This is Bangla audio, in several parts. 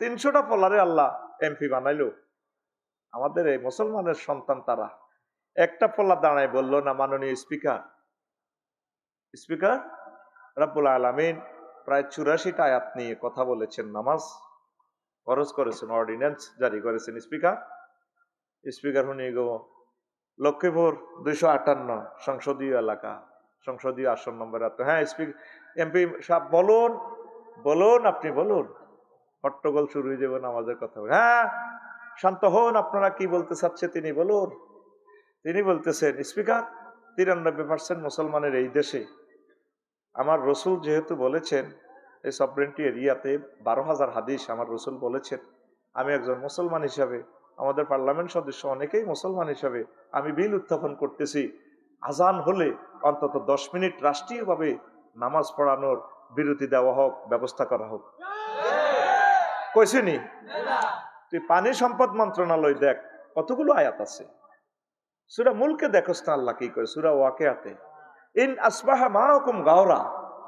300টা পোলারে আল্লাহ এমপি বানাইলো। আমাদের এই মুসলমানের সন্তান তারা। একটা পোলা দাঁড়ায় বলল না, মাননীয় স্পিকার, স্পিকার রব্বুল আলামিন প্রায় 84টা আয়াত নিয়ে কথা বলেছেন, নামাজ ফরজ করেছেন, অর্ডিন্যান্স জারি করেছেন। স্পিকার স্পিকার শুনি গো, লক্ষ্মীপুর 258 সংসদীয় এলাকা, সংসদীয় আসন নম্বর এত। হ্যাঁ স্পিকার, এমপি সাহেব বলুন, বলুন, আপনি বলুন। হট্টগোল শুরু হয়ে যাবে নামাজের কথা। হ্যাঁ শান্ত হন, আপনারা কি বলতে চাচ্ছে তিনি বলুন। তিনি বলতেছেন, স্পিকার 93% মুসলমানের এই দেশে, আমার রসুল যেহেতু বলেছেন এই সভরেন্টি এরিয়াতে 12,000 হাদিস আমার রসুল বলেছেন, আমি একজন মুসলমান হিসাবে, আমাদের পার্লামেন্ট সদস্য অনেকেই মুসলমান হিসাবে আমি বিল উত্থাপন করতেছি, আজান হলে অন্তত 10 মিনিট রাষ্ট্রীয়ভাবে নামাজ পড়ানোর বিরতি দেওয়া হোক, ব্যবস্থা করা হোক। কইছিনি? তুই পানি সম্পদ মন্ত্রণালয় দেখ কতগুলো আয়াত আছে। সূরা মুলকে দেখোস না আল্লাহ কি করে, সূরা ওয়াকিয়াতে ইন আসবাহা মাউকুম গাওরা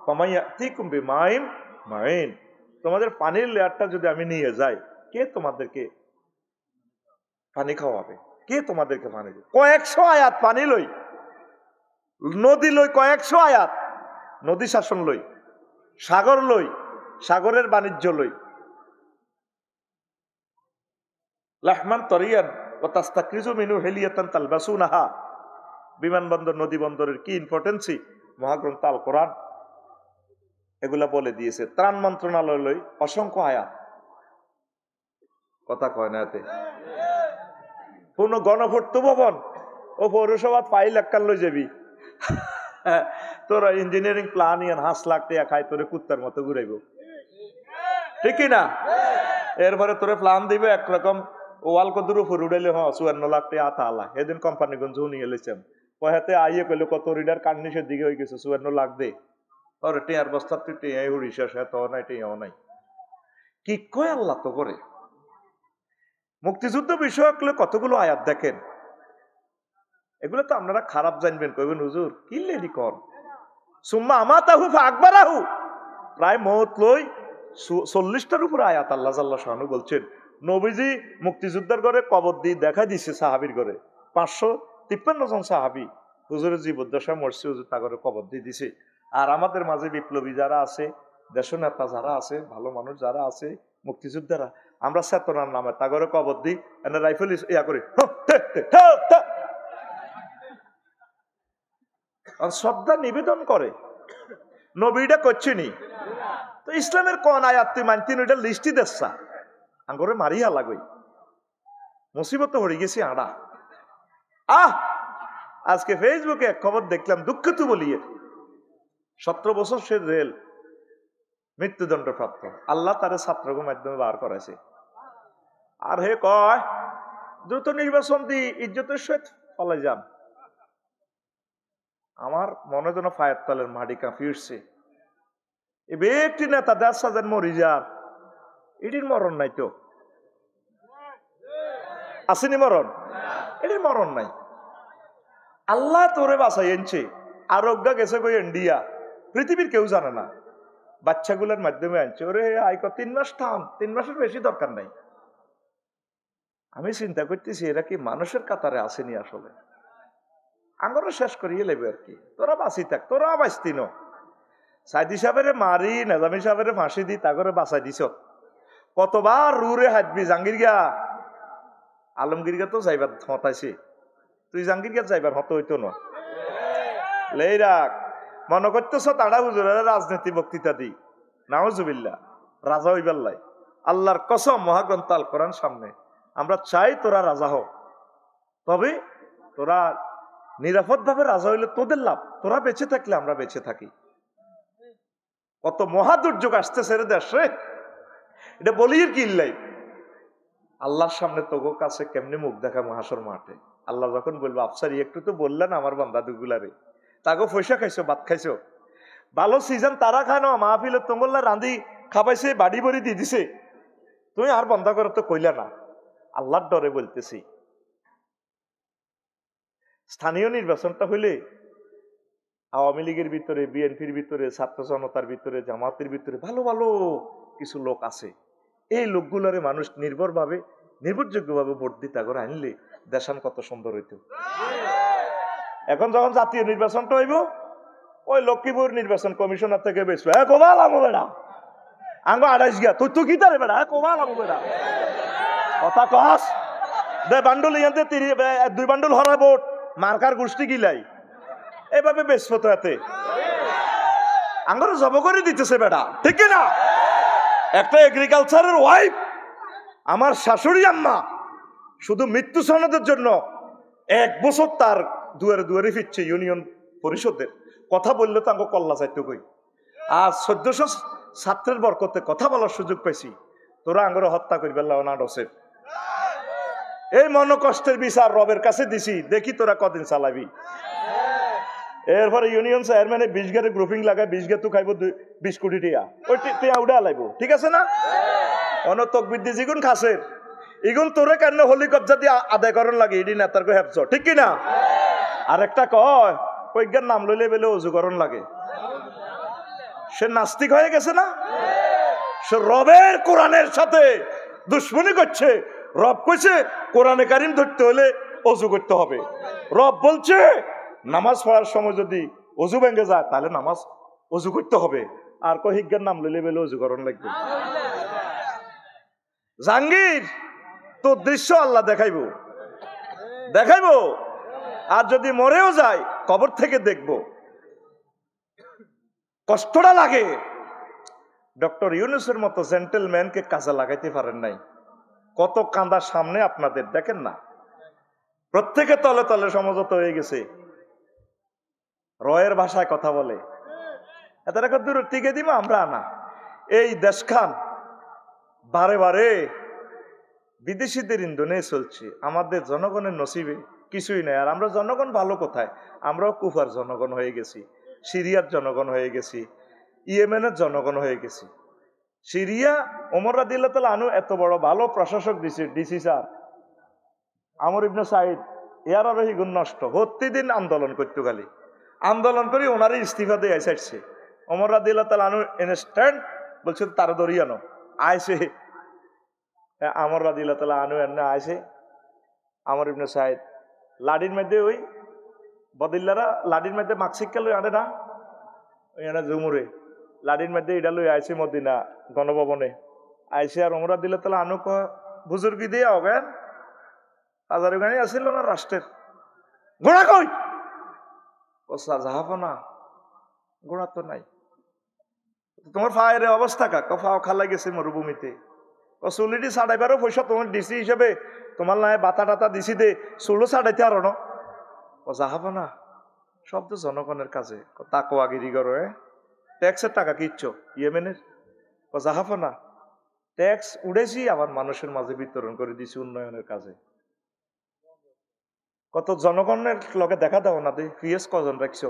ফামায়াতিকুম বিমাইন মাইন, তোমাদের পানির লেয়ারটা যদি আমি নিয়ে যাই, কে তোমাদেরকে পানি খাওয়াবে, কে তোমাদেরকে পানি দেবে? কয়েকশো আয়াত পানি লই, নদী লই, কয়েকশো আয়াত নদী শাসন লই, সাগর লই, সাগরের বাণিজ্য লই। লাহমান তরিয়ান ও তাস্তাকরিজু মিনু হেলিয়াতান তালবাসুনাহা, বিমানবন্দর নদী বন্দরের কি ইম্পর্টেন্সি মহাগ্রন্থ আল কোরআন এগুলা বলে দিয়েছে। ত্রাণ মন্ত্রণালয় লই অসংখ্য আয়াত, কথা কয় না এতে। কোন গণভূর্ত ভবন ও পৌরসভা ফাইল এককাল লই যাবি, তোরা ইঞ্জিনিয়ারিং প্ল্যান ইয়ান 5 লাখ টাকা খাই, তোরে কুত্তার মতো ঘুরাইব, ঠিক না? এরপরে তোরে প্ল্যান দিবে একরকম, ওয়াল কদুর উপর উড়াইলে 54 লাখ টাকা আতা আলা। এদিন কোম্পানিগঞ্জ নিয়ে এলেছেন, পয়াতে আইয়ে কইলে কত রিডার কান্নিসের দিকে হয়ে গেছে, 54 লাখ দে। ওর টিয়ার বস্তা তুই টিয়াই উড়িস, তো নাই টিয়াও নাই। কি কয় আল্লাহ তো করে। মুক্তিযুদ্ধ বিষয়ক কতগুলো আয়াত দেখেন, এগুলো তো আপনারা খারাপ জানবেন, কইবেন হুজুর কি লেডি কর সুম্মা আমাতাহু ফাকবারাহু, প্রায় মওত লই 40টার উপরে আয়াত আল্লাহ জাল্লাহ শানু বলছেন। নবীজি মুক্তিযুদ্ধের ঘরে কবর দিয়ে দেখা দিছে, সাহাবীর ঘরে 553 জন সাহাবী হুজুরের জীবদ্দশা মরছে, হুজুর তা ঘরে কবর দিয়ে দিছে। আর আমাদের মাঝে বিপ্লবী যারা আছে, দেশনেতা যারা আছে, ভালো মানুষ যারা আছে, মুক্তিযোদ্ধারা, আমরা চেতনার নামে তা ঘরে কবর দিই, এনে রাইফেল ইয়া করি, শ্রদ্ধা নিবেদন করে। নবীটা করছিনি তো ইসলামের কোন আয়াত তুই মানতিন, ওইটা লিস্টি দেশা আঙ্গরে মারিয়া লাগই, মুসিবত হয়ে গেছি আড়া। আজকে ফেসবুকে এক খবর দেখলাম, দুঃখিত বলিয়ে 17 বছর সে জেল, মৃত্যুদণ্ড প্রাপ্ত, আল্লাহ তার ছাত্রকে মাধ্যমে বার করেছে। আর হে কয় দ্রুত নির্বাচন দি ইজ্জতের সহিত ফলাই যান। আমার মনে যেন ফায়ার তালের মাটি কাঁপিয়ে উঠছে। এ ব্যক্তি নেতা 10,000 মরি যান, এটির মরণ নাই তো, আসেনি মরণ, এটির মরণ নাই। আল্লাহ তোরে বাঁচাই এনেছে, আরোগ্য গেছে কই ইন্ডিয়া, পৃথিবীর কেউ জানে না, বাচ্চাগুলোর মাধ্যমে আনছে। ওরে আইক 3 মাস থাম, 3 মাসের বেশি দরকার নাই। আমি চিন্তা করতেছি এরা কি মানুষের কাতারে আসেনি আসলে, আঙ্গরে শেষ করিয়ে লেবে আর কি। তোরা বাঁচি থাক, তোরা বাঁচতি ন, সাইদি সাহেবের মারি নেজামি সাহেবের ফাঁসি দি তা করে বাঁচাই দিছ। কতবার রুরে হাঁটবি, জাঙ্গির গা আলমগীর গা তো যাইবার হতাইছে, তুই জাঙ্গির গা যাইবার হত হইতো না। লেই রাখ, মনে করতেছ তাড়া হুজুরের রাজনীতি বক্তৃতা দি, নাউজুবিল্লাহ, রাজা হইবার লাই। আল্লাহর কসম, মহাগ্রন্থ আল কোরআন সামনে, আমরা চাই তোরা রাজা হোক, তবে তোরা নিরাপদ ভাবে রাজা হইলে তোদের লাভ, তোরা বেঁচে থাকলে আমরা বেঁচে থাকি। কত মহা দুর্যোগ আসতেছে রে দেশে, এটা বলির কি লাই। আল্লাহর সামনে তোগো কাছে কেমনে মুখ দেখা মহাশর মাঠে, আল্লাহ যখন বলবো আফসারি একটু তো বললেন আমার বান্দা দুগুলারে, তাগো পয়সা খাইছো, ভাত খাইছো, ভালো সিজন তারা খায় না, মাহফিলে তোমল্লা রান্ধি খাবাইছে, বাড়ি বড়ি দিয়ে দিছে, তুমি আর বন্ধ করো তো কইলা না। আল্লাহর ডরে বলতেছি, স্থানীয় নির্বাচনটা হইলে আওয়ামী লীগের ভিতরে, বিএনপির ভিতরে, ছাত্র জনতার ভিতরে, জামাতের ভিতরে ভালো ভালো কিছু লোক আছে, এই লোকগুলোরে মানুষ নির্ভরযোগ্যভাবে ভোট দিতে করে আনলে দেশান কত সুন্দর হইত। এখন যখন জাতীয় নির্বাচনটা হইব, ওই লক্ষ্মীপুর নির্বাচন কমিশনার থেকে বেশ কোবাল আমো বেড়া আঙ্গ 28 গিয়া তুই কি তারে বেড়া কোবাল আমো বেড়া কথা কস দে বান্ডুল ইয়াতে 2 বান্ডুল হরা ভোট মার্কার গোষ্ঠী গিলাই এভাবে বেশ হতো এতে আঙ্গরে জব করে দিতেছে বেড়া, ঠিক না? একটা এগ্রিকালচারের ওয়াইফ আমার শাশুড়ি আম্মা শুধু মৃত্যু সনদের জন্য 1 বছর তার দুয়ারে দুয়ারে ফিরছে ইউনিয়ন পরিষদের। কথা বললে তো আঙ্গ কল্লা চাইতে কই। আর 1400 ছাত্রের বরকতে কথা বলার সুযোগ পাইছি, তোরা আঙ্গরে হত্যা করবে না ডসে। এই মনোকষ্টের বিচার রবের কাছে দিছি, দেখি তোরা কদিন চালাবি। এরপরে ইউনিয়ন চেয়ারম্যানে 20 গাড়ি গ্রুপিং লাগায় 20 গা তু খাইব 20 কোটি টিয়া, ওই টিয়া উড়া লাইব, ঠিক আছে না? অন তকবির জিগুন খাসের ইগুন তোরে কেন হলি কবজা দিয়ে আদায় করন লাগে, ইডি নেতার কো হেফজ, ঠিক কিনা? আরেকটা কয় কইজ্ঞার নাম লইলে বেলে অজুকরণ লাগে। সে নাস্তিক হয়ে গেছে না? সে রবের কোরআনের সাথে দুশ্মনী করছে। রব কইছে কোরআনে কারিম ধরতে হলে অজু করতে হবে। রব বলছে নামাজ পড়ার সময় যদি অজু ভেঙে যায় তাহলে নামাজ অজু করতে হবে। আর কহিজ্ঞার নাম লইলে বেলে অজুকরণ লাগবে। জাহাঙ্গীর তোর দৃশ্য আল্লাহ দেখাইবো। আর যদি মরেও যায় কবর থেকে দেখবো। কষ্টটা লাগে। ডক্টর ইউনূসের মতো জেন্টেলম্যানকে কাজে লাগাইতে পারেন নাই। কত কাঁদার সামনে আপনাদের দেখেন না, প্রত্যেকে তলে তলে সমঝোতা হয়ে গেছে। রয়ের ভাষায় কথা বলে, এত দূর টিকে দিমা আমরা না। এই দেশখান বারে বারে বিদেশিদের ইন্ধনে চলছে, আমাদের জনগণের নসিবে কিছুই নেই। আর আমরা জনগণ ভালো কোথায়? আমরাও কুফার জনগণ হয়ে গেছি, সিরিয়ার জনগণ হয়ে গেছি, ইয়েমেনের জনগণ হয়ে গেছি। সিরিয়া ওমর রাদিয়াল্লাহু তাআলা আনহু এত বড় ভালো প্রশাসক দিছে, ডিসি স্যার আমর ইবনে সাইদ, এর আরো হিগুন নষ্ট, প্রতিদিন আন্দোলন করতে গেলে আন্দোলন করি ওনারই ইস্তিফা দিয়ে আইসাইছে। ওমর রাদিয়াল্লাহু তাআলা আনহু ইনস্ট্যান্ট বলছে তার দরিয়ানো আইসে। আমর রাদিয়াল্লাহু তাআলা আনহু এনে আইসে। আমর ইবনে সাইদ লাডির মধ্যে ওই বদিল্লারা লাডির মধ্যে মাকসিক্কা লই আনে না, ওই এনে জুমুরে লাডির মধ্যে এটা লই আইসে মদিনা গণভবনে আইসে। আর ওমর রাদিয়াল্লাহু তাআলা আনহু বুজুর্গি দিয়ে অগেন হাজার গানি আসিল না রাষ্ট্রের ঘোড়া কই ও সাজাহাবো না, ঘোড়া তো নাই। তোমার ফায়ের অবস্থা কাক ফাও খালা গেছে মরুভূমিতে, ও চুলিটি ছাড়াইবারও পয়সা তোমার ডিসি হিসেবে তোমার নাই বাতা টাতা দিছি দে চুলো ছাড়াইতে আরো না, ও যাহাবো না। সব তো জনগণের কাছে তাকওয়াগিরি করো। ট্যাক্সের টাকা কিচ্ছ ইয়েমেনের, ও যাহাবো না। ট্যাক্স উড়েছি আবার মানুষের মাঝে বিতরণ করে দিছি উন্নয়নের কাজে। কত জনগণের লগে দেখা দাও না দে পিএস কজন রাখছো,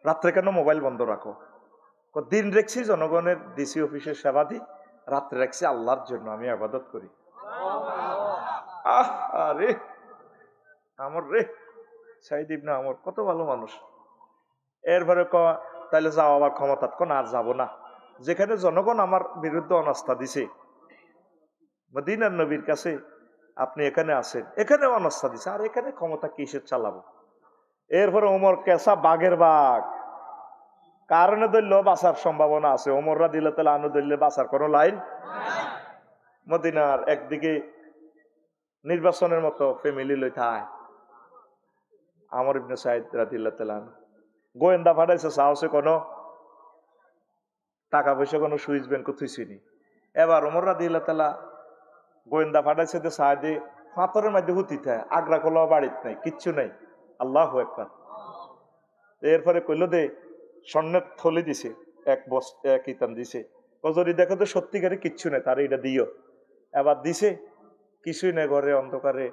রাত্রে কেন মোবাইল বন্ধ রাখো? দিন রেখছি জনগণের ডিসি অফিসের সেবা দি, রাত্রে রাখছি আল্লাহর জন্য আমি ইবাদত করি। আরে আমর রে সাইদ ইবনে আমর কত ভালো মানুষ। এরপরে তাইলে যাও আবার ক্ষমতাত কোন আর যাব না, যেখানে জনগণ আমার বিরুদ্ধে অনাস্থা দিছে মদিনার নবীর কাছে আপনি এখানে আছেন, এখানে অনাস্থা দিছে, আর এখানে ক্ষমতা কিসের চালাবো? এরপরে ওমর কেসা বাঘের বাঘ, কারণে ধরল বাঁচার সম্ভাবনা আছে। ওমর রাদিয়াল্লাহু তাআলা আনহু ধরলে বাঁচার কোনো লাইন। মদিনার একদিকে নির্বাচনের মতো ফ্যামিলি লই থায় আমর ইবনে সাইদ রাদিয়াল্লাহু তাআলা আনহু গোয়েন্দা পাঠাইছে, সাহসে কোনো টাকা পয়সা কোনো সুইচ ব্যাংক থুইছিনি। এবার ওমর রাদিয়াল্লাহু তাআলা গোয়েন্দা পাঠাইছে যে সাইদে পাথরের মধ্যে হুতি থাকে, আগ্রা কলাও বাড়িতে নাই, কিচ্ছু নাই। আল্লাহু আকবার। এরপরে কইল দে স্বর্ণের থলি দিছে, এক ইতান দিছে, যদি দেখো তো সত্যিকারে কিচ্ছু নেই তার এটা দিও। এবার দিছে কিছুই নেই, ঘরে অন্ধকারে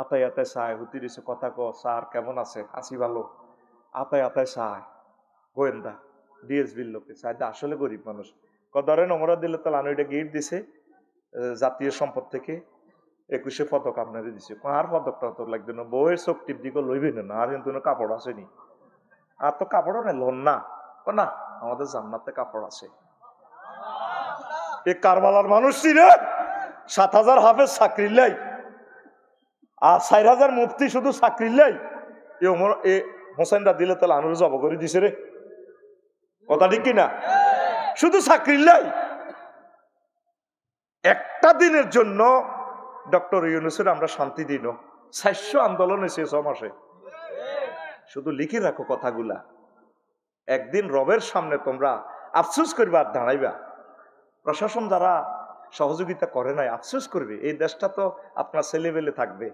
আতায় আতায় চায়, হুতি দিছে কথা ক স্যার কেমন আছে, আসি ভালো, আতায় আতায় চায়। গোয়েন্দা ডিএসবির লোকে চায় আসলে গরিব মানুষ। ধরেন ওমর রাদিয়াল্লাহু তাআলা আনহু এটা গিফট দিছে জাতীয় সম্পদ থেকে 21 পদক আপনারে দিছে। আর পদকটা তো লাগবে না, বউয়ের চোখ টিপ দিকে লইবে না, আর কিন্তু কাপড় আসেনি, আর তো কাপড়ও নেই লোন না, না আমাদের জান্নাতে কাপড় আছে। এ কারবালার মানুষটি রে 7,000 হাফেজ চাকরির লাই আর 4,000 মুফতি শুধু চাকরির লাই এ হোসেনরা দিলে তাহলে আনুর জব করে দিছে রে, কথা ঠিক কিনা? শুধু চাকরির লাই। একটা দিনের জন্য ডক্টর ইউনূসের আমরা শান্তি দিন 400 আন্দোলন হয়েছে 6 মাসে। শুধু লিখে রাখো কথাগুলা, একদিন রবের সামনে তোমরা আফসোস করবে আর দাঁড়াইবা। প্রশাসন যারা সহযোগিতা করে নাই আফসোস করবে, এই দেশটা তো আপনার ছেলেবেলে থাকবে,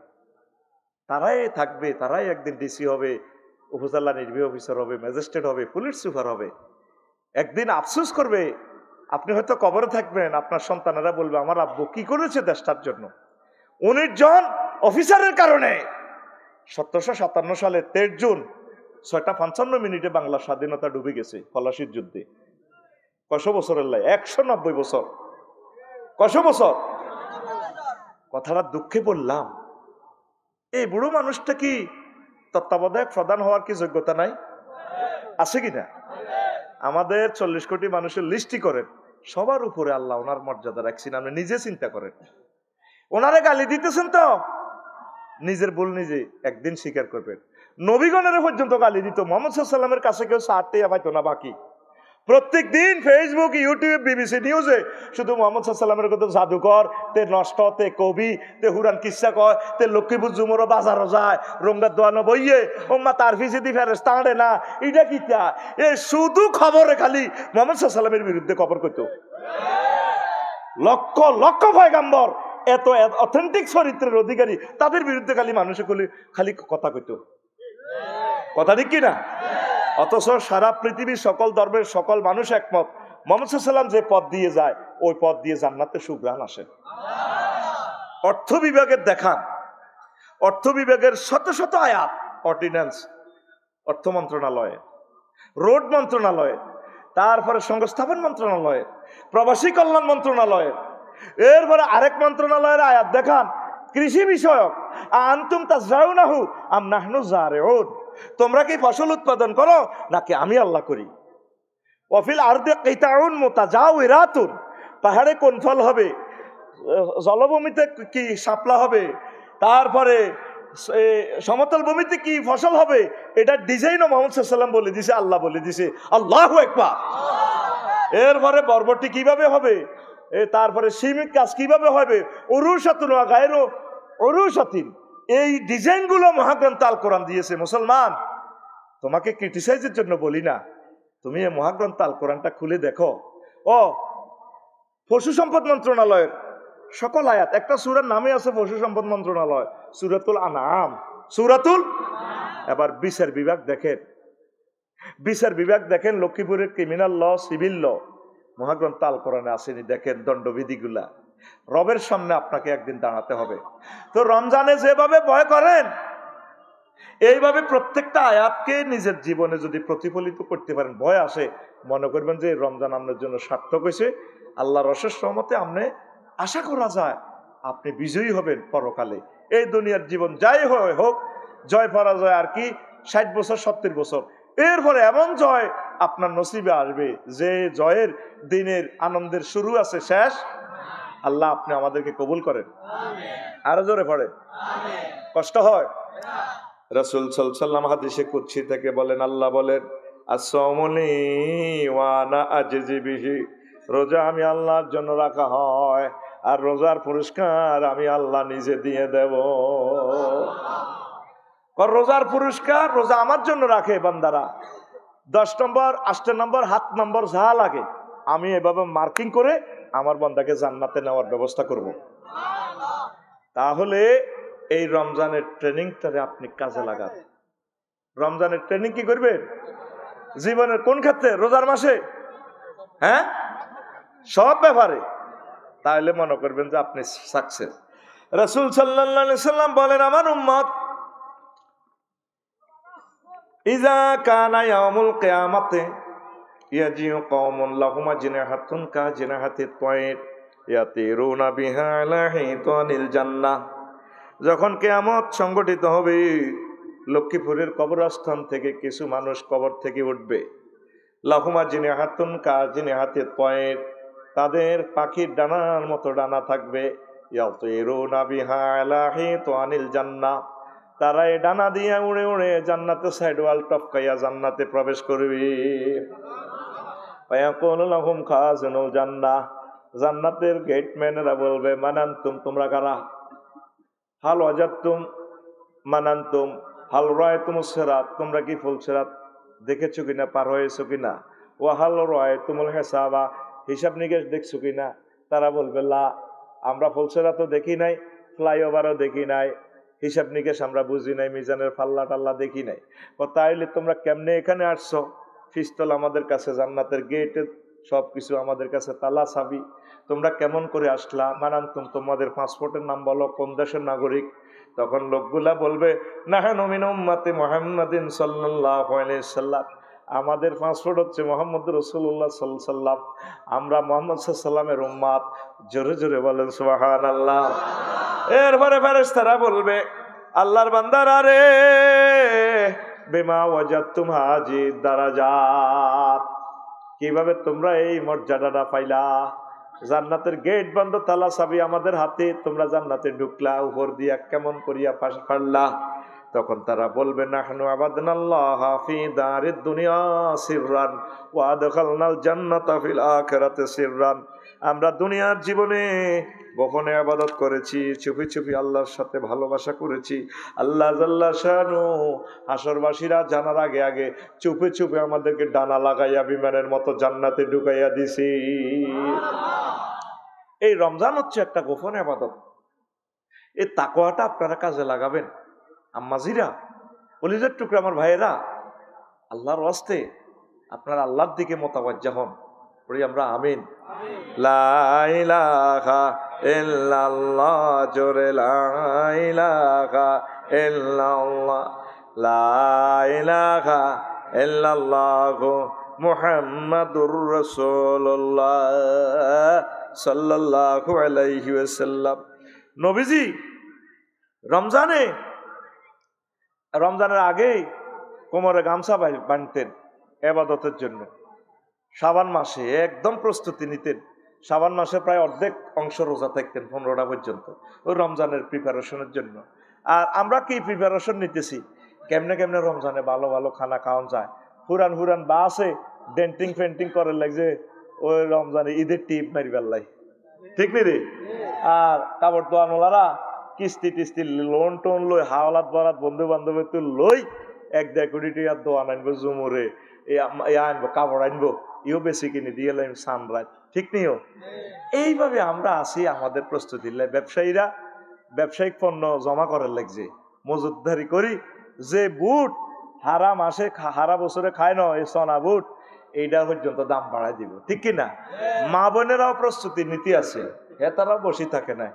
তারাই একদিন ডিসি হবে, উপজেলা নির্বাহী অফিসার হবে, ম্যাজিস্ট্রেট হবে, পুলিশ সুপার হবে। একদিন আফসোস করবে, আপনি হয়তো কবরে থাকবেন, আপনার সন্তানেরা বলবে আমার আব্বু কি করেছে দেশটার জন্য। 19 জন অফিসারের কারণে 1757 সালে 23 জুন 6:55 বাংলার স্বাধীনতা ডুবে গেছে পলাশির যুদ্ধে। কয়শো বছরের লাই? 190 বছর। কয়শো বছর? কথাটা দুঃখে বললাম, এই বুড়ো মানুষটা কি তত্ত্বাবধায়ক প্রধান হওয়ার কি যোগ্যতা নাই? আছে কিনা? আমাদের 40 কোটি মানুষের লিস্টই করেন, সবার উপরে আল্লাহ ওনার মর্যাদা রাখছেন। আপনি নিজে চিন্তা করেন, ওনারে গালি দিতেছেন তো নিজের ভুল নিজে একদিন স্বীকার করবেন। নবীগণের পর্যন্ত গালি দিত, মুহাম্মদ সাল্লাল্লাহু আলাইহি ওয়াসাল্লামের কাছে কেউ 60 টাকা পাইতো না বাকি। প্রত্যেক দিন ফেসবুক, ইউটিউব, বিবিসি নিউজে শুধু মুহাম্মদ সাল্লাল্লাহু আলাইহি ওয়াসাল্লামের কথা জাদুকর, তে নষ্ট, তে কবি, তে হুরান কিসা কয়, তে লক্ষ্মীপুর জুমরো বাজারও যায়, রঙ্গার দোয়ানো বইয়ে ওম্মা তার ফিসিদি ফেরেশতা আনে না, এটা কিতা? এ শুধু খবরে খালি মুহাম্মদ সাল্লাল্লাহু আলাইহি ওয়াসাল্লামের বিরুদ্ধে খবর কইতো। লক্ষ লক্ষ পয়গাম্বর, এত অথেন্টিক চরিত্রের অধিকারী, তাদের বিরুদ্ধে খালি মানুষে খালি কথা কইতো। কথা ঠিক কিনা? অথচ সারা পৃথিবীর সকল ধর্মের সকল মানুষ একমত, মুহাম্মদ সাল্লাল্লাহু আলাইহি ওয়াসাল্লাম যে পথ দিয়ে যায় ওই পথ দিয়ে জান্নাতে সুঘ্রাণ আসে। অর্থ বিভাগের দেখান, অর্থ বিভাগের শত শত আয়াত, অর্ডিন্যান্স অর্থ মন্ত্রণালয়ে, রোড মন্ত্রণালয়ে, তারপরে সংস্থাপন মন্ত্রণালয়ে, প্রবাসী কল্যাণ মন্ত্রণালয়ে, এরপরে আরেক মন্ত্রণালয়ের আয়াত দেখান কৃষি বিষয়ক, আনতুম তাজরাউনাহু আম নাহনু জারিউন, তোমরা কি ফসল উৎপাদন করো নাকি আমি আল্লাহ করি। ওয়াফিল আরদি কিতাউন মুতাজাওয়িরাতুন, পাহাড়ে কোন ফল হবে, জলভূমিতে কি শাপলা হবে, তারপরে সমতল ভূমিতে কি ফসল হবে, এটা ডিজাইনও মুহাম্মদ সাল্লাল্লাহু আলাইহি ওয়াসাল্লাম বলে দিছে, আল্লাহ বলে দিছে। আল্লাহু আকবার। এরপরে বরবটি কিভাবে হবে, তারপরে সিমিক কাজ কিভাবে হবে, উরুশাতুন ওয়া গায়রু উরুশাতিন, এই ডিজাইনগুলো মহাগ্রন্থ আল কোরআন দিয়েছে। মুসলমান, তোমাকে ক্রিটিসাইজের জন্য বলি না, তুমি এই মহাগ্রন্থ আল কোরআনটা খুলে দেখো। ও পশু সম্পদ মন্ত্রণালয়ের সকল আয়াত, একটা সূরার নামে আছে পশু সম্পদ মন্ত্রণালয়, সূরাতুল আনআম, সূরাতুল। এবার বিচার বিভাগ দেখেন, বিচার বিভাগ দেখেন, লক্ষ্মীপুরের ক্রিমিনাল ল, সিভিল ল মহাগ্রন্থ আল কোরআনে আসেনি। দেখেন দণ্ডবিধিগুলা, রবের সামনে আপনাকে একদিন দাঁড়াতে হবে। তো রমজানে যেভাবে ভয় করেন, এইভাবে প্রত্যেকটা আয়াতকে নিজের জীবনে যদি প্রতিফলিত করতে পারেন, ভয় আসে, মনে করবেন যে রমজান আপনার জন্য সার্থক হয়েছে। আল্লাহর অশেষ রহমতে আপনি আশা করা যায় আপনি বিজয়ী হবেন পরকালে। এই দুনিয়ার জীবন যাই হোক, জয় পরাজয় আর কি 60 বছর 70 বছর, এরপরে এমন জয় আপনার নসিবে আসবে যে জয়ের দিনের আনন্দের শুরু আছে, শেষ। আল্লাহ আপনি আমাদেরকে কবুল করেন। আরো জোরে পড়ে, কষ্ট হয়। রাসূল সাল্লাল্লাহু আলাইহি ওয়াসাল্লাম হাদিসে কুদসি থেকে বলেন, আল্লাহ বলেন আসসামুনি ওয়া আনা আজজি বিহি, রোজা আমি আল্লাহর জন্য রাখা হয় আর রোজার পুরস্কার আমি আল্লাহ নিজে দিয়ে দেব। রোজার পুরস্কার রোজা আমার জন্য রাখে বান্দারা। 10 নম্বর 8 নম্বর 7 নম্বর যা লাগে আমি এভাবে মার্কিং করে আমার বান্দাকে জান্নাতে নেওয়ার ব্যবস্থা করব। তাহলে এই রমজানের ট্রেনিংটারে আপনি কাজে লাগান। রমজানের ট্রেনিং কি করবেন? জীবনের কোন ক্ষেত্রে? রোজার মাসে, হ্যাঁ, সব ব্যাপারে। তাহলে মনে করবেন যে আপনি সাকসেস। রাসূল সাল্লাল্লাহু আলাইহি সাল্লাম বলেন, আমার উম্মত ইজা কানা ইয়াউমুল কিয়ামাতে ইয়াজিউ কওমুন লাহুম জিনাহাতুন কা জিনাহাতিত তায়র ইয়াতিরুনা বিহা আলা হিতানিল জান্নাহ, যখন কিয়ামত সংগঠিত হবে, লক্ষ্মীপুরের কবরস্থান থেকে কিছু মানুষ কবর থেকে উঠবে। লাহুম জিনাহাতুন কা জিনাহাতিত তায়র, তাদের পাখির ডানার মতো ডানা থাকবে, ইয়াতিরুনা বিহা আলা হিতানিল জান্নাহ, তারা এই ডানা দিয়ে উড়ে উড়ে জান্নাতের সাইড ওয়াল টপকাইয়া জান্নাতে প্রবেশ করবে। ফায়াকুলু লাহুম খাজিনুল জান্নাহ, জান্নাতের গেটম্যানেরা বলবে, মানান্তুম, তোমরা কারা? হাল ওয়াজাদতুম মানান্তুম হাল রায়তুমুস সিরাত, তোমরা কি ফুল সিরাত দেখেছো কিনা, পার হয়েছো কিনা? ওয়া হাল রায়তুমুল হিসাবা, হিসাব নিকেশ দেখছো কিনা? তারা বলবে, লা, আমরা ফুল সিরাতও দেখি নাই, ফ্লাইওভারও দেখি নাই, হিসাব নিকেশ আমরা বুঝি নাই, মিজানের পাল্লা টাল্লা দেখি নাই। ও তাইলে তোমরা কেমনে এখানে আসছো? পিস্তল আমাদের কাছে, জান্নাতের গেটে সবকিছু আমাদের কাছে, তালা চাবি, তোমরা কেমন করে আসলা? মানান্তুম, তোমাদের পাসপোর্টের নাম বলো, কোন দেশের নাগরিক? তখন লোকগুলা বলবে, নাহানু মিন উম্মতি মুহাম্মাদিন সাল্লাল্লাহু আলাইহি সাল্লাম, আমাদের পাসপোর্ট হচ্ছে মুহাম্মদ রাসূলুল্লাহ সাল্লাল্লাহু আলাইহি সাল্লাম, আমরা মুহাম্মদ সাল্লাল্লাহু আলাইহি সাল্লামের উম্মত। জোরে জোরে বলেন সুবহানাল্লাহ। এরপরে ফেরেশতারা বলবে, আল্লাহর বান্দারা রে, বিমা ওয়াজাদতুম হাজি দারাজাত, কিভাবে তোমরা এই মর্যাদাটা পাইলা? জান্নাতের গেট বন্ধ, তালা চাবি আমাদের হাতে, তোমরা জান্নাতে ঢুকলা, উপর দিয়া কেমন করিয়া পারলা? তখন তারা বলবে, নাহনু আবাদনাল্লাহ ফি দারিদ দুনিয়া সিররান ওয়া আদখালনাল জান্নাতা ফিল আখিরাতি সিররান, আমরা দুনিয়ার জীবনে গোপনে ইবাদত করেছি, চুপি চুপি আল্লাহর সাথে ভালোবাসা করেছি। আল্লাহ জাল্লা শানু হাসরবাসীরা জানার আগে আগে চুপে চুপে আমাদেরকে ডানা লাগাইয়া বিমানের মতো জান্নাতে ঢুকাইয়া দিছি। এই রমজান হচ্ছে একটা গোপন ইবাদত। এই তাকওয়াটা আপনারা কাজে লাগাবেন। আম্মাজিরা, কলিজার টুকরা আমার ভাইয়েরা, আল্লাহর ওয়াস্তে আপনারা আল্লাহর দিকে মোতাবাজ্জা হন। পড়ি আমরা আমিন। লা ইলাহা ইল্লাল্লাহ, জোরে লা ইলাহা ইল্লাল্লাহ, লা ইলাহা ইল্লাল্লাহু মুহাম্মাদুর রাসূলুল্লাহ সাল্লাল্লাহু আলাইহি ওয়াসাল্লাম। নবীজি রমজানের আগে কোমরে গামছা বাঁধতেন ইবাদতের জন্য। শাবান মাসে একদম প্রস্তুতি নিতেন। শাবান মাসে প্রায় অর্ধেক অংশ রোজা থাকতেন 15টা পর্যন্ত, ওই রমজানের প্রিপারেশনের জন্য। আর আমরা কি প্রিপারেশন নিতেছি? কেমনে কেমনে রমজানে ভালো ভালো খানা খাওয়ান যায়। হুরান বা আছে ডেন্টিং ফেন্টিং করে লাগছে ওই রমজানে ঈদের টিপ মারি বেল্লাই, ঠিক নি রে? আর কাপড় দোয়ানোলারা কিস্তি টিস্তি লোন টোন লই, হাওলাত বরাত বন্ধু বান্ধবের তো লই 1-1 কোটি টাকার দোয়ান আনবো, জুমুরে আনবো, কাপড় আনবো, ইও বেশি কিনে দিয়ে এলাম সানরাইজ, ঠিক নিও। এইভাবে আমরা আসি আমাদের প্রস্তুতি। ব্যবসায়ীরা ব্যবসায়িক পণ্য জমা করার লাগছে, মজুতদারি করি। যে বুট হারা মাসে হারা বছরে খায় না, এই সোনা বুট, এইটা পর্যন্ত দাম বাড়াই দিব, ঠিক কিনা? মা বোনেরাও প্রস্তুতি নীতি আছে, হেতারাও বসে থাকে না।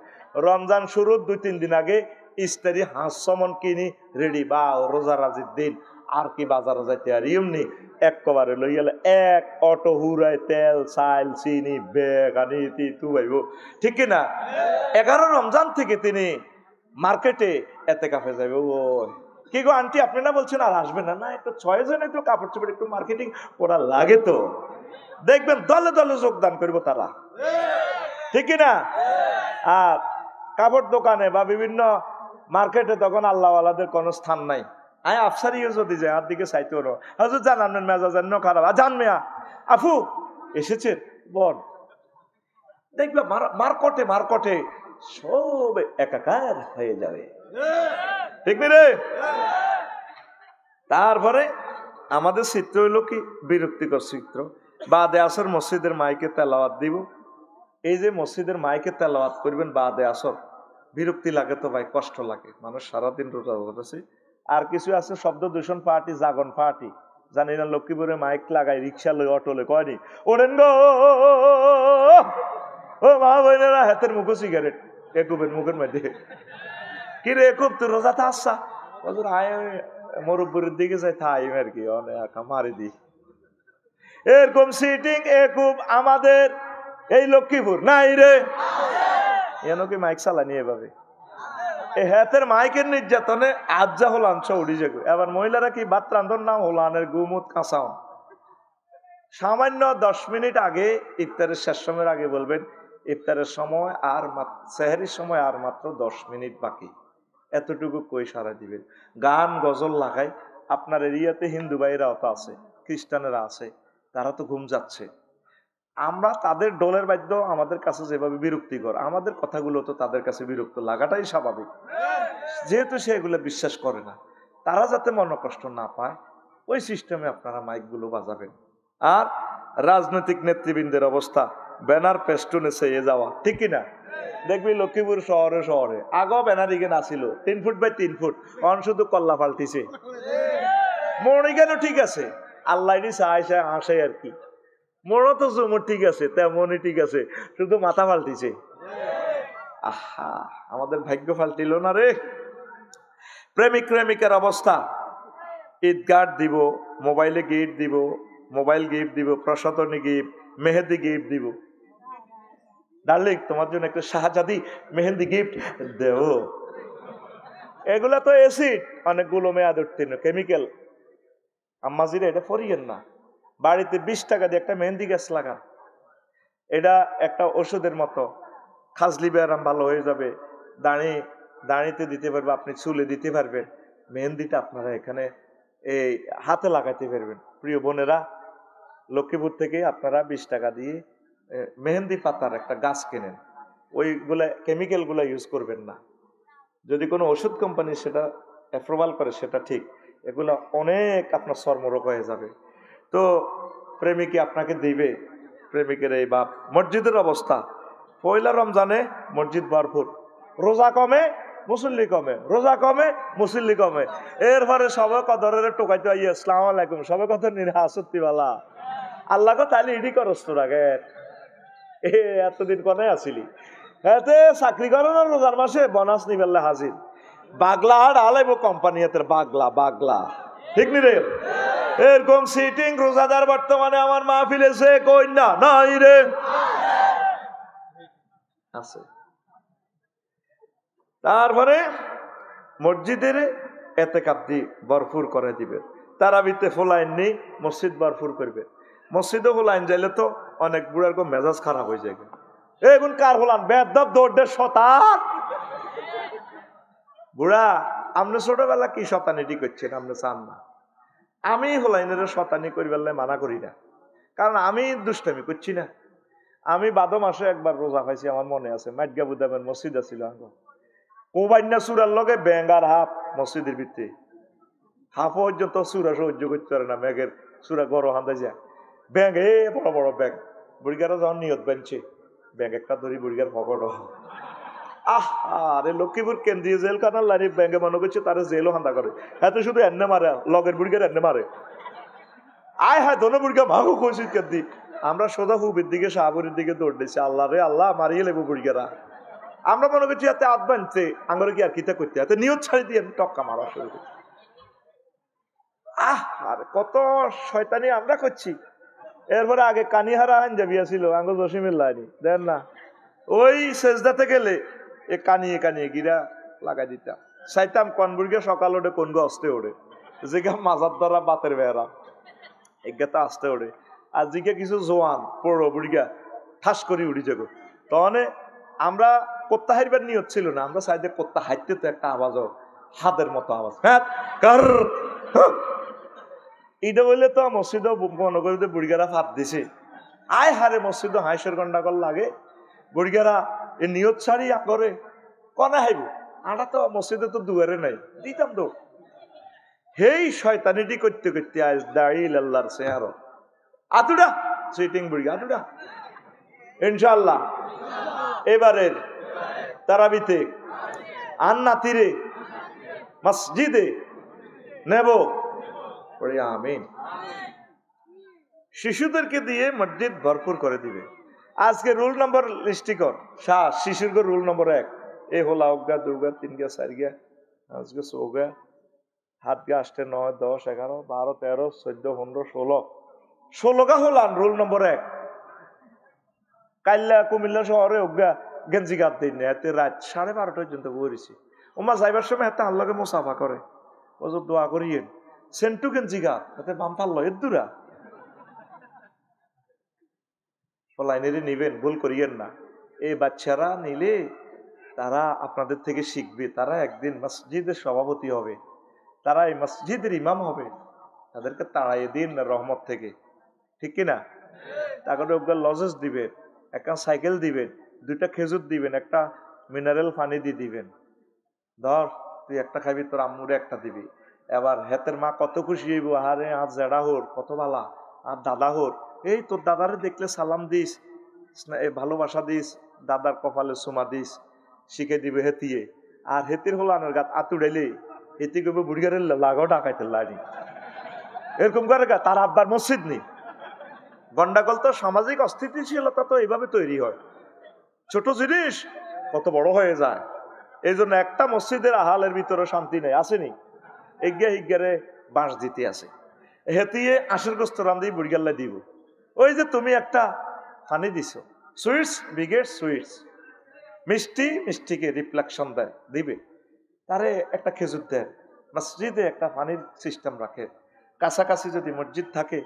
রমজান শুরুর 2-3 দিন আগে ইস্তারি হাঁস সমন কিনি রেডি, বা রোজা রাজির দিন আর কি বাজারে যাইতে আর এমনি একবারে লই গেলে 1 অটো হুরায় তেল চাল চিনি বেগ আনি তু ভাইব, ঠিক কিনা? 11 রমজান থেকে তিনি মার্কেটে এতে কাফে যাবে। ও কি গো আন্টি, আপনি না বলছেন আর আসবেন না? না, একটু 6 জনে তো কাপড় চোপড় একটু মার্কেটিং করা লাগে, তো দেখবেন দলে দলে যোগদান করবো তারা, ঠিক কিনা? আর কাপড় দোকানে বা বিভিন্ন মার্কেটে তখন আল্লাহওয়ালাদের কোনো স্থান নাই। আয় আফসারিও যদি যায় আর দিকে চাইতে হলো, হাজুর জান আপনার মেজাজ খারাপ, জান মেয়া আফু এসেছে বল, দেখবে মার্কটে সব একাকার হয়ে যাবে, ঠিক রে? তারপরে আমাদের চিত্র হইল কি বিরক্তিকর চিত্র। বাদে আসর মসজিদের মাইকে তেলাওয়াত দিব। এই যে মসজিদের মাইকে তেলাওয়াত করবেন বাদে আসর, বিরক্তি লাগে তো ভাই, কষ্ট লাগে। মানুষ সারাদিন রোজা ধরেছে। আর কিছু আছে শব্দ দূষণ পার্টি, জাগন পার্টি, জানি না লক্ষ্মীপুরে মাইক লাগাই, রিক্সা লই, অটো লই, কয়নি ওরেন গো ও মা বোনেরা, হাতের মুখো সিগারেট একুবের মুখের মধ্যে, কি রে একুব তুই রোজাতে আসছা? আয় মুরব্বীর দিকে যাই থাই আর কি অনেক মারি দি। এরকম সিটিং একুব আমাদের এই লক্ষ্মীপুর নাই রে, এন কি মাইক চালানি এভাবে? এই হাতের মাইকের নির্যাতনে আজ্জা হলান উড়ি যাবে। এবার মহিলারা কি ভাত রান্ধন নাম হলানের গুমুত কাঁচাও সামান্য 10 মিনিট আগে, ইফতারের শেষ সময়ের আগে বলবেন ইফতারের সময় আর সেহরির সময় আর মাত্র 10 মিনিট বাকি। এতটুকু কই সারা দিবেন। গান গজল লাগায়। আপনার এরিয়াতে হিন্দু ভাইয়েরাও তো আছে, খ্রিস্টানেরা আছে, তারা তো ঘুম যাচ্ছে। আমরা তাদের ডোলের বাদ্য আমাদের কাছে যেভাবে বিরক্তিকর, আমাদের কথাগুলো তো তাদের কাছে বিরক্ত লাগাটাই স্বাভাবিক, যেহেতু সে এগুলো বিশ্বাস করে না। তারা যাতে মনোকষ্ট না পায় ওই সিস্টেমে আপনারা মাইকগুলো বাজাবেন। আর রাজনৈতিক নেতৃবৃন্দের অবস্থা, ব্যানার পেস্টুনে চেয়ে যাওয়া, ঠিক কিনা? দেখবি লক্ষ্মীপুর শহরে শহরে আগো banner eigen Aseel 3 foot by 3 foot, on শুধু কল্লা পাল্টিছে। মরিগানও ঠিক আছে, আল্লাহ আসে আর কি। মোড়ও তো জুমুর ঠিক আছে, তেমনই ঠিক আছে, শুধু মাথা পাল্টিছে। আহা, আমাদের ভাগ্য পাল্টিল না রে। প্রেমিক প্রেমিকের অবস্থা, ঈদগাহ দিব, মোবাইলে গিফট দিব, মোবাইল গিফট দিব, প্রসাদনী গিফট, মেহেদি গিফট দিব। ডার্লিং তোমার জন্য একটা শাহজাদি মেহেন্দি গিফট দেও। এগুলা তো অ্যাসিড, অনেকগুলো মেয়াদ উত্তীর্ণ কেমিক্যাল। আম্মাজিরা এটা ফরিয়েন না। বাড়িতে 20 টাকা দিয়ে একটা মেহেন্দি গাছ লাগান, এটা একটা ওষুধের মতো। খাজলি ব্যায়াম ভালো হয়ে যাবে, দাঁড়িতে দিতে পারবে, আপনি চুলে দিতে পারবেন। মেহেন্দিটা আপনারা এখানে এই হাতে লাগাইতে পারবেন। প্রিয় বোনেরা, লক্ষ্মীপুর থেকে আপনারা 20 টাকা দিয়ে মেহেন্দি পাতার একটা গাছ কেনেন। ওইগুলা কেমিক্যালগুলো ইউজ করবেন না। যদি কোনো ওষুধ কোম্পানি সেটা অ্যাপ্রুভাল করে সেটা ঠিক, এগুলো অনেক আপনার চর্মরোগ হয়ে যাবে। তো প্রেমিকে আপনাকে দিবে, প্রেমিকের এই বাপ। মসজিদের অবস্থা, পয়লা রমজানে মসজিদ ভরপুর, রোজা কমে মুসল্লি কমে, রোজা কমে মুসল্লি কমে। এরপরে সবে কদরের টোকাইতে আইয়া আসসালামু আলাইকুম, সবে কত নিরা সত্যিওয়ালা আল্লাহ কো তাহলে ইডি করস তোর আগে এতদিন কনে আসিলি। হ্যাঁ, চাকরি করো না রোজার মাসে বোনাস নিবেল্লা হাজির। বাগলা আর আলাইব কোম্পানি হাতের বাগলা বাগলা, ঠিক নি রে? এরকম সিটিং রোজাদার বর্তমানে আমার মাহফিলে সে কই না নাই রে আছে। তারপরে মসজিদের এতেকাপ দিয়ে ভরপুর করে দিবে। তারাবিতে ফুলাইন নেই, মসজিদ ভরপুর করবে। মসজিদে ফুলাইন যাইলে তো অনেক বুড়ার মেজাজ খারাপ হয়ে যায়। এখন কার হলান বেদব দৌড়ে শতান বুড়া, আপনি ছোটবেলা কি শতানিটি করছেন? আপনি চান না আমি হলাইনের শতানি করিবেলে মানা করি না, কারণ আমি দুষ্টামি করছি না। আমি বাদো মাসে একবার রোজা খাইছি, আমার মনে আছে। মাইটগা বুদামের মসজিদ আছিল, কোবাইনা চূড়ার লগে ব্যাঙ্গার হাফ মসজিদের ভিতরে, হাফ পর্যন্ত চূড়া সহ্য করতে পারে না। ব্যাগের চূড়া গড় হান্দা যায় ব্যাগ, বড় বড় ব্যাগ। বুড়িগারা যখন নিয়ত বানছে, ব্যাগ একটা ধরি বুড়িগার পকট। আরে লক্ষ্মীপুর কেন্দ্রীয় জেল কানার লাইনে ব্যাঙ্গে মনে করছে তারা জেলও হান্দা করে। হ্যাঁ, তো শুধু এনে মারে, লগের বুড়িগার এনে মারে। আয় হ্যাঁ, দোনো বুড়িগা মাগো কইছি কেন্দ্রি। আমরা সোজা হুবের দিকে শাহপুরের দিকে দৌড় দিয়েছি। আল্লাহ রে আল্লাহ, মারিয়ে লেবো বুড়িগারা। আমরা মনে করছি এতে হাত বানছে, আঙ্গরে কি আর কিতা করতে, এতে নিয়ত ছাড়ি দিয়ে টক্কা মারা শুরু করছি। আর কত শয়তানি আমরা করছি। এরপরে আগে কানিহারা আইন যাবিয়া ছিল আঙ্গ জসিমের লাইনি দেন না, ওই সেজদাতে গেলে এ কানিয়ে কানিয়ে গিরা লাগাই দিতাম। চাইতাম কনবুর্গে সকাল ওঠে কোন গো আসতে ওড়ে, যেগা মাজার ধরা বাতের বেড়া এগাতে আসতে ওড়ে। আর জিগে কিছু জোয়ান পড়ো বুড়িগা ঠাস করে উড়ি যাবো। তখন আমরা কোত্তা হাইবার নিয়ত ছিল না, আমরা সাইডে কোত্তা হাইতে তো একটা আওয়াজ, হাতের মতো আওয়াজ, হ্যাঁ কার এটা বললে তো মসজিদও মনে করে বুড়িগারা ফাঁদ দিছে। আয় হারে মসজিদও হাইসের গন্ডাগল লাগে। বুড়িগারা এ নিয়ত ছাড়ি করে কনে হাইব, আটা তো মসজিদে তো দুয়ারে নাই, দিতাম তো। হেই শয়তানিটি করতে করতে আজ দাঁড়িয়ে আল্লাহর চেহারা আতুডা সিটিং বুড়ি আতুডা। ইনশাআল্লাহ এবারের তারাবিতে আন্না তীরে মসজিদে নেব, আমিন। শিশুদেরকে দিয়ে মসজিদ ভরপুর করে দিবে। আজকে রুল নম্বর লিস্টি কর শাহ শিশুর রুল নম্বর 1, এ হলা অজ্ঞা 2 গা 3 গা 4 গা আজকে 6 গা 7 গা 8 9 10 11 12 13 14 15 16 গা হলান রুল নম্বর 1। কাল্লা কুমিল্লা শহরে অজ্ঞা গেঞ্জি গাত দিন এতে রাত 12:30 পর্যন্ত বসেছি। ওমা যাইবার সময় এত আল্লাহকে মুসাফা করে, ও দোয়া করিয়েন সেন্টু গেঞ্জি গাত এতে বাম পাল্ল এর দূরা ফলাইনেরই নিবেন, ভুল করিয়েন না। এই বাচ্চারা নিলে তারা আপনাদের থেকে শিখবে, তারা একদিন মসজিদের সভাপতি হবে, তারা এই মসজিদের ইমাম হবে। তাদেরকে তাড়াইয়ে দিন না রহমত থেকে, ঠিক কিনা? তারপরে ওগুলো লজেস দিবেন, একটা সাইকেল দিবেন, 2টা খেজুর দিবেন, একটা মিনারেল পানি দিয়ে দিবেন। ধর তুই একটা খাবি, তোর আম্মুরে একটা দিবি। এবার হেতের মা কত খুশি হইব, আরে আর জেডা হোর কত ভালা, আর দাদা হোর, এই তোর দাদারে দেখলে সালাম দিস, ভালোবাসা দিস, দাদার কপালে চুমা দিস, শিখে দিবে হেতিয়ে। আর হেতির হলো আনের গাত আতুড়াইলে হেতি করবে বুড়িগারের লাগাও ডাকাইতে লাড়ি, এরকম করে গা। তার আব্বার মসজিদ নেই। গন্ডাগোল তো সামাজিক অস্থিতিশীলতা তো এইভাবে তৈরি হয়, ছোট জিনিস কত বড় হয়ে যায়। এই জন্য একটা মসজিদের আহালের ভিতরে শান্তি নেই, আসেনি? এগিয়ে হিগারে বাঁশ দিতে আছে, হেতিয়ে আশের গোস্ত রান্ধি বুড়িগাল্লা দিব। ওই যে তুমি একটা পানি দিছ, সুইটস বিগেট সুইটস, মিষ্টি মিষ্টিকে রিফ্লেকশন দেয়, দিবে। তারে একটা খেজুর দেয়, মসজিদে একটা পানির সিস্টেম রাখে। কাছাকাছি যদি মসজিদ থাকে,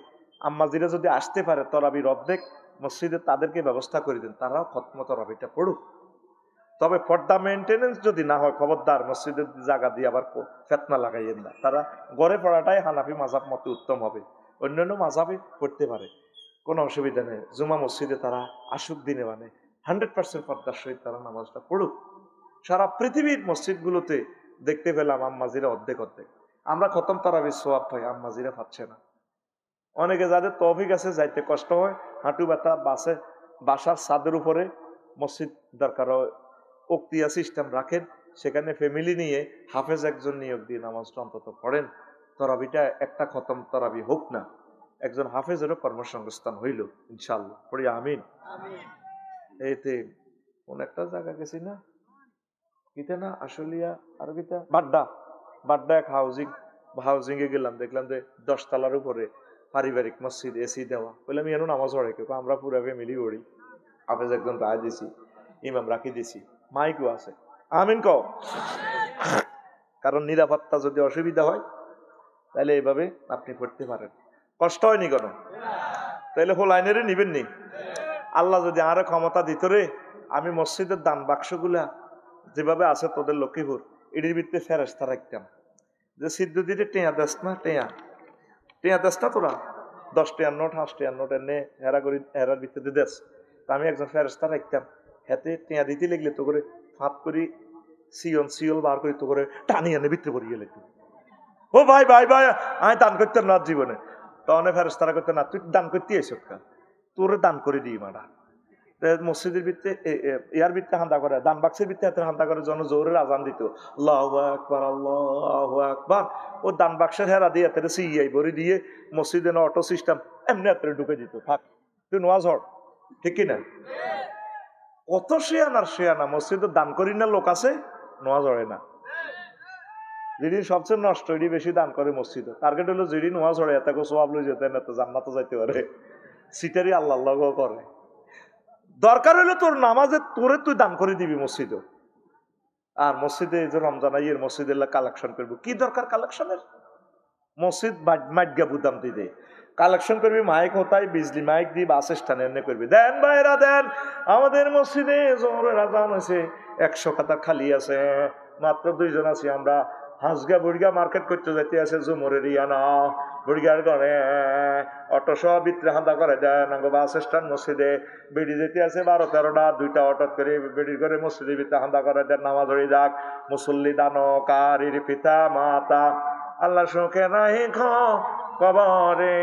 আম্মাজিরা যদি আসতে পারে, তরাবির অর্ধেক মসজিদে তাদেরকে ব্যবস্থা করে দেন, তারাও খতম তরাবিটা পড়ুক। তবে পর্দা মেনটেনেন্স যদি না হয়, খবরদার মসজিদের জায়গা দিয়ে আবার ফেতনা লাগাইয়েন না। তারা গড়ে পড়াটাই হানাফি মাযহাব মতে উত্তম হবে, অন্যান্য মাযহাবে পড়তে পারে, কোনো অসুবিধা নেই। জুমা মসজিদে তারা আসুক দিনে, মানে 100% পর্দার সহিত তারা নামাজটা পড়ুক। সারা পৃথিবীর মসজিদগুলোতে দেখতে পেলাম আম্মাজিরা অর্ধেক অর্ধেক। আমরা খতম তারাবির সোয়াব পাই, আম্মাজিরা পাচ্ছে না। অনেকে যাদের তৌফিক আছে, যাইতে কষ্ট হয়, হাঁটু ব্যথা, বাসার ছাদের উপরে মসজিদ দরকার হয়, উক্তিয়া সিস্টেম রাখেন, সেখানে ফ্যামিলি নিয়ে হাফেজ একজন নিয়োগ দিয়ে নামাজটা অন্তত পড়েন। তরাবিটা একটা খতম তরাবি হোক না, একজন হাফেজেরও কর্মসংস্থান হইল ইনশাল্লাহ, পড়ি আমিন। এইতে কোন একটা জায়গা গেছি না, কিতে না আশুলিয়া, আর কিতা বাড্ডা এক হাউজিং এ গেলাম, দেখলাম যে 10 তলার উপরে পারিবারিক মসজিদ, এসি দেওয়া। বললাম এনো নামাজ পড়ে কেউ? আমরা পুরা ফ্যামিলি পড়ি, হাফেজ একজন রায় দিছি, ইমাম রাখি দিছি, মাইকও আছে। আমিন কও। কারণ নিরাপত্তা যদি অসুবিধা হয়, তাহলে এইভাবে আপনি পড়তে পারেন, কষ্ট হয়নি কেন? তাহলে হোল আইনেরই নিবেন নি। আল্লাহ যদি আরো ক্ষমতা দিত রে, আমি মসজিদের দান বাক্সগুলা যেভাবে আছে তোদের লক্ষ্মীপুর, এটির ভিত্তিতে ফেরেস্তা রাখতাম, যে সিদ্ধ দিতে টেয়া দেস না, টেয়া দেস না তোরা, 10 টেয়ার নোট 5 টেয়ার নোট এনে হেরার ভিত্তিতে দেশ। তা আমি একজন ফেরেস্তা রাখতাম, হাতে টেয়া দিতে লাগলে তো করে ফাঁত করি সিওল বার করি, তো করে টানি এনে ভিতরে পড়িয়ে লাগতো। ও ভাই আমি দান করতাম না জীবনে। তখন ফেরেস্তারা করতে না, তুই দান করতে এসো, তোরে দান করে দিই মারা। মসজিদের ভিত্তে ইয়ার ভিত্তে হান্দা করে, দান বাক্সের ভিত্তে হাতে হান্দা করে, জন জোরের আজান দিত, আল্লাহু আকবার আল্লাহু আকবার। ও দান বাক্সের হেরা দিয়ে হাতে সিয়াই ভরে দিয়ে মসজিদে না অটো সিস্টেম এমনি হাতে ঢুকে দিত, থাক তুই নোয়াজ হর, ঠিক কিনা? কত শেয়ানা মসজিদে দান করি না লোক আছে, নোয়াজ হরে না। যেদিন সবচেয়ে নষ্ট, এটি বেশি দান করে মসজিদে। টার্গেট হলো যেদিন নোয়াজ হরে এত সোয়াব লই যেতে না, তো জান্নাতে যাইতে পারে, সিটারি আল্লাহ করে। দরকার হইলে তোর নামাজে তোরে তুই দান করে দিবি মসজিদে। আর মসজিদে যে রমজান আইয়ের মসজিদে কালেকশন করবো, কি দরকার কালেকশনের? মসজিদ মাইগা বুদাম দিতে কালেকশন করবি, মাইক হতাই বিজলি মাইক দিয়ে বাস স্ট্যান্ড এনে করবি, দেন ভাইরা দেন, আমাদের মসজিদে জোহরের আজান হয়েছে, 100 খাতা খালি আছে, মাত্র 2 জন আছি আমরা, হাঁসগা বুড়িগা মার্কেট করতে যাইতে আছে, জুমরের ইয়ানা বুড়িগার ঘরে অটো সহ ভিতরে হান্দা করে দেন, বাস স্ট্যান্ড মসজিদে বেড়ি যেতে আছে 12-13টা, 2টা অটো করে বেড়ির ঘরে মসজিদের ভিতরে হান্দা করে দেন, নামাজ ধরে যাক। মুসল্লি দানকারীর পিতা মাতা আল্লাহ সুখে রাইখ কবরে,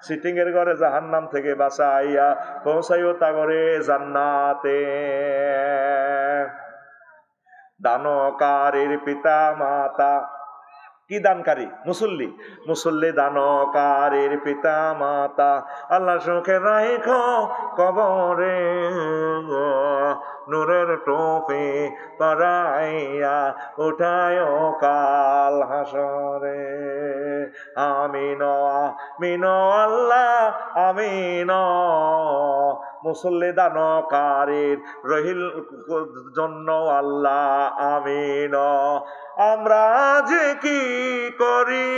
সিটিং এর ঘরে জাহান্নাম থেকে বাঁচাইয়া পৌঁছাইও তা ঘরে জান্নাতে। দানকারীর পিতা মাতা, কি দানকারী? মুসল্লি দানকারীর পিতা মাতা আল্লাহ সুখে রাইখ কবরে, নূরের টোপে পরাইয়া উঠায় কাল হাসরে। আমিন আমিন আল্লাহ আমিন, মুসল্লি দানকারীর রহিল জন্য আল্লাহ আমিন। আমরা যে কি করি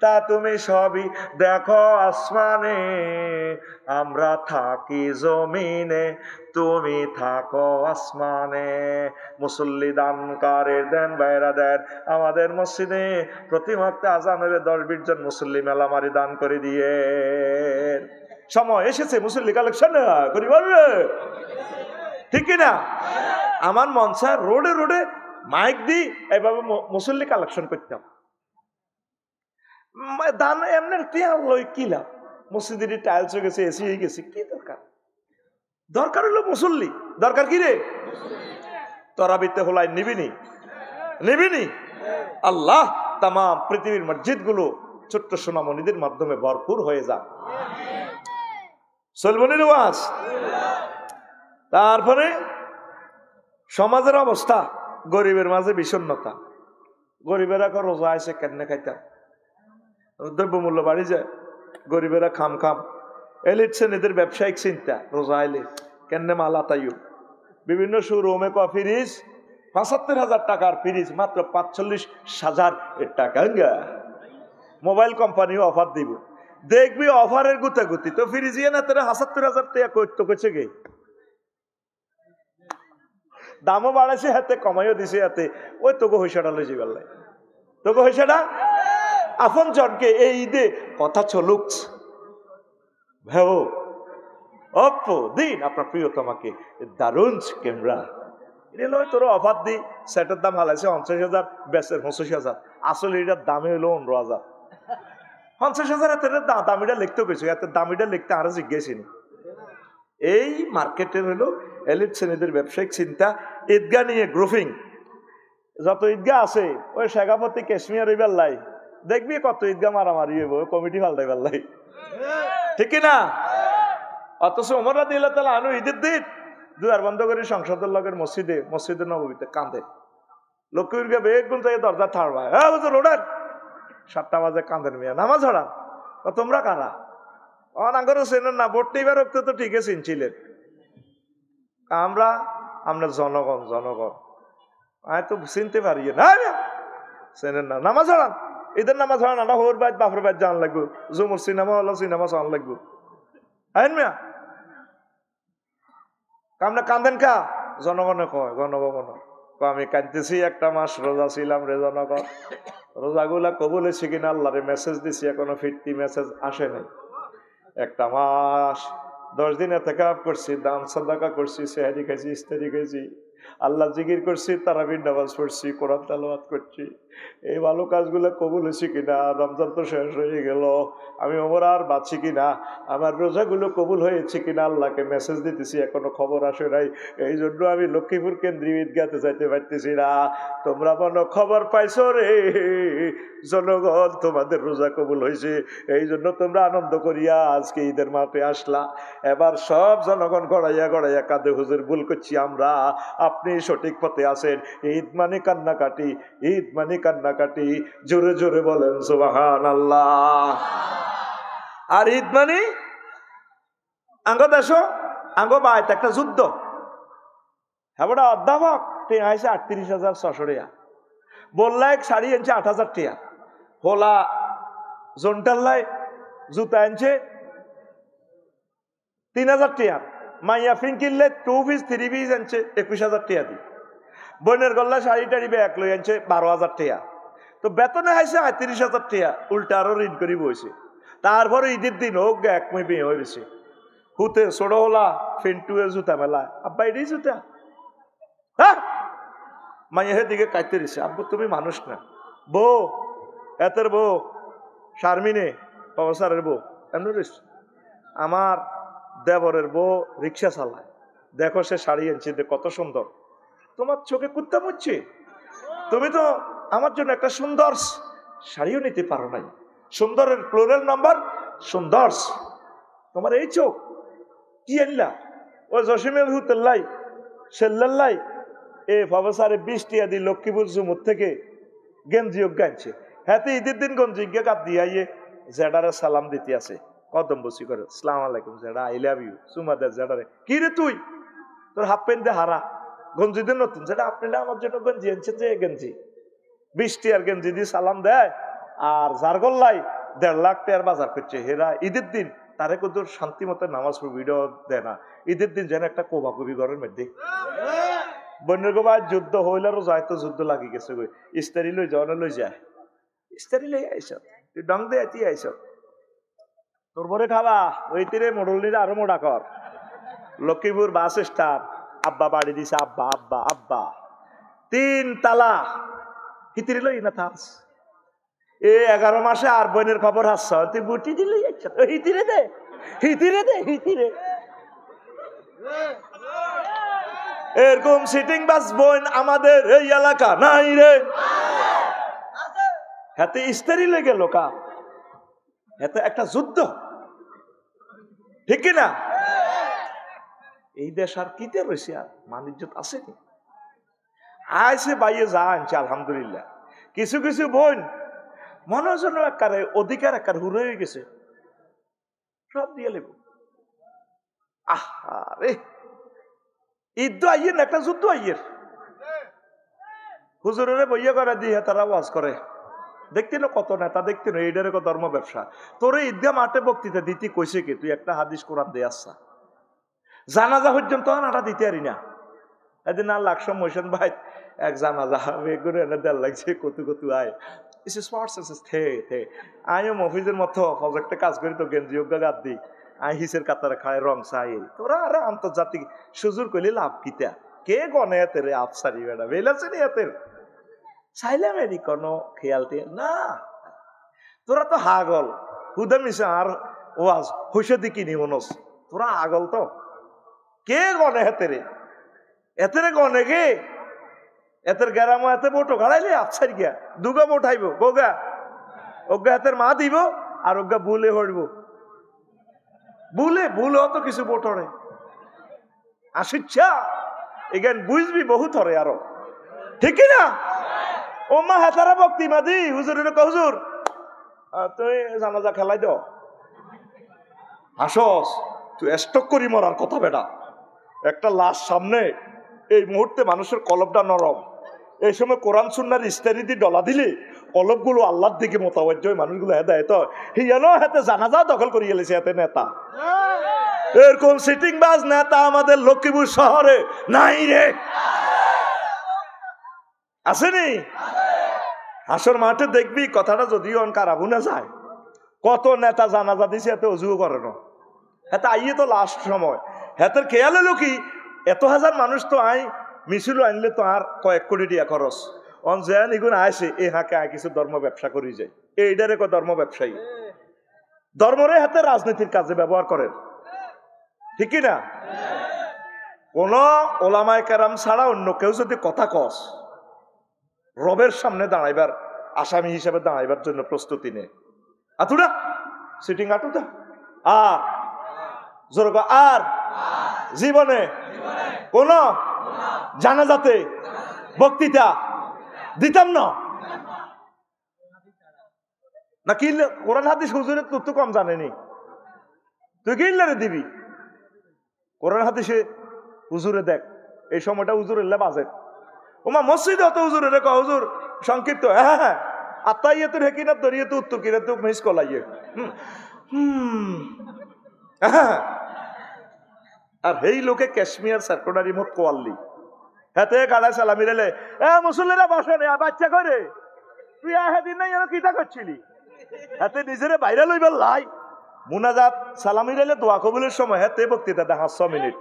তা তুমি সবই দেখো আসমানে, আমরা থাকি জমিনে তুমি থাকো আসমানে। মুসল্লি দানকারীর দেন বাইরা দেন। আমাদের মসজিদে প্রতি মুহূর্তে আজান হলে 10-20 জন মুসল্লি মেলামারি দান করে দিয়ে। সময় এসেছে মুসল্লি কালেকশন করি বলবে, ঠিক কিনা? আমার মন চায় রোডে রোডে মাইক দিই এইভাবে মুসল্লি কালেকশন করতাম। দান এমনি তিয়ার লই কি লাভ? মসজিদের টাইলস হয়ে গেছে, এসি হয়ে গেছে, কি দরকার? দরকার হলো মুসল্লি। দরকার কি রে? তরাবিতে হলাই নিবিনি নিবিনি। আল্লাহ তাম পৃথিবীর মসজিদ গুলো ছোট্ট সোনামণিদের মাধ্যমে ভরপুর হয়ে যাক। চলবনি রেওয়াজ। তারপরে সমাজের অবস্থা, গরিবের মাঝে বিষণ্ণতা। গরিবেরা রোজা আছে কেন খাইতাম, দ্রব্যমূল্য বাড়ি যায়, গরিবেরা খাম খাম। এলিট শ্রেণীদের ব্যবসায়িক চিন্তা, রোজা এলে কেন মাল আতাইও। বিভিন্ন শোরুমে ফ্রিজ 75,000 টাকার ফ্রিজ মাত্র 45,000 টাকা। মোবাইল কোম্পানিও অফার দিব, দেখবি অফারের গুতাগুতি তো ফ্রিজ ইয়ে না তোরা 75,000 টাকা করতে করছে গে। দামও বাড়াইছে হাতে, কমাইও দিছে হাতে। ওই তোকে হইসাটা লই যাবার লাই, তোকে হইসাটা আপন জনকে এই ঈদে কথা চলুক। ভেব অপ্পো দিন আপনার প্রিয়তমাকে দারুণ ক্যামেরা এটা নয় তোর অফার দি। সেটের দাম হালাইছে 50,000, বেচের 25,000, আসলে এটার দামে হলো 15,000। 50,000 এত দামিটা লিখতে গেছে, এত দামিটা লিখতে আরো জিজ্ঞেসিনি। এই মার্কেটের হলো এলিট শ্রেণীদের ব্যবসায়িক চিন্তা। ঈদগাহ নিয়ে গ্রুপিং, যত ঈদগাহ আছে ওই শেখাপতি কাশ্মীর হইবার লাই, দেখবি কত ঈদগাহ মারামারি হইব, কমিটি পাল্টাইবার লাই, ঠিক কিনা? অথচ ওমর রাদিয়াল্লাহু তাআলা আনহু ঈদের দিন দুয়ার বন্ধ করে সংসদের লগের মসজিদে নববীতে কাঁদে। লক্ষ্মীর গে বেগুন থেকে দরজা থাড়বায়, হ্যাঁ হুজুর ওঠেন। 7টা বাজে কাঁদেন মিয়া, নামাজ হড়ান। তোমরা কারা? অনাগরও চেনেন না, ভোট নিবার রক্ত তো ঠিকই চিনছিলেন। আমরা জনগণ আমি তো চিনতে পারি না, চেনেন না, নামাজ হড়ান। ঈদের নামাজ হড়ান, আমরা হোর বাইত বাপর বাইত জান লাগবো, জুমুর সিনেমা হলো সিনেমা চান লাগবো। আইন মিয়া আমরা কান্দেন কা? জনগণে কয়, গণভবন আমি কাঁদতেছি, একটা মাস রোজা ছিলাম রে জনগণ, রোজাগুলা কবুল হয়েছে কিনা আল্লাহরে মেসেজ দিছি, এখনো ফিরতি মেসেজ আসে নাই। একটা মাস 10 দিন এতেকাফ করছি, দান সাদাকা করছি, সেহারি খাইছি, ইস্তারি খাইছি, আল্লাহ জিকির করছি, তারাবির নামাজ পড়ছি, কোরআন তেলাওয়াত করছি। এই ভালো কাজগুলো কবুল হয়েছে কিনা? রমজান তো শেষ হয়ে গেল, আমি ওমর আর বাঁচি কিনা? আমার রোজাগুলো কবুল হয়েছে কিনা আল্লাহকে মেসেজ দিতেছি, এখনো খবর আসে নাই। এই জন্য আমি লক্ষ্মীপুর কেন্দ্রীয় ঈদগাহতে যাইতে পারতেছি না। তোমরা মনে খবর পাইছো রে জনগণ, তোমাদের রোজা কবুল হয়েছে, এই জন্য তোমরা আনন্দ করিয়া আজকে ঈদের মাঠে আসলা। এবার সব জনগণ গড়াইয়া গড়াইয়া কাঁদে, হুজুর ভুল করছি আমরা, আপনি সঠিক পথে আছেন। ঈদ মানে কান্নাকাটি, ঈদ মানে কান্নাকাটি। জোরে জোরে বলেন সুবহানাল্লাহ। আর ঈদ মানে আঙ্গ দেশ আঙ্গ বাইত একটা যুদ্ধ। হ্যাঁ বড় অধ্যাপক টেয়া আইসে 38,600 টাকা, বললা এক শাড়ি আনছে 8,000 টাকা, হোলা জোনটাল্লাই জুতা আনছে 3,000 টাকা, মাইয়া ফিন কিনলে 2 পিস 3 পিস আনছে 21,000 টাকা দি, বোনের গল্লা শাড়ি টাড়ি ব্যাগ লই আনছে 12,000 টাকা। তো বেতনে হাইছে 38,000 টাকা, উল্টা আরো ঋণ করি বইছে। তারপরে ঈদের দিন হোক এক মই বিয়ে হয়েছে, হুতে ছোট হলা ফিন্টুয়ে জুতা মেলা, আব্বা এটাই জুতা। হ্যাঁ মাইয়া দিকে কাইতে দিছে, আব্বু তুমি মানুষ না। বউ এতের বউ শারমিনে প্রফেসরের বউ এমন আমার দেবরের বউ রিক্সা চালায়, দেখো সে শাড়ি আনছে কত সুন্দর, তোমার চোখে কুত্তা মুচ্ছে, তুমি তো আমার জন্য একটা সুন্দর শাড়িও নিতে পারো নাই। সুন্দরের প্লুরাল নাম্বার সুন্দর, তোমার এই চোখ কি আনলা? ও জসিমের হুতেল্লাই সেল্লাই এ প্রফেসরে 20 টাকা দিয়ে লক্ষ্মীপুর জুমুর থেকে গেঞ্জি গাইছে। হ্যাঁ ঈদের দিন গঞ্জি গাত দিয়ে জেডারে সালাম দিতে আছে, কদম বসি করে সালাম আলাইকুম জেডা আই লাভ ইউ সুমা দে জেডারে কি রে তুই তোর হাফ প্যান্ট দিয়ে হারা গঞ্জি দিয়ে নতুন যেটা আপনি আমার জন্য গঞ্জি আনছেন যে গঞ্জি 20 টিয়ার গঞ্জি দিয়ে সালাম দেয় আর যার গল্লাই 1.5 লাখ টাকার বাজার করছে হেরা ঈদের দিন তারে কত শান্তি মতো নামাজ ভিডিও দেয় না ঈদের দিন যেন একটা কোবাকুবি ঘরের মধ্যে বন্যের গোবা যুদ্ধ হইলারও যায় তো যুদ্ধ লাগি গেছে গই ইস্তারি লই যাওয়ানো লই যায় ইস্তারি লই আইস তুই ডং দে এতি আইস তোর পরে খাবা ওই তীরে মোড়ল নিলে আরো মোড়া কর লক্ষ্মীপুর বাস স্টার আব্বা বাড়ি দিছে আব্বা আব্বা আব্বা 3 তালা হিতিরে লই না থাস এ 11 মাসে আর বোনের খবর হাস তুই বুটি দিলি হিতিরে দে হিতিরে দে হিতিরে এরকম সিটিং বাস বোন আমাদের এই এলাকা নাই রে হাতে ইস্তারি লেগে লোকা এত একটা যুদ্ধ ঠিক না এই দেশ আর কিতে রয়েছে আর মানিজ্যত আসেনি আইসে বাইয়ে যা আনছে আলহামদুলিল্লাহ কিছু কিছু বোন মনোজন একারে অধিকার একার হুর হয়ে গেছে সব দিয়ে লেব আরে ঈদ তো আইয়ের একটা যুদ্ধ আইয়ের হুজুরের বইয়া করে দিয়ে তারা ওয়াজ করে দেখতে না কত নেতা দেখতে না এইটার ধর্ম ব্যবসা তোর ঈদগা মাঠে বক্তৃতা দিতে কইছে কি তুই একটা হাদিস কোরআন দিয়ে আসছা জানাজা পর্যন্ত আটা দিতে পারি না এদিন আর লাকসো মোশন ভাই এক জানাজা বেগুনে এনে দেড় লাগছে কতু কতু আয় ইস স্মার্ট থে থে আমিও মফিজের মতো প্রজেক্টে কাজ করি তো গেঞ্জি অজ্ঞা গাদ দিই আই হিসের কাতারে খায় রং চাই তোরা আরে আন্তর্জাতিক সুজুর কইলে লাভ কিতা কে গনে এতে রে আফসারি বেড়া বেলাছে নি এতের চাইলাম এরি কোনো খেয়াল টিয়াল না তোরা তো হাগল হুদা মিশে আর ওয়াজ হইসে দিকি নি মনস তোরা আগল তো কে গনে হেতে রে এতে রে গনে কে এতের গেরামো এতে বোটো গাড়াইলে আফসার গিয়া দুগা বোটাইব গোগা ওগা এতের মা দিব আর ওগা বুলে হইব বুলে বুলে অত কিছু বোটরে আসিচ্ছা এখান বুঝবি বহু থরে আরো ঠিক না ও মা হাতারা বক্তি মাদি হুজুরের হুজুর তুই জানাজা খেলাই দাও হাসস তুই স্টক করি মরার কথা বেটা একটা লাশ সামনে এই মুহূর্তে মানুষের কলবটা নরম এই সময় কোরআন সুন্নাহর ইস্তারি দিয়ে ডলা দিলে কলবগুলো আল্লাহর দিকে মোতাবজ্জ মানুষগুলো হেদায়েত হিয়ানো হাতে জানাজা দখল করে গেলেছে এতে নেতা এরকম সিটিং বাজ নেতা আমাদের লক্ষ্মীপুর শহরে নাই রে আসেনি হাসর মাঠে দেখবি কথাটা যদিও কারাবু না যায় কত নেতা জানাজা দিছে এত অজুও করে না হাতে আইয়ে তো লাস্ট সময় হাতের খেয়াল এলো কি এত হাজার মানুষ তো আই মিছিল আনলে তো আর কয়েক কোটি টাকা খরচ অন যেন এগুলো আইসে এ হাঁকে আয় কিছু ধর্ম ব্যবসা করি যায় এইটারে ধর্ম ব্যবসায়ী ধর্মরে হাতে রাজনীতির কাজে ব্যবহার করেন ঠিক না কোন ওলামায়ে কেরাম ছাড়া অন্য কেউ যদি কথা কস রবের সামনে দাঁড়াইবার আসামি হিসাবে দাঁড়াইবার জন্য প্রস্তুতি নে আতুরা সিটিং আটুটা আর জোরগ আর জীবনে কোন জানাজাতে বক্তৃতা দিতাম না কি কোরআন হাদিস হুজুরের তোর তো কম জানেনি তুই কি ইল্লারে দিবি কোরআন হাদিসে হুজুরে দেখ এই সময়টা হুজুরের বাজেট ওমা মসজিদে অত হুজুরে রেখো হুজুর সংক্ষিপ্ত হ্যাঁ হ্যাঁ আত্মাইয়ে তোর হেকিনা দরিয়ে তো উত্তর কিনে তো মিস কলাইয়ে আর এই লোকে কাশ্মীর সেক্রেটারি মত কোয়াল্লি হাতে গাড়ায় সালামি রেলে মুসল্লিরা বসে রে বাচ্চা করে তুই সেদিন নাই কিতা করছিলি হাতে নিজেরে বাইরে লইবার লাই মুনাজাত সালামি রেলে দোয়া কবুলের সময় হাতে বক্তৃতা দেখা 5 মিনিট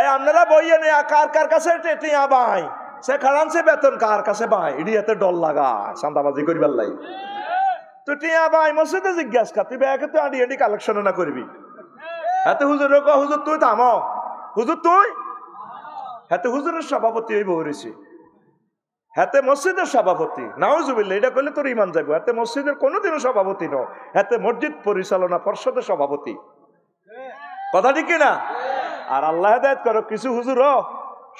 এই আপনারা বইয়ে নে কার কার কাছে টিয়া বাই সে খারান সে বেতন কার কাছে বাই এটি এতে ডল লাগা চান্দাবাজি করিবার লাই তুই টিয়া বাই মসজিদে জিজ্ঞাসা তুই ব্যাগে তুই আডি আডি কালেকশন না করবি হাতে হুজুর হুজুর তুই থামো হুজুর তুই হাতে হুজুরের সভাপতি হইব হয়েছে হাতে মসজিদের সভাপতি নাউজুবিল্লাহ এটা করলে তোর ইমান যাবো হাতে মসজিদের কোনোদিনও সভাপতি ন হাতে মসজিদ পরিচালনা পর্ষদের সভাপতি কথা ঠিক কিনা আর আল্লাহ হেদায়েত করো কিছু হুজুর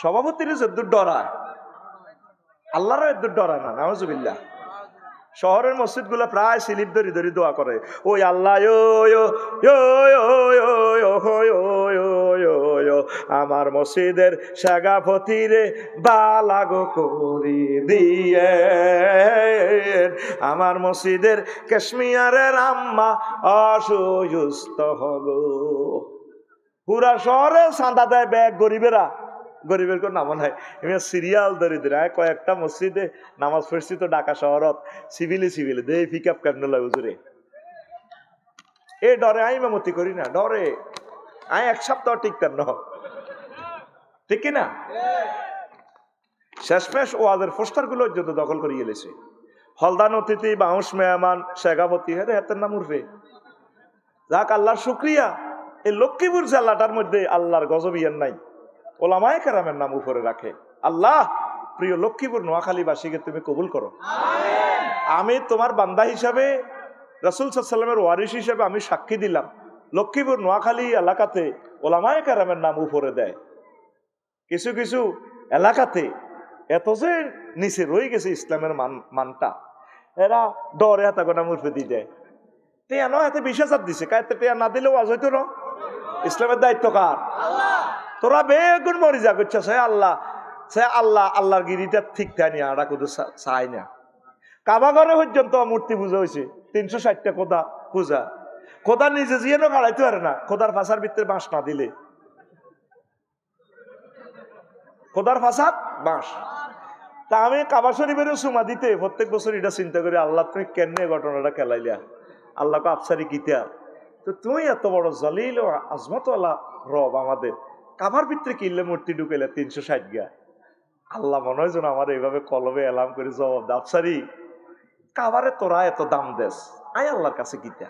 সভাপতির যদ্দুর ডরায় আল্লাহরও এদ্দুর ডরায় না নাউজুবিল্লাহ শহরের মসজিদ গুলা প্রায় স্লিপ ধরি ধরি দোয়া করে, ওই আল্লাহ আমার মসজিদের সাগাফতিরে বালাগো করি দিয়ে, আমার মসজিদের কাশ্মীরের আম্মা অসুস্থ হলো। পুরা শহরে চাঁদা দেয় ব্যাগ গরিবেরা, গরিবের কোন নাম নাই, সিরিয়াল ধরে ধরে কয়েকটা মসজিদে নামাজ পড়ছি তো ঢাকা শহরত, সিভিলে দে পিক আপ কেন লাগে হুজুরে, এ ডরে আই ইমামতি করি না, ডরে আই এক সপ্তাহ টিকতেন না, ঠিক কিনা? শেষমেশ ওয়াজের পোস্টার গুলো যত দখল করে গেলেছে, হলদান অতিথি, বাউস মেহমান, শেখাপতি, হ্যাঁ হাতের নাম উঠবে। যাক আল্লাহর শুক্রিয়া, এই লক্ষ্মীপুর জেলাটার মধ্যে আল্লাহর গজব ইয়ার নাই, ওলামায়ে কেরামের নাম উপরে রাখে। আল্লাহ প্রিয় লক্ষ্মীপুর নোয়াখালীবাসীকে তুমি কবুল করো। আমি তোমার বান্দা হিসাবে, রাসূল সাল্লাল্লাহু আলাইহি ওয়াসাল্লামের ওয়ারিস হিসাবে আমি সাক্ষী দিলাম, লক্ষ্মীপুর নোয়াখালী এলাকাতে ওলামায়ে কেরামের নাম উপরে দেয়। কিছু কিছু এলাকাতে এত যে নিচে রয়ে গেছে ইসলামের মানটা, এরা ডরে হাতা গোনা মুরফে দিয়ে দেয়। টেয়া নয়, হাতে 20,000 দিছে, কায়তে টেয়া না দিলেও আজ হইতো না। ইসলামের দায়িত্ব কার? তোরা বেগুন মরি যা করছে, সে আল্লাহ, সে আল্লাহ, আল্লাহর গিরিটা ঠিক থানি আড়া কোথাও চাই না। কাবা ঘরে পর্যন্ত মূর্তি পূজা হয়েছে, 360টা খোদা পূজা, খোদা নিজে জিয়েও গাড়াইতে পারে না, খোদার ফাঁসার ভিতরে বাঁশ না দিলে, খোদার ফাঁসাদ বাঁশ। তা আমি কাবা শরীফের সুমা দিতে প্রত্যেক বছর এটা চিন্তা করি, আল্লাহ তুমি কেন ঘটনাটা খেলাইলা, আল্লাহকে আফসারি কিতা, তো তুমি এত বড় জলিল ও আজমত আল্লাহ রব আমাদের কাবার ভিতরে কিনলে মূর্তি ঢুকাইলে 360 গা। আল্লাহ মনে হয় যেন আমার এইভাবে কলবে এলাম করে জবাব দে, আফসারি কাবারে তোরা এত দাম দেস, আয় আল্লাহর কাছে কিতা,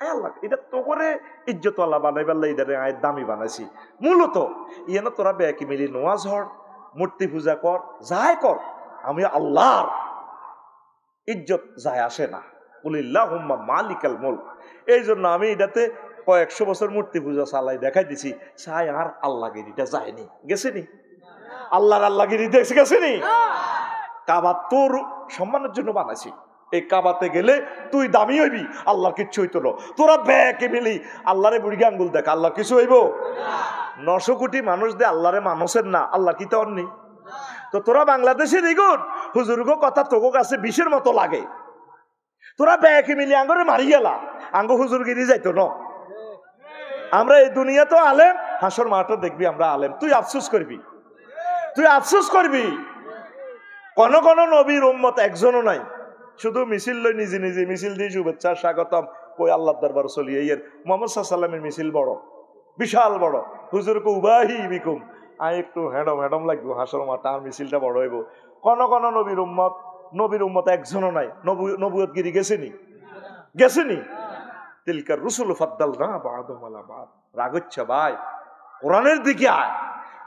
আয় আল্লাহ এটা তো করে ইজ্জত আল্লাহ বানাই পারলে এটারে আয় দামি বানাইছি। মূলত ইয়েন তোরা বেকি মিলি নোয়াজ হর, মূর্তি পূজা কর, যাই কর, আমি আল্লাহর ইজ্জত যায় আসে না, কুলিল্লাহুম্মা মালিকাল মুলক। এই জন্য আমি এটাতে কয়েকশো বছর মূর্তি পূজা চালাই দেখাই দিছি, চাই আর আল্লাহগিরিটা যায়নি, গেছেনি আল্লাহর আল্লাহগিরি দেখে গেছেনি। কাবা তোর সম্মানের জন্য বানাইছি, এই কাবাতে গেলে তুই দামি হইবি, আল্লাহর কিচ্ছু হইতো না। তোরা ব্যাকে মিলি আল্লাহরে বুড়ি আঙ্গুল দেখ, আল্লাহ কিছু হইব? 900 কোটি মানুষ দে আল্লাহরে মানুষের না, আল্লাহ কি তো অন্যি? তো তোরা বাংলাদেশে দেখুন হুজুরগো কথা তোগো কাছে বিষের মতো লাগে, তোরা ব্যাকে মিলি আঙ্গরে মারি গেলা, আঙ্গ হুজুরগিরি যাইতো না। আমরা এই দুনিয়া তো আলেম, হাসর মাঠও দেখবি আমরা আলেম, তুই আফসোস করবি, তুই আফসোস করবি। কোন কোন নবীর উম্মত একজনও নাই, শুধু মিছিল লই নিজে নিজে মিছিল দিয়ে শুভেচ্ছা স্বাগতম কই আল্লাহর দরবার চলিয়ে। এর মুহাম্মদ সাল্লাল্লাহু আলাইহি ওয়াসাল্লামের মিছিল বড়, বিশাল বড়, হুজুরকে উবাহি বিকুম, আয় একটু হেডম লাগবে হাসর মাঠ, আর মিছিলটা বড় হইব। কোন কোন নবীর উম্মত একজনও নাই, নবুয়তগিরি গেছেনি, গেছেনি। তিলকার রুসুল ফাদ্দালনা বা'দুহুম আলা বা'দ। রাগ হচ্ছে ভাই, কোরআনের দিকে আয়,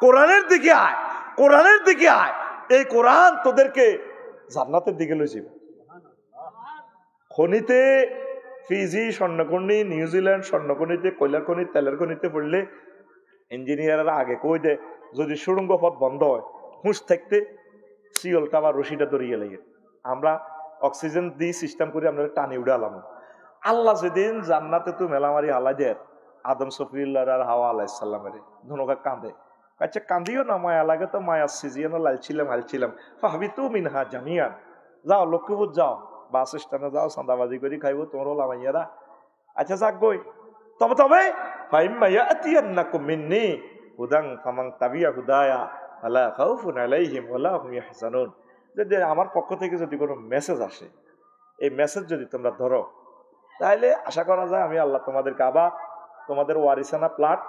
কোরআনের দিকে আয়, কোরআনের দিকে আয়। এই কোরআন তোদেরকে জান্নাতের দিকে লই যাবে। খনিতে ফিজি স্বর্ণখনি, নিউজিল্যান্ড স্বর্ণখনিতে, কয়লার খনি, তেলের খনিতে পড়লে ইঞ্জিনিয়াররা আগে কই দে যদি সুড়ঙ্গ পথ বন্ধ হয় হুঁশ থাকতে শিওলটা বা রশিটা ধরিয়ে লাগে, আমরা অক্সিজেন দিয়ে সিস্টেম করে আমরা টানি উড়ে আলাম। আল্লাহ যেদিন জান্নাতে তো মেলামারি হালাই দেয় আদম সফিউল্লাহ আর হাওয়া আলাইহিসসালামের, ধনুকা কাঁদে, আচ্ছা কান্দিও না, মায়া লাগে তো মায়া সিজিয়ান হালছিলাম ফাহাবি তু মিনহা জামিয়ান। যাও লক্ষ্মীপুর যাও, বাস স্ট্যান্ডে যাও, চাঁদাবাজি করে খাইব তোমার লামাইয়ারা। আচ্ছা যাক গই, তবে ফাইম্মা ইয়াতিয়ান্নাকুম মিন্নি হুদান ফামান তাবিয়া হুদায়া ফালা খাউফুন আলাইহিম ওয়ালা হুম ইয়াহজানুন। যদি আমার পক্ষ থেকে যদি কোনো মেসেজ আসে, এই মেসেজ যদি তোমরা ধরো, তাহলে আশা করা যায় আমি আল্লাহ তোমাদেরকে আবার তোমাদের ওয়ারিসানা প্লাট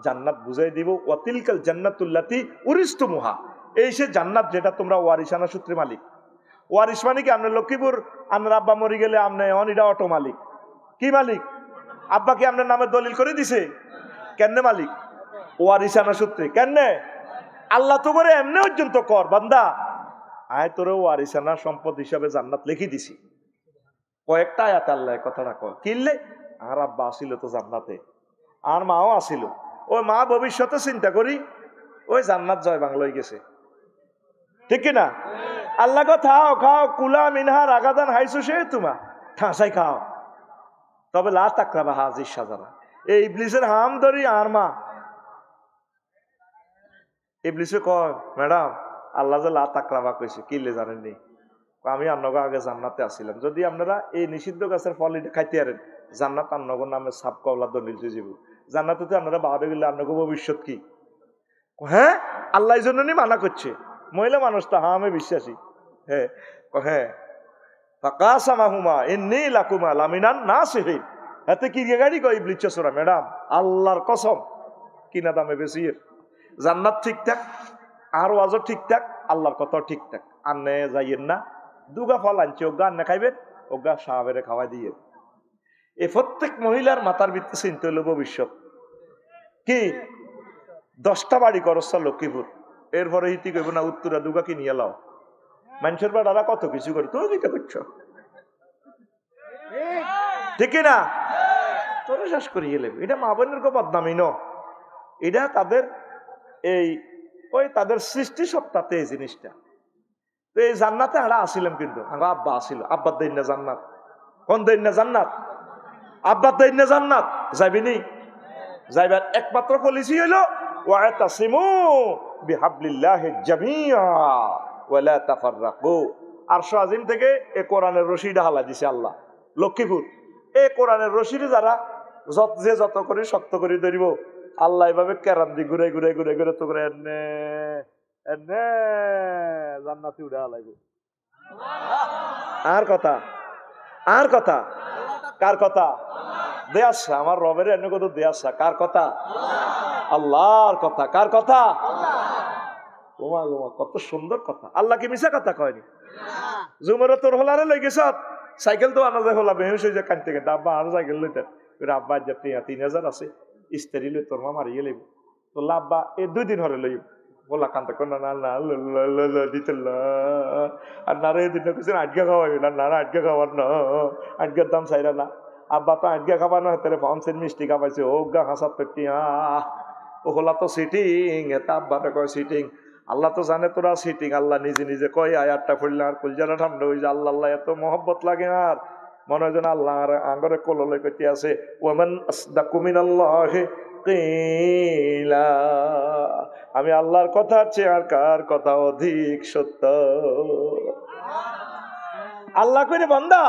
জান্নাত বুঝাই দিব। ওয়াতিলকাল জান্নাতুল্লাতি উরিস্তুমুহা, এই সে জান্নাত যেটা তোমরা ওয়ারিসানা সূত্রে মালিক। ওয়ারিস মানে কি? আপনার লক্ষ্মীপুর আপনার আব্বা মরি গেলে আপনি অনিডা অটো মালিক, কি মালিক? আব্বা কি আপনার নামে দলিল করে দিছে? কেন মালিক? ওয়ারিসানা সূত্রে। কেন? আল্লাহ তো করে এমনি পর্যন্ত কর বান্দা, আয় তোরে ওয়ারিসানা সম্পদ হিসাবে জান্নাত লিখি দিছি। কয়েকটা আয়াত আল্লাহ কথাটা কয়, কিনলে আর আব্বা আসিল তো জান্নাতে, আর মাও আসিল, ওই মা ভবিষ্যতে চিন্তা করি ওই জান্নাত জয় বাংলা হয়ে গেছে, ঠিক কিনা? আল্লাহ গো খাও খাও কুলা মিনহা রাগাদান হাইসু সে তোমা ঠাঁসাই খাও, তবে লা তাকরাবা হাজির সাজারা। এই ইবলিসের হাম ধরি আর মা ইবলিসে কয় ম্যাডাম আল্লাহ যে লা তাকরাবা কইছে কিলে জানেননি, আমি আপনাকে আগে জান্নাতে আসছিলাম, যদি আপনারা এই নিষিদ্ধ গাছের ফল এটা খাইতে পারেন জান্নাত আপনার নামে সাপ কওলা দলিল যাব, জান্নাতে তো আপনারা বাহাদুর গেলে আপনাকে ভবিষ্যৎ কি? হ্যাঁ আল্লাহ এই জন্য মানা করছে। মহিলা মানুষটা হ্যাঁ আমি বিশ্বাসী। হ্যাঁ হ্যাঁ হাতে কি গাড়ি কই ইবলিসরা ম্যাডাম আল্লাহর কসম কিনা দামে বেশি জান্নাত ঠিকঠাক আর ওয়াজও ঠিকঠাক আল্লাহর কথাও ঠিকঠাক, আন্নে যাইয়েন না দুগা ফল আনছে ওগা আন্নে খাইবেন ওগা সাহাবেরে খাওয়াই দিয়ে। এ প্রত্যেক মহিলার মাথার ভিত্তি চিন্তা হলো ভবিষ্যৎ কি 10টা বাড়ি করছা লক্ষ্মীপুর, এরপরে হিতি কইব না উত্তরা দুগা কি নিয়ে লাও, মানুষের বাড়ারা কত কিছু করে তুমি দিকে করছো ঠিক না, তোরা শেষ করিয়ে নেবে। এটা মা বোনের কো বদনামি ন, এটা তাদের এই ওই তাদের সৃষ্টি সত্তাতে এই জিনিসটা। তো এই জান্নাতে আমরা আসিলাম, কিন্তু আমরা আব্বা আসিল, আব্বার দেন না জান্নাত, কোন দেন না জান্নাত, আব্বার দেন না জান্নাত যাইবিনি, যাইবার একমাত্র পলিসি হইল ওয়াতাসিমু বিহাবলিল্লাহি জামিআ ওয়ালা তাফাররাকু। আরশ আজিম থেকে এই কোরআনের রশিটা হালা দিছে আল্লাহ লক্ষ্মীপুর। এই কোরআনের রশিরে যারা যে যত করে শক্ত করে ধরিব আল্লাহ এভাবে কেরাম দি ঘুরে ঘুরে ঘুরে ঘুরে তো করে এনে এনে জান্নাতে উড়ে হালাইব। আর কথা আর কথা কার কথা? দেয়াসা আমার রবের এনে কত দেয়াসা কার কথা? আল্লাহর কথা। কার কথা? ওমা ওমা কত সুন্দর কথা। আল্লাহ কি মিশা কথা কয়নি? জুমরে তোর হলারে লই গেছ সাইকেল তো আনা যায় হলা বেহুশ হয়ে যায় কানতে কানতে, আব্বা আরো সাইকেল লইতেন, আব্বা যে 3000 আছে ইস্তারি লই তোর মা মারিয়ে লইব তো আব্বা এই 2 দিন হরে লইব বলা কানতে কোন না না দিতে আর নারে দিন কিছু আটকে খাওয়াবি না, না আটকে খাওয়ার না, আটকের দাম চাইরা না। আব্বা তো আটকে খাবার না তাহলে ফাউন্সেন মিষ্টি খাওয়াইছে ও গা হাসাত পেটি ও হলা তো সিটিং, এটা আব্বাটা কয় সিটিং। আল্লাহ তো জানে তোরা সিটিং, আল্লাহ নিজে নিজে কয় আয়াতটা পড়লে আর কলজাটা ঠান্ডা হয়ে যায়। আল্লাহ আল্লাহ এত মহব্বত লাগে আর মনে হয় যেন আল্লাহ আঙ্গরে কোললে কইতে আছে ওয়ামান আসদাকু মিনাল্লাহি কিলা, আমি আল্লাহর কথা চেয়ে আর কার কথা অধিক সত্য। আল্লাহ কইরে বান্দা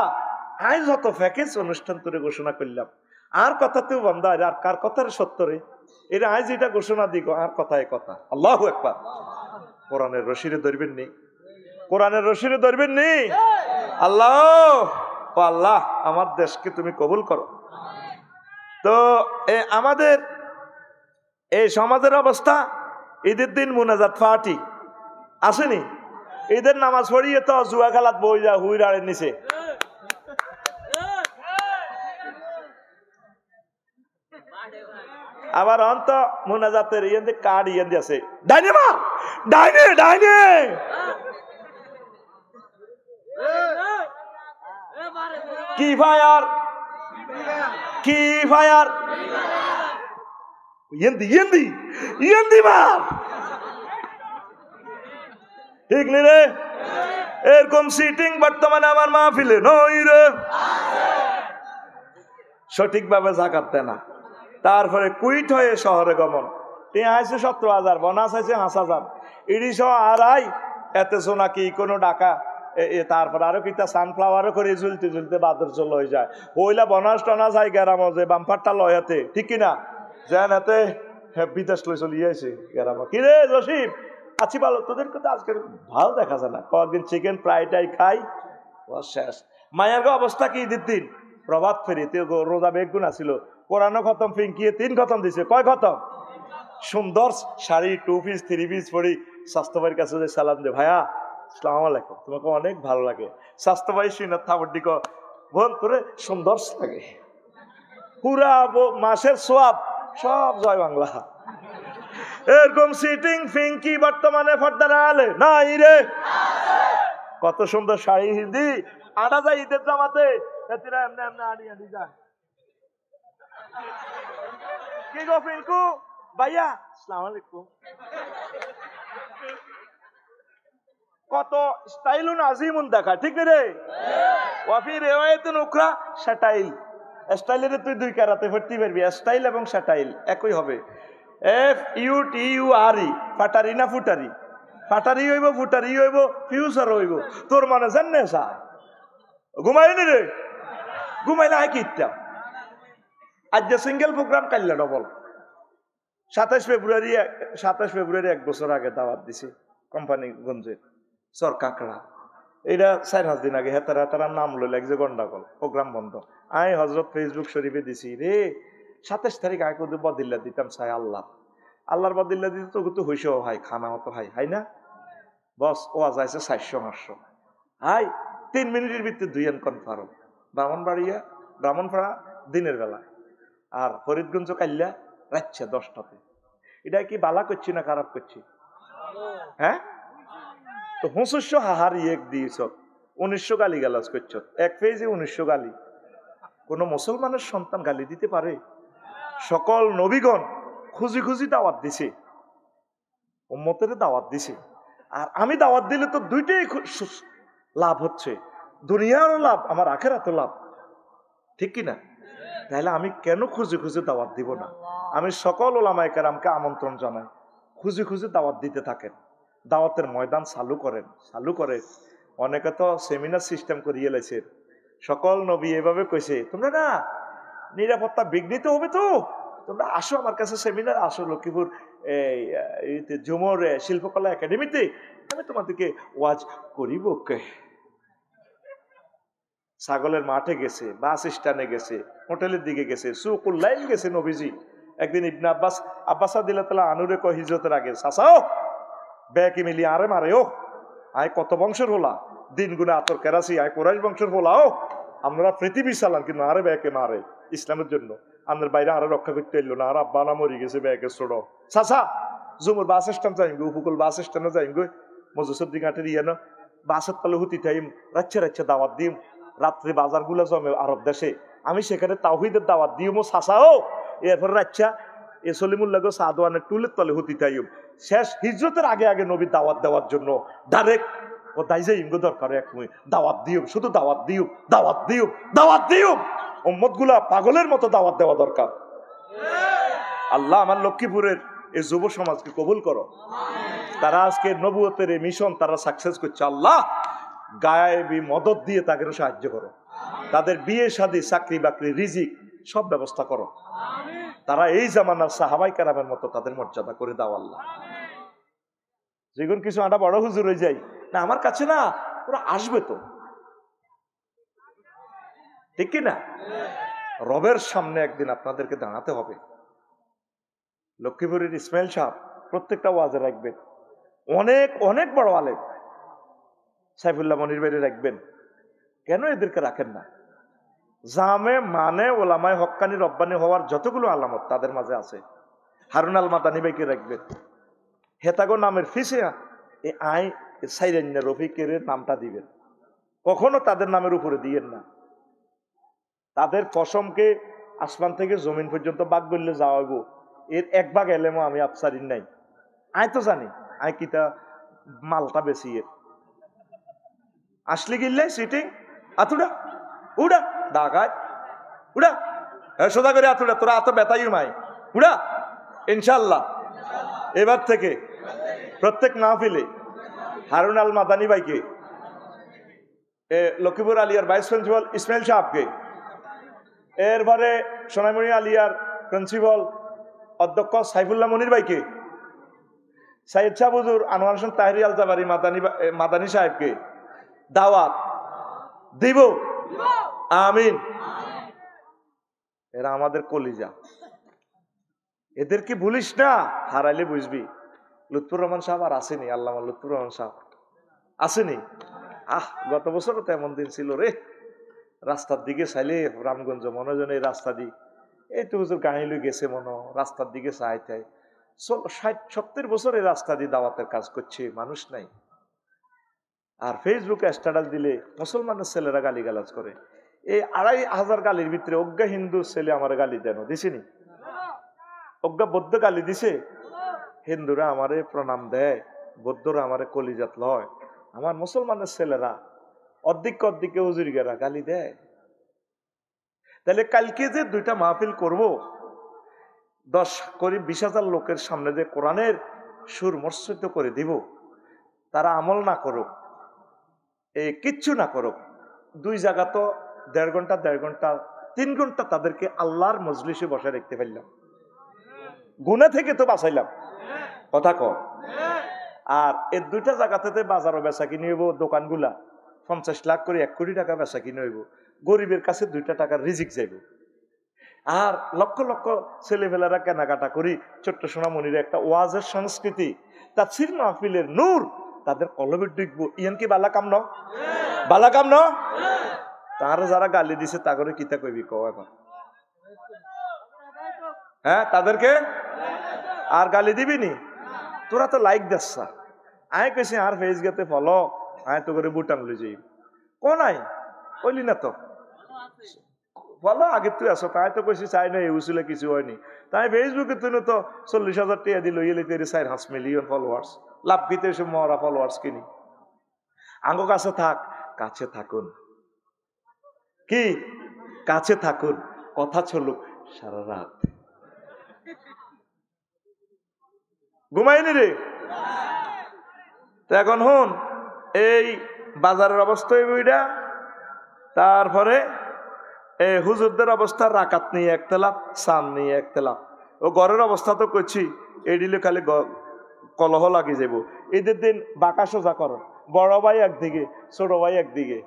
আজ যত প্যাকেজ অনুষ্ঠান তোরে ঘোষণা করলাম আর কথাতেও বান্দা আর কার কথার সত্য রে, এটা আজ এটা ঘোষণা দিগ আর কথায় কথা। আল্লাহু আকবার। কোরআনের রশিরে ধরবেন নি, কোরআনের রশিরে ধরবেন নি। আল্লাহ ও আল্লাহ আমার দেশকে তুমি কবুল করো। তো আমাদের এই সমাজের অবস্থা, ঈদের দিন মুনাজাত পার্টি আসেনি, ঈদের নামাজ পড়িয়ে তো জুয়া খেলাত বই যা হুই রাড়ের নিচে। আবার অন্ত মুনাজাতের ইয়েতে কার্ড ইয়ে আছে ডাইনে মা ডাইনে ডাইনে, কি ফায়ার কি ফায়ার ইয়েন্দি ইয়েন্দি ইয়েন্দি মা, ঠিক নি রে? এরকম সিটিং বর্তমানে আমার মাহফিলে নই রে, সঠিকভাবে জাকাত দেয় না, তারপরে কুইট হয়ে শহরে গমন, টিয়া আইছে 17,000 বোনাস আছে 5,000 ইডিশ আড়াই এতে সোনাকি কোনো টাকা তারপর আরো কিতা সানফ্লাওয়ারও করে ঝুলতে ঝুলতে বাদর চল হয়ে যায় ওইলা বোনাস টনাস হয় গেরাম যে বাম্পারটা লয় হাতে ঠিক কিনা যেন হাতে বিদেশ লই চলিয়েছে গেরাম। কিরে জসিম আছি ভালো, তোদের কথা আজকে ভালো দেখা যায় না, কয়েকদিন চিকেন ফ্রাইটাই খাই শেষ। মায়ের অবস্থা কি ঈদের দিন প্রভাত ফেরি রোজা বেগুন আসিল, কোরআনও খতম, ফিঙ্কিয়ে 3 খতম দিছে। কয় খতম? সুন্দর শাড়ি 2 পিস 3 পিস পরি স্বাস্থ্য ভাইয়ের কাছে যে সালাম দে, ভাইয়া আসসালামু আলাইকুম, তোমাকে অনেক ভালো লাগে। স্বাস্থ্য ভাই শুনে থাবর দিক বোন তোরে সুন্দর লাগে, পুরা মাসের সোয়াব সব জয় বাংলা। এরকম সিটিং ফিঙ্কি বর্তমানে পর্দার আলে নাই রে, কত সুন্দর শাড়ি হিন্দি আনা যায় ঈদের জামাতে, এমনি এমনি আনি আনি যায়। কি গো পিঙ্কু ভাইয়া আসসালামু আলাইকুম, কত স্টাইলুন আজিমুন দেখা, ঠিক রে? ওয়াফি রিওয়ায়াতুন উখরা শাটাইল, স্টাইলের তুই দুই কারাতে ভর্তি পারবি, স্টাইল এবং শাটাইল একই হবে। FUTURE, ফাটারি না ফুটারি? ফাটারি হইব, ফুটারি হইব, ফিউচার হইব। তোর মানে জানে চায় ঘুমাইনি রে, ঘুমাইলে আয় কিতাম। আজ যে সিঙ্গেল প্রোগ্রাম কাইলে ডবল। 27 ফেব্রুয়ারি 1 বছর আগে দাওয়াত দিছে কোম্পানিগঞ্জের চর কাঁকড়া। এটা 4-5 দিন আগে হেতারা নাম লইল এক যে গন্ডাগোল, প্রোগ্রাম বন্ধ। আই হজরত ফেসবুক শরীফে দিছি রে 27 তারিখ আগে কিন্তু বদিল্লা দিতাম চাই আল্লাহর বদিল্লা দিতে তো কিন্তু হইস হাই খানা মতো হাই না বস ও আজ আছে 400-500 হাই 3 মিনিটের ভিতরে 2 কনফার্ম। ব্রাহ্মণপাড়া দিনের বেলায়, আর ফরিদগঞ্জ কাইল্লা রাতছে 10টাতে। এটা কি বালা করছি না খারাপ করছি? হ্যাঁ, তো 2500 হাহার ইয়েক দিয়েছ, 1900 গালি গালাজ করছ, এক পেজে 1900 গালি। কোন মুসলমানের সন্তান গালি দিতে পারে? সকল নবীগণ খুঁজি খুঁজি দাওয়াত দিছে, উম্মতের দাওয়াত দিছে। আর আমি দাওয়াত দিলে তো দুইটাই লাভ হচ্ছে, দুনিয়ারও লাভ, আমার আখেরাতও লাভ, ঠিক কিনা? তাহলে আমি কেন খুঁজে খুঁজে দাওয়াত দিব না? আমি সকল ওলামায়ে কেরামকে আমন্ত্রণ জানাই, খুঁজে খুঁজে দাওয়াত দিতে থাকেন, দাওয়াতের ময়দান চালু করে। অনেকে তো সেমিনার সিস্টেম করিয়ে লাইছে। সকল নবী এভাবে কইছে, তোমরা না নিরাপত্তা বিঘ্নিত হবে, তো তোমরা আসো আমার কাছে সেমিনার, আসো লক্ষ্মীপুর ঝুমুর শিল্পকলা একাডেমিতে, আমি তোমাদেরকে ওয়াজ করিব। ছাগলের মাঠে গেছে, বাস স্ট্যান্ডে গেছে, হোটেলের দিকে গেছে, সুকুল লাইন গেছে নবীজি। একদিন ইবনে আব্বাস দিল্লাহ আনুরে কয় হিজরতের আগে, চাচাও ব্যাকি মিলি আরে মারে ও, আয় কত বংশের হলা, দিন গুনে আতর কেরাসি, আয় কোরাইশ বংশের হলা ও, আমরা পৃথিবী চালান কিন্তু আরে ব্যাকে মারে ইসলামের জন্য, আমাদের বাইরে আরো রক্ষা করতে এলো না, আর আব্বা না মরি গেছে ব্যাকে ছোড়ো। চাচা জুমুর বাস স্ট্যান্ড যাইম গো, উপকূল বাস স্ট্যান্ডে যাইম গো, মজুসুদ্দি ঘাটের ইয়ে বাসের তলে হুতি থাইম, রাচ্ছে দাওয়াত দিম, রাত্রে বাজার গুলা জমে আরব দেশে, আমি সেখানে তাওহীদের দাওয়াত দিও মো চাচাও, এরপর রাচ্ছা এ সলিমুল্লাহ সাদওয়ানের টুলের তলে হুতি থাইম। শেষ হিজরতের আগে নবী দাওয়াত দেওয়ার জন্য ডাইরেক্ট ও দাইজে ইমগো দরকার, এক দাওয়াত দিও, শুধু দাওয়াত দিও। উম্মত গুলা পাগলের মতো দাওয়াত দেওয়া দরকার। আল্লাহ আমার লক্ষ্মীপুরের এই যুব সমাজকে কবুল করো, তারা আজকে নবুয়তের এই মিশন তারা সাকসেস করছে। আল্লাহ গায়েবী মদত দিয়ে তাকে সাহায্য করো, তাদের বিয়ে শাদী, চাকরি বাকরি, রিজিক সব ব্যবস্থা করো, তারা এই জামানার সাহাবাই কেরামের মতো তাদের মর্যাদা করে দাও আল্লাহ। যেগুন কিছু আটা বড় হুজুর হয়ে যায় না আমার কাছে, না ওরা আসবে তো, ঠিক কিনা? রবের সামনে একদিন আপনাদেরকে দাঁড়াতে হবে। লক্ষ্মীপুরের ইসমাইল সাহেব প্রত্যেকটা ওয়াজে রাখবেন, অনেক বড় আলেম, সাইফুল্লাহ মনির বাইরে রাখবেন, কেন এদেরকে রাখেন না? জামে মানে ওলামায়ে হক্কানি রব্বানি হওয়ার যতগুলো আলামত তাদের মাঝে আছে। হারুন আল মাদানী ভাইকে রাখবেন, হেতাগো নামের ফিসে আই সাইরেন্না রফিকের নামটা দিবেন, কখনো তাদের নামের উপরে দিয়েন না। তাদের কসমকে আসমান থেকে জমিন পর্যন্ত বাগ বললে যাওয়া হইব, এর এক ভাগ এলেমও আমি আফসারিন নাই। আয় তো জানি আয় কিতা মালটা বেশি, এর আসলে গিল্লাই সিটিং আতুডা উড়া ডাকাত উড়া সোজা করে আতুডা, তোরা এত ব্যথাই মাই উড়া। ইনশাল্লাহ এবার থেকে প্রত্যেক মাহফিলে হারুন আল মাদানী ভাইকে, লক্ষ্মীপুর আলিয়ার ভাইস প্রিন্সিপাল ইসমাইল সাহেবকে, এরপরে সোনাইমণি আলিয়ার প্রিন্সিপাল অধ্যক্ষ সাইফুল্লাহ মনির ভাইকে, সাইয়দ শাহ হুজুর আনোয়ার হোসেন তাহেরি আল জাবারি মাদানী সাহেবকে দাওয়াত দিব। আমিন। এরা আমাদের কলিজা, এদেরকে ভুলিস না, হারাইলে বুঝবি। লুৎফুর রহমান সাহেব আর আসেনি, আল্লামা লুৎফুর রহমান সাহেব আসেনি। গত বছরও তেমন দিন ছিল রে, রাস্তার দিকে চাইলে রামগঞ্জ মনোজনে রাস্তা দি এই তো হুজুর গাড়ি লই গেছে মনো, রাস্তার দিকে চাইতে 60-70 বছর এই রাস্তা দিয়ে দাওয়াতের কাজ করছে, মানুষ নাই। আর ফেসবুকে স্ট্যাটাস দিলে মুসলমানের ছেলেরা গালিগালাজ করে। এই 2500 গালির ভিতরে অজ্ঞা হিন্দু ছেলে আমার গালি দেন দিছিনি, অজ্ঞা বৌদ্ধ গালি দিছে, হিন্দুরা আমারে প্রণাম দেয়, বৌদ্ধরা আমারে কলিজাত লয়, আমার মুসলমানের ছেলেরা অর্ধেকে হুজুরিগেরা গালি দেয়। তাহলে কালকে যে 2টা মাহফিল করব, 10-20,000 লোকের সামনে যে কোরআনের সুর মর্ষিত করে দিব, তারা আমল না করুক, কিচ্ছু না করুক, 2 জায়গা তো 1.5 ঘন্টা 3 ঘন্টা তাদেরকে আল্লাহর মজলিসে বসে রাখতে পারলাম, গুনাহ থেকে তো বাঁচাইলাম। কথা কর। আর এই 2টা জায়গাতে বাজারও বেচা কিনে হইব, দোকানগুলা 50 লাখ করে 1 কোটি টাকা বেচা কিনে হইব, গরিবের কাছে 2টা টাকার রিজিক যাইব। আর লক্ষ লক্ষ ছেলেমেয়েরা কেনাকাটা করি, ছোট্ট সোনামণির একটা ওয়াজের সংস্কৃতি, তাফসীর মাহফিলের নূর তাদের কলবে ঢুকবো। ইয়ান কি বালা কাম ন? বালা কাম ন? তার যারা গালি দিছে তা করে কিতা কইবি কও এখন? হ্যাঁ, তাদেরকে আর গালি দিবি নি? তোরা তো লাইক দিচ্ছা, আয় কেছি আর ফেস গেতে ফলো, আয় তো করে বুটান লই যাই কোন নাই কইলি না তো বলো আগে তুই আসো, তাই তো কইছি চাই না ইউসিলে কিছু হয়নি, তাই ফেসবুকে তুই তো 40,000 টাকা দিল ইয়েলি তেরে 4.5 মিলিয়ন ফলোয়ার্স, লাভ কিতে এসে মরা ফলোয়ার্স কিনি। আঙ্গো কাছে থাক, কাছে থাকুন, কি কাছে থাকুন, কথা চলুক সারা রাত। ঘুমাইনি রে? তো এখন হন, এই বাজারের অবস্থা বইটা, তারপরে এই হুজুরদের অবস্থা রাকাত নিয়ে একতলাপ, সান নিয়ে একতলাপ, ও ঘরের অবস্থা তো করছি, এই দিলে খালি কলহ লাগি যাব। ঈদের দিন বাঁকা সোজা করো, বড় ভাই একদিকে, ছোট ভাই একদিকে,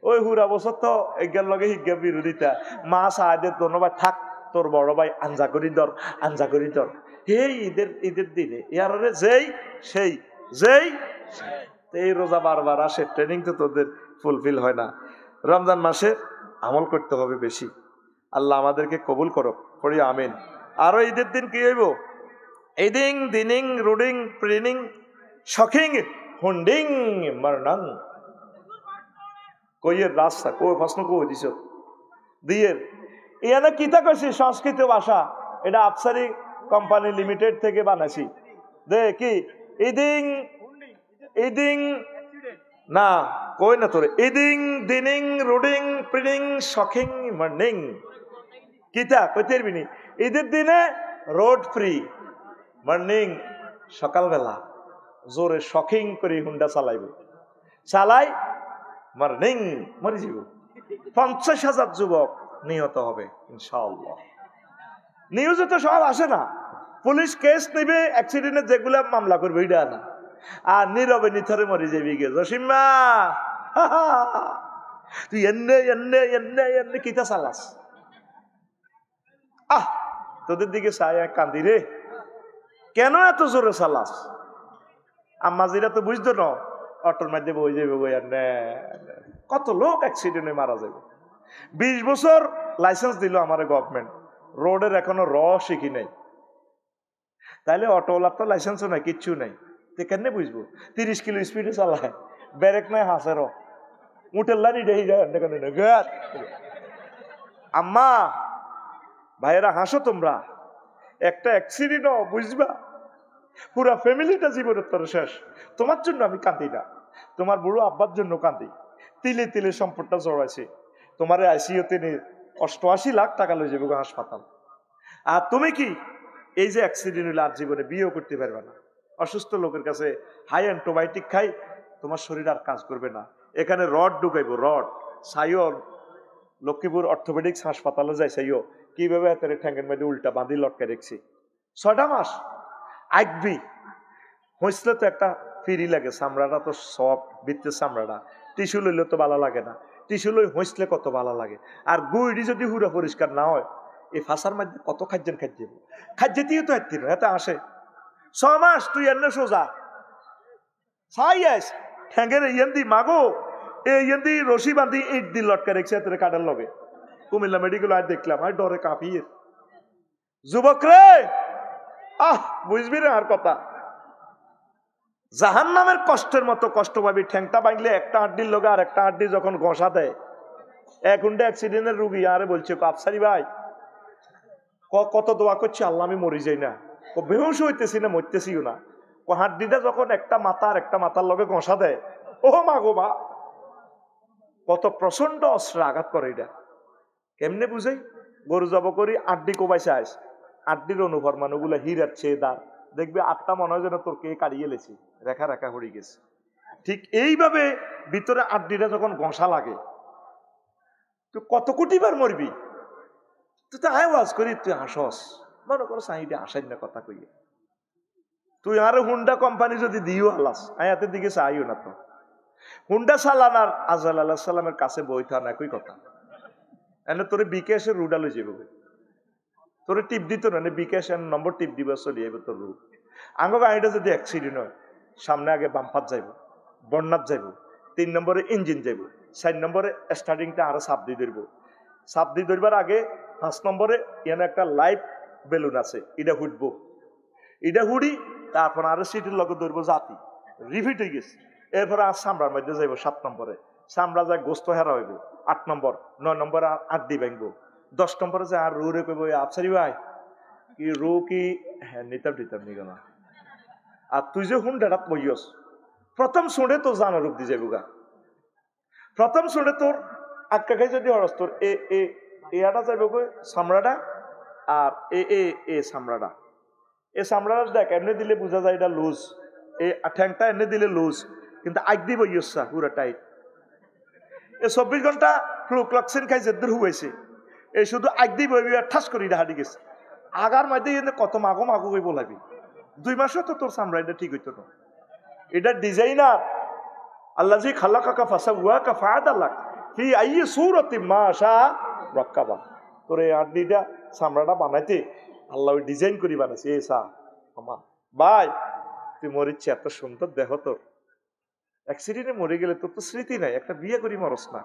ওই হুরা বছর তো এগার লগে হিজ্ঞা বিরোধিতা, মা সাহায্যের ধন্যবাদ থাক, তোর বড় ভাই আঞ্জা করি দর, আঞ্জা করি দর। এই ঈদের দিনে ইয়ারে যেই এই রোজা বারবার আসে, ট্রেনিং তো তোদের ফুলফিল হয় না। রমজান মাসে আমল করতে হবে বেশি। আল্লাহ আমাদেরকে কবুল করো, পড়ি আমিন। আরো ঈদের দিন কি হইব? ইদিং দিনিং রুডিং প্রিনিং শখিং হুন্ডিং মারনাং। কইয়ের রাস্তা কই প্রশ্ন কই দিছ দিয়ের ইয়ানা কিতা কইছি সংস্কৃত ভাষা, এটা আফসারি কোম্পানি লিমিটেড থেকে বানাইছি। দে কি ইদিং ইদিং না কই না তোরে, ইদিং দিনিং রুডিং প্রিনিং শখিং মারনিং কিতা কইতে পারবি নি? ঈদের দিনে রোড ফ্রি, মর্নিং সকালবেলা জোরে শখিং করে হুন্ডা চালাইব, চালাই মর্নিং মরে যাব। 50,000 যুবক নিহত হবে ইনশাআল্লাহ। নিউজে তো সব আসে না, পুলিশ কেস নিবে, অ্যাক্সিডেন্টে যেগুলা মামলা করবে এটা না, আর নীরবে নিথরে মরে যাবি গে জসিমা তুই এনে এনে এনে এনে কিতা চালাস। তোদের দিকে চাই কান্দি রে, কেন এত জোরে চালাস? আম্মাজিরা তো বুঝতো না, অটোর মধ্যে বই যাবে বই আর কত লোক অ্যাক্সিডেন্টে মারা যাবে। 20 বছর লাইসেন্স দিল আমার গভর্নমেন্ট, রোডের এখনো শিখি নাই, তাইলে অটোওয়ালার তো লাইসেন্সও নাই, কিচ্ছু নাই, কেন বুঝবো? 30 কিলো স্পিডে চালায়, ব্রেক নাই, হাসের উঠের লানি দেখি যায়। আম্মা ভাইয়েরা হাসো তোমরা, একটা অ্যাক্সিডেন্ট বুঝবা পুরা ফ্যামিলিটা জীবনের তোর শেষ। তোমার জন্য আমি কাঁদি না, তোমার বুড়ো আব্বার জন্য কাঁদি। তিলে তিলে সম্পদটা জড়াইছে, তোমার আইসিইউতে 88 লাখ টাকা লয়ে যাবে হাসপাতাল। আর তুমি কি এই যে অ্যাক্সিডেন্ট হলে আর জীবনে বিয়েও করতে পারবে না। অসুস্থ লোকের কাছে হাই অ্যান্টিবায়োটিক খাই, তোমার শরীর আর কাজ করবে না। এখানে রড ঢুকাইব, রড সাইও লক্ষ্মীপুর অর্থোপেডিক্স হাসপাতালে যাই, সাইও কিভাবে হাতের ঠ্যাঙ্গের মধ্যে উল্টা বাঁধি লটকে রেখছি 6টা মাস। আইকবি হইসলে তো একটা ফিরি লাগে, চামড়াটা তো সব ভিত্তির চামড়াটা, টিস্যু লইলে তো ভালো লাগে না, টিস্যু লই হইসলে কত ভালো লাগে। আর গুইডি যদি হুড়া পরিষ্কার না হয়, এই ফাঁসার মধ্যে কত খাদ্যেন খাদ্যেতেও তো হাঁটতি না, এতে আসে 6 মাস তুই এনে সোজা ছাই আস ঠ্যাঙ্গের ইয়েন্দি মাগো, এই ইয়েন্দি রশি বান্ধি ইট দি লটকে রেখছে এতে কাটার লগে। কুমিল্লা মেডিকেল আজ দেখলাম, আর ডরে কাঁপিয়ে। যুবক রে বুঝবি রে আর কথা, জাহান নামের কষ্টের মতো কষ্ট পাবি। ঠ্যাংটা বাঁধলে একটা হাড্ডির লগে আর একটা হাড্ডি যখন ঘষা দেয়, 1 ঘন্টা অ্যাক্সিডেন্টের রুগী আরে বলছে আফসারি ভাই কত দোয়া করছি আল্লাহ আমি মরি যাই না, বেহুশ হইতেছি না, মরতেছিও না। হাড্ডিটা যখন একটা মাথা আর একটা মাথার লগে ঘষা দেয়, ও মা গো মা, কত প্রচন্ড অস্ত্র আঘাত করে এটা। কেমনে বুঝাই? গরু জব করি আড্ডি কোবাইছে আস, আড্ডির অনুপরমাণুগুলো হীরার চেয়ে দাঁড়, দেখবে আটটা মনে হয় যেন তোর কে কাড়িয়ে লেছি, রেখা রেখা হয়ে গেছে। ঠিক এইভাবে ভিতরে আড্ডিটা যখন ঘষা লাগে, তুই কত কোটিবার মরবি। তুই তো আওয়াজ করি তুই হাসস, মনে করো সাইডে হাসাই না কথা কইয়ে। তুই আরো হুন্ডা কোম্পানি যদি দিও আলাস, আয়াতের দিকে চাইও না। তো হুন্ডা চালানার আজরাইল আলাইহিস সালামের কাছে বইতা না, একই কথা। এনে তোরে বিকাশে রুডা লই যাবো, তোরে টিপ দিত না, বিকাশ নম্বর টিপ দিবা চলি যাবে তোর রুট। আঙ্গ গাড়িটা যদি অ্যাক্সিডেন্ট হয়, সামনে আগে বাম্পার যাইব, বন্যাত যাইব, 3 নম্বরে ইঞ্জিন যাইব, 4 নম্বরে স্টার্টিংটা আরো চাপ দিয়ে ধরবো। চাপ দিয়ে ধরবার আগে 5 নম্বরে এনে একটা লাইভ বেলুন আছে, এটা হুটবো, এটা হুড়ি, তারপর আরো সিটির লগে ধরবো জাতি, রিপিট হয়ে গেছে। এরপরে আর চামড়ার মধ্যে যাইব 7 নম্বরে, চামড়া যায় গোস্ত হেরা হইব 8 নম্বর, 9 নম্বরে আড্ডি ভাঙবো, 10 নম্বরে যায় আর রু রে কইব আফসারি ভাই কি রু কি হ্যাঁ নিতাম দিতাম নিগো না। আর তুই যে হুন্ডাটা বইয়স, প্রথম শুনে তোর জানার রূপ দিয়ে যাবো গা। প্রথম শুনে তোর আটকা খাই যদি হরস, তোর এটা যাইব কই চামড়াটা, আর এ চামড়াটা, এ চামড়াটা দেখ এমনি দিলে বোঝা যায় এটা লুজ, এই ঠ্যাংটা এমনি দিলে লুজ, কিন্তু আগ দিব ইয়সা পুরা টাইট। এই 24 ঘন্টা ফ্লুক্লক্সিন খাই যেদূর হুয়েছে, এই শুধু আগ দিব ঠাস করি হাঁটি গেছে। আগার মধ্যে কত মাগো মাগো কই বলাবি, 2 মাসও তো তোর চামড়া এটা ঠিক হইতো না। এটা ডিজাইনার আল্লাহ জি খালাকাকা ফাসাওয়াকা ফাআদালাক ফি আইয়ি সূরাতিন মা শা রাক্কাবা। তোর এই আড্ডিটা চামড়াটা বানাইতে আল্লাহ ডিজাইন করি বানাইছে। এ সা আমা ভাই তুই মরিচ্ছে এত সুন্দর দেহ, তোর অ্যাক্সিডেন্টে মরে গেলে তোর তো স্মৃতি নাই, একটা বিয়ে করি মরস না।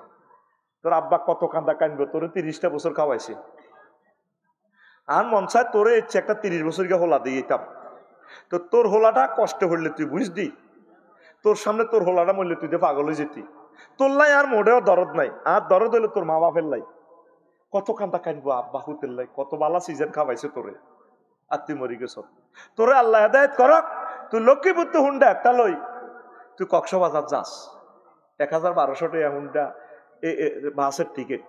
তোর আব্বা কত কান্দা কানবে, তোর 30টা বছর খাওয়াইছে। আর মন চায় তোরে ইচ্ছে একটা 30 বছরকে হোলা দিয়ে দিতাম, তো তোর হোলাটা কষ্ট হইলে তুই বুঝদি, তোর সামনে তোর হোলাটা মরলে তুই দিয়ে পাগল হয়ে যেতি। তোর লাই আর মোড়েও দরদ নাই, আর দরদ হইলে তোর মা বাপের লাই। কত কান্দা কানবো আব্বা হুতের লাই, কত বালা সিজন খাওয়াইছে তোরে, আর তুই মরি গেছ। তোরে আল্লাহ হেদায়েত করক, তুই লক্ষ্মীপুর তো হুন্ডা একটা লই, তুই কক্সবাজার যাস, 1200 টাকা হুন্ডা বাসের টিকিট,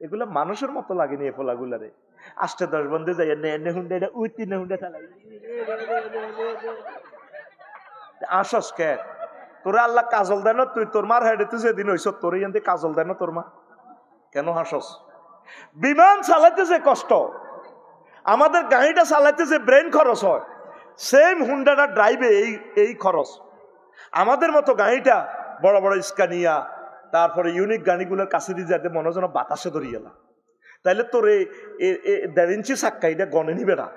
এগুলা মানুষের মতো লাগেনি এ ফোলাগুলারে। 8-10 বন্ধে যাই এনে হুন্ডা এটা উই 3 হুন্ডা চালাই আসস কে? তোরা আল্লাহ কাজল দেন, তুই তোর মার হেডে তুই যেদিন হইস তোর ইয়ান্তে কাজল দেন তোর মা, কেন হাসস? বিমান চালাইতে যে কষ্ট, আমাদের গাড়িটা চালাইতে যে ব্রেন খরচ হয়, সেম হুন্ডাটা ড্রাইভে এই খরচ। আমাদের মতো গাড়িটা বড় বড় স্কানিয়া, তারপরে ইউনিক গাড়িগুলোর কাছে দিয়ে যাতে মনে যেন বাতাসে ধরিয়ে না, তাইলে তোর 1.5 ইঞ্চি চাক্কা এটা গনে নিবে না।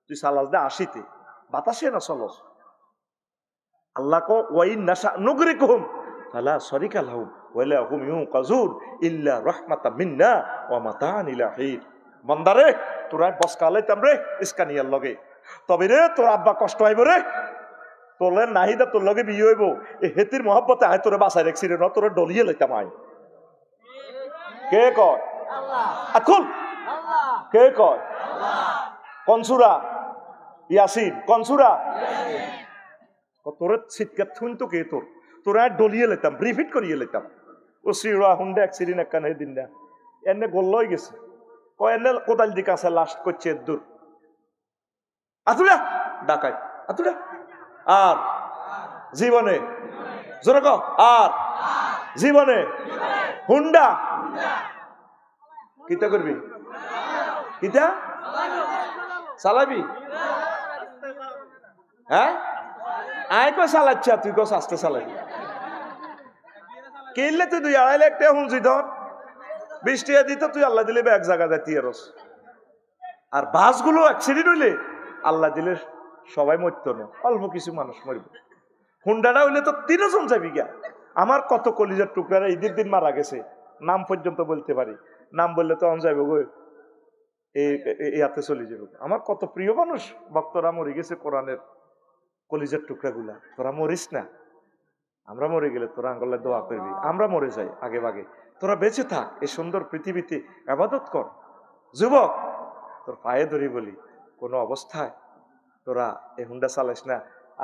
তুই চালাস দে 80তে, বাতাসে না চলস। আল্লাহ কো ওয়াইন নাশা নুগরিকুহুম ফালা শারিকা লাহুম ওয়া লা হুম ইউকাজুন ইল্লা রাহমাতাম মিন্না ওয়া মাতাআন ইলা হিন। বান্দারে তোরা বসকালাইতাম রে ইসকানিয়ার লগে, তবে রে তোর আব্বা কষ্ট হইব রে, তোর নাহিদা তোর লগে বিয়ে হইব, এই হেতির মহব্বতে আয় তোরে বাসায় রাখছি রে, ন তোরে ডলিয়ে লইতাম আয়। কে কয়? আল্লাহ। আকুল আল্লাহ। কে কয়? আল্লাহ। কনসুরা ইয়াসিন, কনসুরা ইয়াসিন। তোরে সিটকা থুন তো কে তোর, তোরা ডলিয়ে লেতাম, রিপিট করিয়ে লেতাম। ও সিরা হুন্ডা অ্যাক্সিডেন্ট একখানে দিন না এনে গোল লই গেছে, ও এনে কোদাল দিকে আছে লাস্ট করছে দূর আতুরা ডাকাই আতুরা। আর জীবনে জোরে কও, আর জীবনে হুন্ডা কিতা করবি, কিতা চালাবি? হ্যাঁ আয় কো চালাচ্ছা, তুই কস আস্তে চালাই। কিনলে তুই 2.5 লাখ টাকা শুনছি, ধর 20 টাকা দিত, তুই আল্লাহ দিলে এক জায়গা যাতি আরস। আর বাসগুলো অ্যাক্সিডেন্ট হইলে আল্লাহ দিলে সবাই মরতো না, অল্প কিছু মানুষ মরবে। হুন্ডাটা হইলে তো 3 জন যাবি গা। আমার কত কলিজার টুকরারা ঈদের দিন মারা গেছে, নাম পর্যন্ত বলতে পারি, নাম বললে তো যাইব গো ইয়াতে চলে যাবে। আমার কত প্রিয় মানুষ ভক্তরা মরে গেছে, কোরআনের কলিজার টুকরা গুলা। তোরা মরিস না, আমরা মরে গেলে তোরা আঙ্গলে দোয়া করবি, আমরা মরে যাই আগে ভাগে, তোরা বেঁচে থাক এই সুন্দর পৃথিবীতে, ইবাদত কর। যুবক তোর পায়ে ধরি বলি, কোনো অবস্থায় তোরা এই হুন্ডা চালাইস না।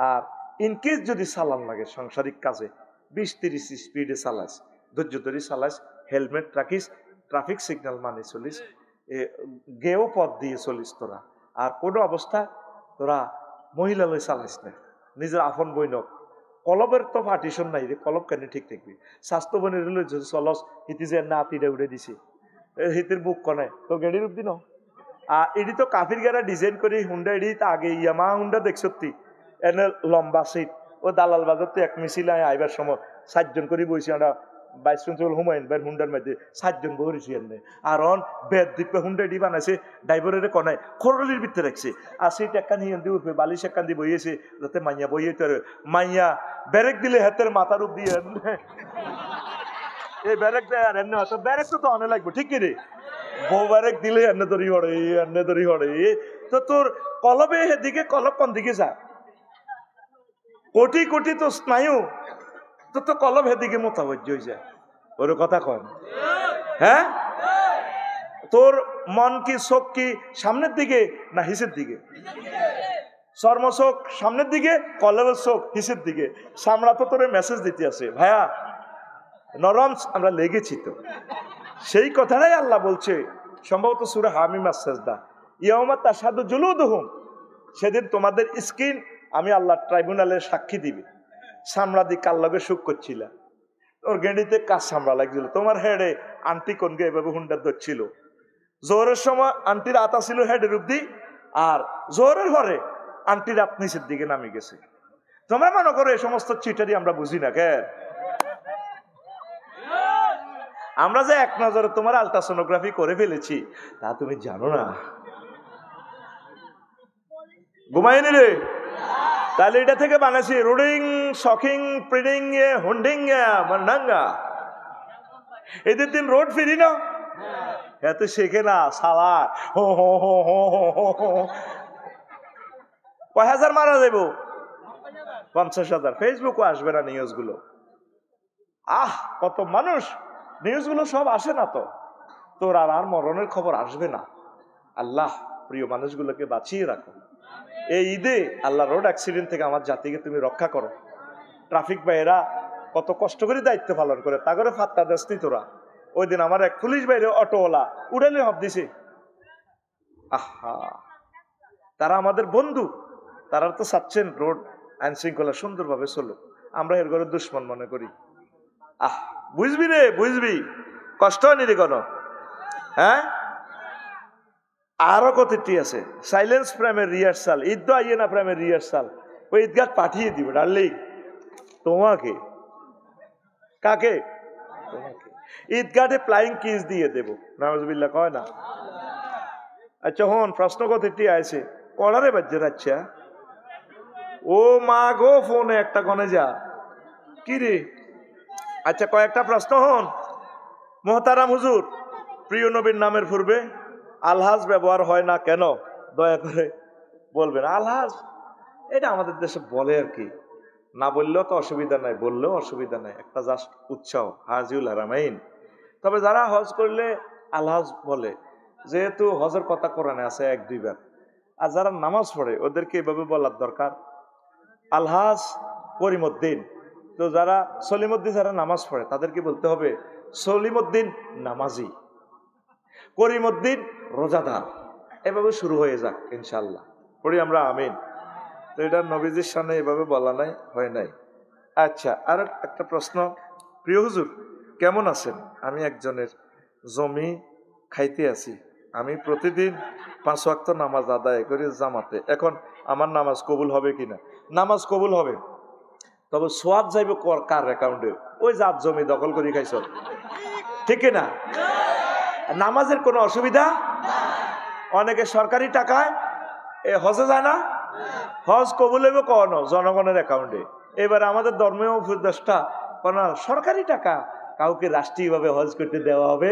আর ইনকেস যদি চালান লাগে সাংসারিক কাজে, 20-30 স্পিডে চালাস, ধৈর্য ধরে চালাস, হেলমেট রাখিস, ট্রাফিক সিগন্যাল মানে চলিস, গেও পথ দিয়ে চলিস তোরা। আর কোনো অবস্থা তোরা মহিলা লই চালাইস না, নিজের আপন বইনক। কলবের তো পার্টিশন নাই রে, কলব কেন ঠিক থাকবি? স্বাস্থ্য বনের লই চলস, হিতি যে না তিটা উড়ে দিছে, হিতির বুক কনে তো গেড়ির উদ্দিন। আর এটি তো কাফির গেরা ডিজাইন করি হুন্ডা, এটি তো আগে ইয়ামা হুন্ডা দেখছতি, এনে লম্বা সিট। ও দালাল বাজার তো এক মিছিল আইবার সময় 7 জন করে বইছি, আমরা 22 প্রিন্সিপাল হুমায়ুন ভাই হুন্ডার মধ্যে 7 জন বহরেছি এনে। আর অন বেদ দ্বীপে হুন্ডা এটি বানাইছে, ড্রাইভারের কনায় খরলির ভিতরে রাখছে, আর সিট একখান হিয়ান দিয়ে উঠবে, বালিশ একখান দিয়ে বইয়েছে যাতে মাইয়া বইয়ে তো মাইয়া ব্যারেক দিলে হাতের মাথার উপ দিয়ে এই ব্যারেক দেয় আর এনে হয়তো ব্যারেক তো অনেক লাগবে, ঠিক কি রে? বউ ব্যারেক দিলে এনে ধরি হড়ে, এনে ধরি হড়ে। তো তোর কলবে এদিকে, কলব কোন দিকে যা? কোটি কোটি তো স্নায়ু, তো কলব হেদিকে মোতাবজ্জ হয়ে যায়। ওর কথা কন, হ্যাঁ? তোর মন কি, চোখ কি সামনের দিকে না হিসের দিকে? চর্ম চোখ সামনের দিকে, কলবের চোখ হিসের দিকে। সামরা তো তোর মেসেজ দিতে আছে, ভাইয়া নরম আমরা লেগেছি তো। সেই কথাটাই আল্লাহ বলছে, সম্ভবত সূরা হামিম আস-সাজদা, ইয়াউমা তাশহাদু জুলুদুহুম, সেদিন তোমাদের স্কিন আমি আল্লাহ ট্রাইব্যুনালে সাক্ষী দিবে। সামরা দি কার লগে সুখ করছিল, ওর গেঁড়িতে কাজ সামরা লাগছিল, তোমার হেডে আন্টি কোনকে এভাবে হুন্ডা ধরছিল। জোহরের সময় আন্টির আতা ছিল হেডের অব্দি, আর জোহরের ঘরে আন্টির আত নিচের দিকে নামে গেছে। তোমরা মনে করো এই সমস্ত চিটারি আমরা বুঝি না কেন? আমরা যে এক নজরে তোমার আলট্রাসোনোগ্রাফি করে ফেলেছি তা তুমি জানো না। ঘুমাইনি রে? তাহলে এটা থেকে বানাইছি রুডিং, শকিং, প্রিডিং, হুন্ডিং, মান্ডাঙ্গা। এদের দিন রোড ফিরি না, এত শেখে না সালা। হো হো হো হো হো হো, কয় হাজার মারা যাইব? 50,000। ফেসবুকও আসবে না নিউজগুলো। কত মানুষ, নিউজগুলো সব আসে না তো। তোর আর মরণের খবর আসবে না। আল্লাহ প্রিয় মানুষগুলোকে বাঁচিয়ে রাখো। এই ঈদে আল্লাহ রোড অ্যাক্সিডেন্ট থেকে আমার জাতিকে তুমি রক্ষা করো। ট্রাফিক ভাইয়েরা কত কষ্ট করে দায়িত্ব পালন করে, তা করে ফাত্তা দেসনি তোরা। ওই দিন আমার এক পুলিশ বাইরে অটোওয়ালা উড়ালে হব দিছে। তারা আমাদের বন্ধু, তারা তো চাচ্ছেন রোড আইন শৃঙ্খলা সুন্দরভাবে চলুক, আমরা এর ঘরে দুশ্মন মনে করি। বুঝবি রে, বুঝবি, কষ্ট হয়নি রে কোনো? হ্যাঁ, আরো কতটি আছে। সাইলেন্স প্রেমের রিহার্সাল, ঈদ আইয়ে না প্রেমের রিহার্সাল, ওই ঈদগাহ পাঠিয়ে দিবে ডার্লিং তোমাকে। কাকে? তোমাকে। ঈদগাহে ফ্লাইং কিস দিয়ে দেব, নাউজুবিল্লাহ কয় না? আচ্ছা হন, প্রশ্ন কতটি আছে কড়ারে বাজ্যের। আচ্ছা ও মা গো, ফোনে একটা গনে যা কি রে? আচ্ছা কয়েকটা প্রশ্ন হন। মোহতারাম হুজুর, প্রিয় নবীর নামের পূর্বে আলহাজ ব্যবহার হয় না কেন? দয়া করে বলবেন। আলহাজ এটা আমাদের দেশে বলে আর কি, না বললেও তো অসুবিধা নাই, বললেও অসুবিধা নাই, একটা জাস্ট উৎসাহ, হাজিউল হারামাইন। তবে যারা হজ করলে আলহাজ বলে, যেহেতু হজের কথা কোরআনে আছে 1-2 বার। আর যারা নামাজ পড়ে ওদেরকে এভাবে বলার দরকার, আলহাজ করিমউদ্দিন। তো যারা সলিমউদ্দিন, যারা নামাজ পড়ে তাদেরকে বলতে হবে সলিমউদ্দিন নামাজি, করিমউদ্দিন রোজাদার। এভাবে শুরু হয়ে যাক ইনশাল্লাহ, পড়ি আমরা আমিন। তো এটা নবীজির সামনে এভাবে বলা নাই, হয় নাই। আচ্ছা আর একটা প্রশ্ন। প্রিয় হুজুর কেমন আছেন? আমি একজনের জমি খাইতে আছি। আমি প্রতিদিন 5 ওয়াক্ত নামাজ আদায় করি জামাতে। এখন আমার নামাজ কবুল হবে কিনা? নামাজ কবুল হবে, তবে সোয়াব যাইবে কার অ্যাকাউন্টে? ওই যার জমি দখল করে খাইছ, ঠিক না? নামাজের কোনো অসুবিধা? অনেকে সরকারি টাকায় হজে যায় না, হজ কবুল হইব কখনো জনগণের অ্যাকাউন্টে। এবার আমাদের ধর্মীয় উপদেষ্টা কোন সরকারি টাকা কাউকে রাষ্ট্রীয়ভাবে হজ করতে দেওয়া হবে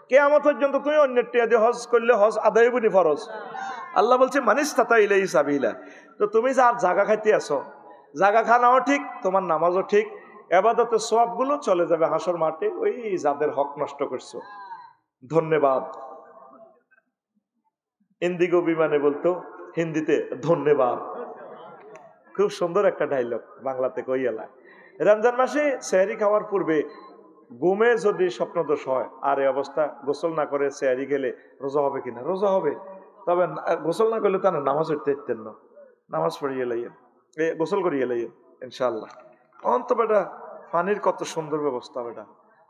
কিয়ামত পর্যন্ত। তুমি অন্যের টিয়া দিয়ে হজ করলে হজ আদায় হইবনি ফরজ। আল্লাহ বলছে মানিস্তাতা ইলাইহি সাবিলা। তো তুমি যার জায়গা খাইতে আসো, জায়গা খানাও ঠিক, তোমার নামাজও ঠিক, ইবাদতের সওয়াবগুলো চলে যাবে হাসর মাঠে ওই যাদের হক নষ্ট করছো। ধন্যবাদ। ইন্দিগো বিমানে বলতো হিন্দিতে ধন্যবাদ। খুব সুন্দর একটা ডায়লগ বাংলাতে কইয়ালা। রমজান মাসে সেহরি খাওয়ার পূর্বে ঘুমে যদি স্বপ্নদোষ হয় আর এই অবস্থা গোসল না করে সেহরি খেলে রোজা হবে কিনা? রোজা হবে। তবে গোসল না করলে তার নামাজ পড়তে দিতেন না, নামাজ পড়িয়ে লাইয়েন, গোসল করিয়ে লাইয়েন ইনশাল্লাহ। অন্ত বেটা পানির কত সুন্দর ব্যবস্থা বেটা।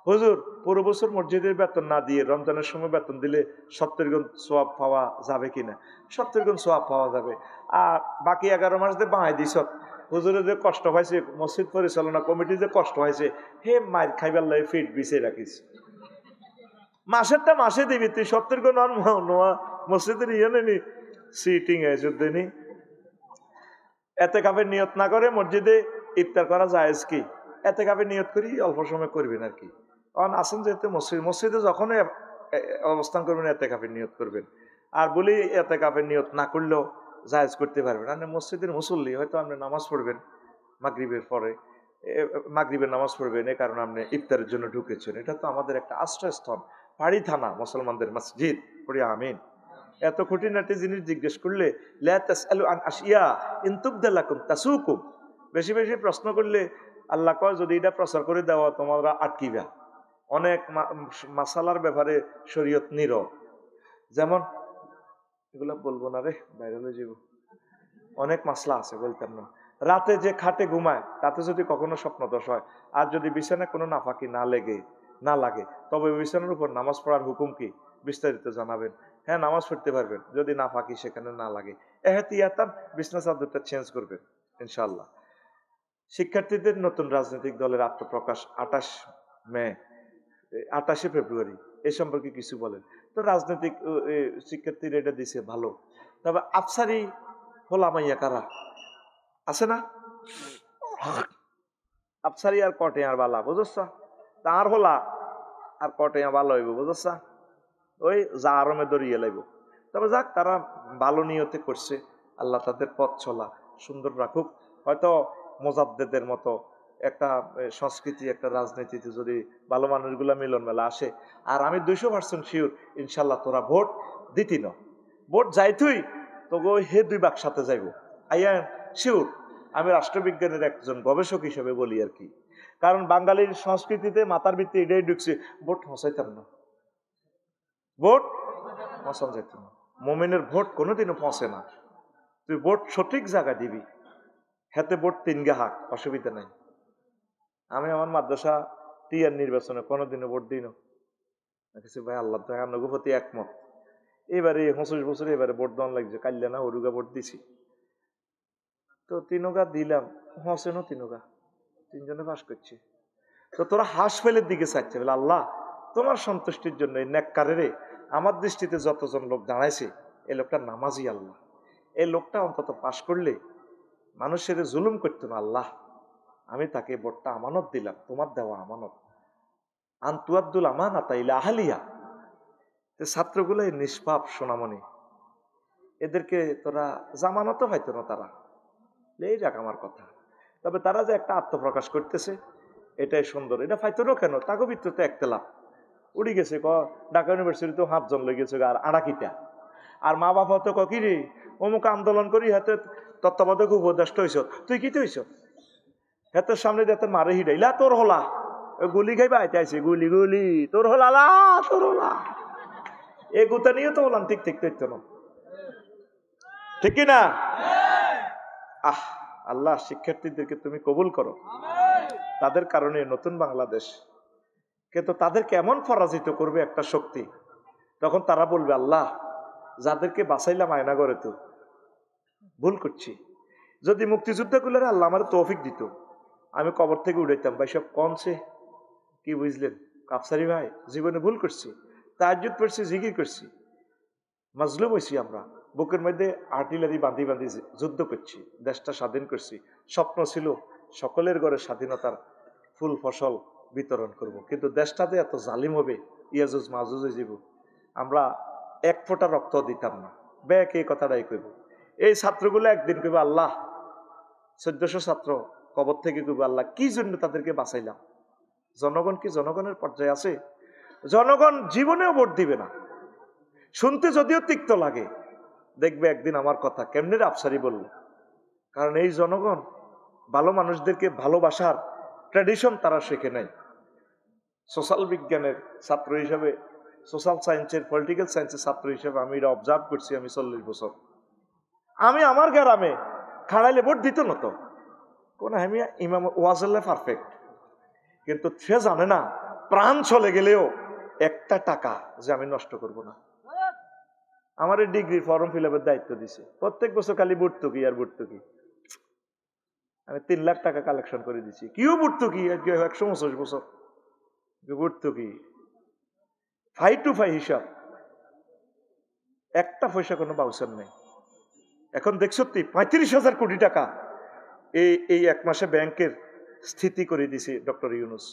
হুজুর পুরো বছর মসজিদের বেতন না দিয়ে রমজানের সময় বেতন দিলে 70 গুণ সোয়াব পাওয়া যাবে কিনা? 70 গুণ সোয়াব পাওয়া যাবে। আর বাকি 11 মাস দিয়ে বাঁহাই দিস হুজুরের যে কষ্ট হয়েছে, মসজিদ পরিচালনা কমিটির যে কষ্ট হয়েছে, হে মায়ের খাইবার লাগে ফিট বিছে রাখিস। মাসেরটা মাসে দিবি তুই, 70 গুণ মসজিদের ইয়ে নেনি সিটিং এসেনি। এতে কাপের নিয়ত না করে মসজিদে ইফতার করা জায়েজ কি? এতে কাপের নিয়ত করি অল্প সময় করবেন আর কি। কারণ আসেন যেহেতু মসজিদে যখন অবস্থান করবেন এতে কাপের নিয়ত করবেন। আর বলি এতে কাপের নিয়ত না করলেও জায়েজ করতে পারবেন। আপনি মসজিদের মুসল্লি, হয়তো আপনি নামাজ পড়বেন মাগরিবের পরে, মাগরিবের নামাজ পড়বেন, এ কারণে আপনি ইফতারের জন্য ঢুকেছেন। এটা তো আমাদের একটা আশ্রয়স্থল, পাড়ি থানা মুসলমানদের মসজিদ। পড়ি আমিন। এত খুঁটিনাটি জিনিস জিজ্ঞেস করলে লা তাসআলু আন আশিয়া ইন তুবদা লাকুম তাসুকুম, বেশি বেশি প্রশ্ন করলে আল্লাহ কয় যদি এটা প্রচার করে দেওয়া তোমরা আটকিবা। অনেক মাসালার ব্যাপারে শরীয়ত নীরব। যেমন এগুলা বলবো না রে, বাইরে হয়ে যাব। অনেক মাসলা আছে, বলতাম না। রাতে যে খাটে ঘুমায় তাতে যদি কখনো স্বপ্নদোষ হয় আর যদি বিছানায় কোনো নাফাকি না লাগে তবে বিছানার উপর নামাজ পড়ার হুকুম কি বিস্তারিত জানাবেন। হ্যাঁ, নামাজ পড়তে পারবেন যদি নাফাকি সেখানে না লাগে। এহতিয়াতান বিছনা চাদরটা চেঞ্জ করবেন ইনশাআল্লাহ। শিক্ষার্থীদের নতুন রাজনৈতিক দলের আত্মপ্রকাশ 28 ফেব্রুয়ারি, এ সম্পর্কে কিছু বলেন তো। রাজনৈতিক শিক্ষার্থীরা এটা দিছে ভালো, তবে আফসারি হোলামাইয়া কারা আছে না? আফসারি আর কটে আর বালা বুঝছা, তার হোলা আর কটে ভালো হইব বুঝছা, ওই যা আরমে দরিয়ে লাইব। তবে যাক, তারা ভালো নিয়তে করছে, আল্লাহ তাদের পথ চলা সুন্দর রাখুক। হয়তো মোজাদ্দেদের মতো একটা সংস্কৃতি, একটা রাজনীতিতে যদি ভালো মানুষগুলা মিলন মেলা আসে, আর আমি 200% শিওর ইনশাল্লাহ তোরা ভোট দিতি না, ভোট যাইতুই তো হে 2 ভাগ সাথে যাইব। আইয়া শিওর, আমি রাষ্ট্রবিজ্ঞানের একজন গবেষক হিসেবে বলি আর কি। কারণ বাঙালির সংস্কৃতিতে মাথার ভিত্তি এটাই ঢুকছে, ভোট হসাইতাম না, ভোট পছন্দ যেত না। মোমেনের ভোট কোনোদিনও পৌঁছে না। তুই ভোট সঠিক জায়গা দিবি, হাতে ভোট 3 গা হাক, অসুবিধা নাই। আমি আমার মাদ্রাসা টিয়ার নির্বাচনে কোনোদিনও ভোট দিই না। ভাই আল্লাহ তো আপনার প্রতি একমত, এবারে 25 বছর এবারে ভোট দেওয়ান লাগছে, কাল্লা না হরুগা ভোট দিছি তো 3 গা দিলাম, হসেনও 3 গা, 3 জনে পাস করছে। তো তোরা হাঁস ফেলের দিকে চাইছে বলে আল্লাহ তোমার সন্তুষ্টির জন্য এই নেককারেরে আমার দৃষ্টিতে যতজন লোক দাঁড়াইছে এই লোকটা নামাজি, আল্লাহ এই লোকটা অন্তত পাশ করলে মানুষের জুলুম করতো না, আল্লাহ আমি তাকে ভোটটা আমানত দিলাম, তোমার দেওয়া আমানত। আনতুয়াদ্দুল আমানাতা ইলা আহলিয়া। ছাত্রগুলো নিষ্পাপ সোনামণি, এদেরকে তোরা জামানতও হয়তো না, তারা এই যাক আমার কথা। তবে তারা যে একটা আত্মপ্রকাশ করতেছে এটাই সুন্দর। এটা ফাইতরও কেন, তাকে ভিতরে একটা লাভ উড়ি গেছে। ঢাকা ইউনিভার্সিটি তো 7 জন লেগে গেছে আর আড়াকিটা। আর মা বাবা তো কিরে অমুক আন্দোলন করি হাতে তত্ত্বাবধায়ক উপদেষ্টা হইছ, তুই কি হইছ? হাতের সামনে দিয়ে মারে হিডাইলা, তোর হলা গুলি খাইবা আইতে আইছে, গুলি গুলি তোর হলা, তোর হলা এই গুতা নিয়ে তো হলাম। ঠিক ঠিক ঠিক না, ঠিক কিনা? আল্লাহ শিক্ষার্থীদেরকে তুমি কবুল করো, তাদের কারণে নতুন বাংলাদেশ। কিন্তু তাদেরকে এমন পরাজিত করবে একটা শক্তি, তখন তারা বলবে আল্লাহ যাদেরকে বাঁচাইলাম আয়না করে তো ভুল করছি। যদি মুক্তিযুদ্ধ করলে আল্লাহ আমার তৌফিক দিত, আমি কবর থেকে উঠাইতাম। ভাই সব কনছে কি বুঝলেন কাফসারি ভাই, জীবনে ভুল করছি, তাহাজ্জুদ পড়ছি, জিকির করছি, মাজলুম হয়েছি আমরা, বুকের মধ্যে আর্টিলারি বাঁধি বাঁধি যুদ্ধ করছি, দেশটা স্বাধীন করছি। স্বপ্ন ছিল সকলের ঘরে স্বাধীনতার ফুল ফসল বিতরণ করব, কিন্তু দেশটাতে এত জালিম হবে, ইয়াজুজ মাজুজ জীব, আমরা 1 ফোঁটা রক্ত দিতাম না। ব্যাক এই কথাটাই কইব। এই ছাত্রগুলো একদিন কইব আল্লাহ, 1400 ছাত্র কবর থেকে কইব আল্লাহ কি জন্য তাদেরকে বাঁচাইলাম। জনগণ কি জনগণের পর্যায়ে আছে? জনগণ জীবনেও ভোট দিবে না, শুনতে যদিও তিক্ত লাগে। দেখবে একদিন আমার কথা কেমনে আফসারি বলল, কারণ এই জনগণ ভালো মানুষদেরকে ভালোবাসার ট্র্যাডিশন তারা শেখে নাই। সোশ্যাল বিজ্ঞানের ছাত্র হিসাবে, সোশ্যাল সায়েন্সের, পলিটিক্যাল সায়েন্সের ছাত্র হিসাবে আমি এটা অবজার্ভ করছি। আমি 40 বছর আমি আমার গ্রামে খাড়াইলে ভোট দিত না তো কোন আমি ইমাম ওয়াজেল্লা পারফেক্ট, কিন্তু সে জানে না প্রাণ চলে গেলেও একটা টাকা যে আমি নষ্ট করব না। আমার এই ডিগ্রির ফর্ম ফিল আপের দায়িত্ব দিছে, প্রত্যেক বছর খালি ভর্তুকি আর ভর্তুকি। আমি 3 লাখ টাকা কালেকশন করে দিছি। কিও ভর্তুকি 125 বছর ভর্তুকি, 5 to 5 হিসাব, একটা পয়সা কোনো বাউচার নেই। এখন দেখছো 35,000 কোটি টাকা এই এক মাসে ব্যাংকের স্থিতি করে দিছে ডক্টর ইউনূস।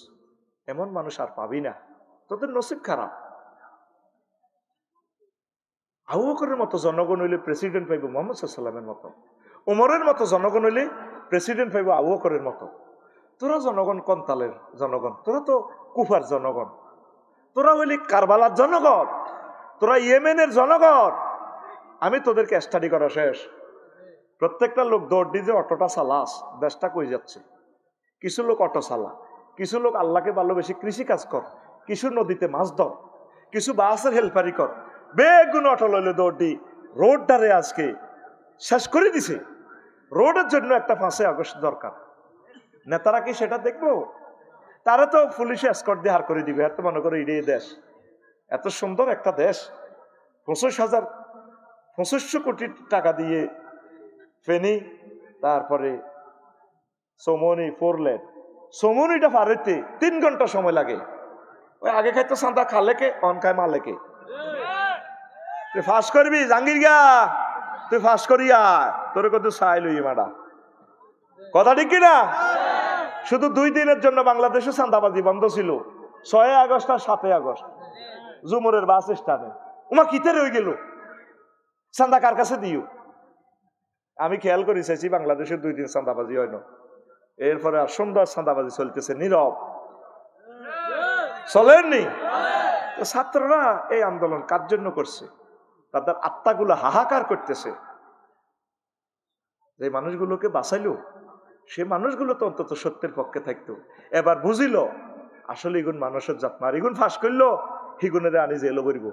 এমন মানুষ আর পাবি না, তোদের নসিব খারাপ। আবু বকরের মতো জনগণ হইলে প্রেসিডেন্ট পাইব মুহাম্মদ সাল্লাল্লাহু আলাইহি ওয়াসাল্লামের মতো, ওমরের মতো জনগণ হইলে প্রেসিডেন্ট পাইব আবু বকরের মতো। তোরা জনগণ কন্তালের জনগণ, তোরা তো কুফার জনগণ, তোরা হইলি কারবালার জনগণ, তোরা ইয়েমেনের জনগণ। আমি তোদেরকে স্টাডি করা শেষ। প্রত্যেকটা লোক দৌড় দিয়ে যে অটোটা চালাস, দেশটা কই যাচ্ছে। কিছু লোক অটো চালা, কিছু লোক আল্লাহকে ভালোবেসে কৃষি কাজ কর, কিছু নদীতে মাছ ধর, কিছু বাসের হেল্পারি কর। বেগুন অটো লইলে দৌড় দি রোডটারে আজকে শেষ করে দিছে। রোডের জন্য একটা 5 আগস্ট দরকার। নেতারা কি সেটা দেখবো? তারা তো পুলিশে এসকর্ট দিয়ে হার করে দিবে। এত মনে করো এই দেশ, এত সুন্দর একটা দেশ, 25,000 কোটি টাকা দিয়ে ফেনী, তারপরে সমনি 4 লেন, সমনিটা পারেতে 3 ঘন্টা সময় লাগে। ওই আগে খাইতো সান্দা খালেকে, অন খায় মালেকে। তুই ফাঁস করবি জাঙ্গির গা, তুই ফাঁস করিয়া তোর কত চাই লই মাডা, কথা ঠিক কিনা? শুধু 2 দিনের জন্য বাংলাদেশে চাঁদাবাজি বন্ধ ছিল, 6 আগস্ট আর 7 আগস্ট জুমুরের বাস স্ট্যান্ডে। ওমা কিতে রয়ে গেল, চাঁদা কার কাছে দিও? আমি খেয়াল করি চাইছি বাংলাদেশে 2 দিন চাঁদাবাজি হয় না, এরপরে আর সুন্দর চাঁদাবাজি চলতেছে, নীরব চলেননি। ছাত্ররা এই আন্দোলন কার জন্য করছে? তাদের আত্মাগুলো হাহাকার করতেছে। যে মানুষগুলোকে বাঁচাইলো, সে মানুষগুলো তো অন্তত সত্যের পক্ষে থাকতো। এবার বুঝিল আসলে এগুন মানুষের জাত না, এগুন ফাঁস করলো, হিগুনেরে আনি জেলও বলব,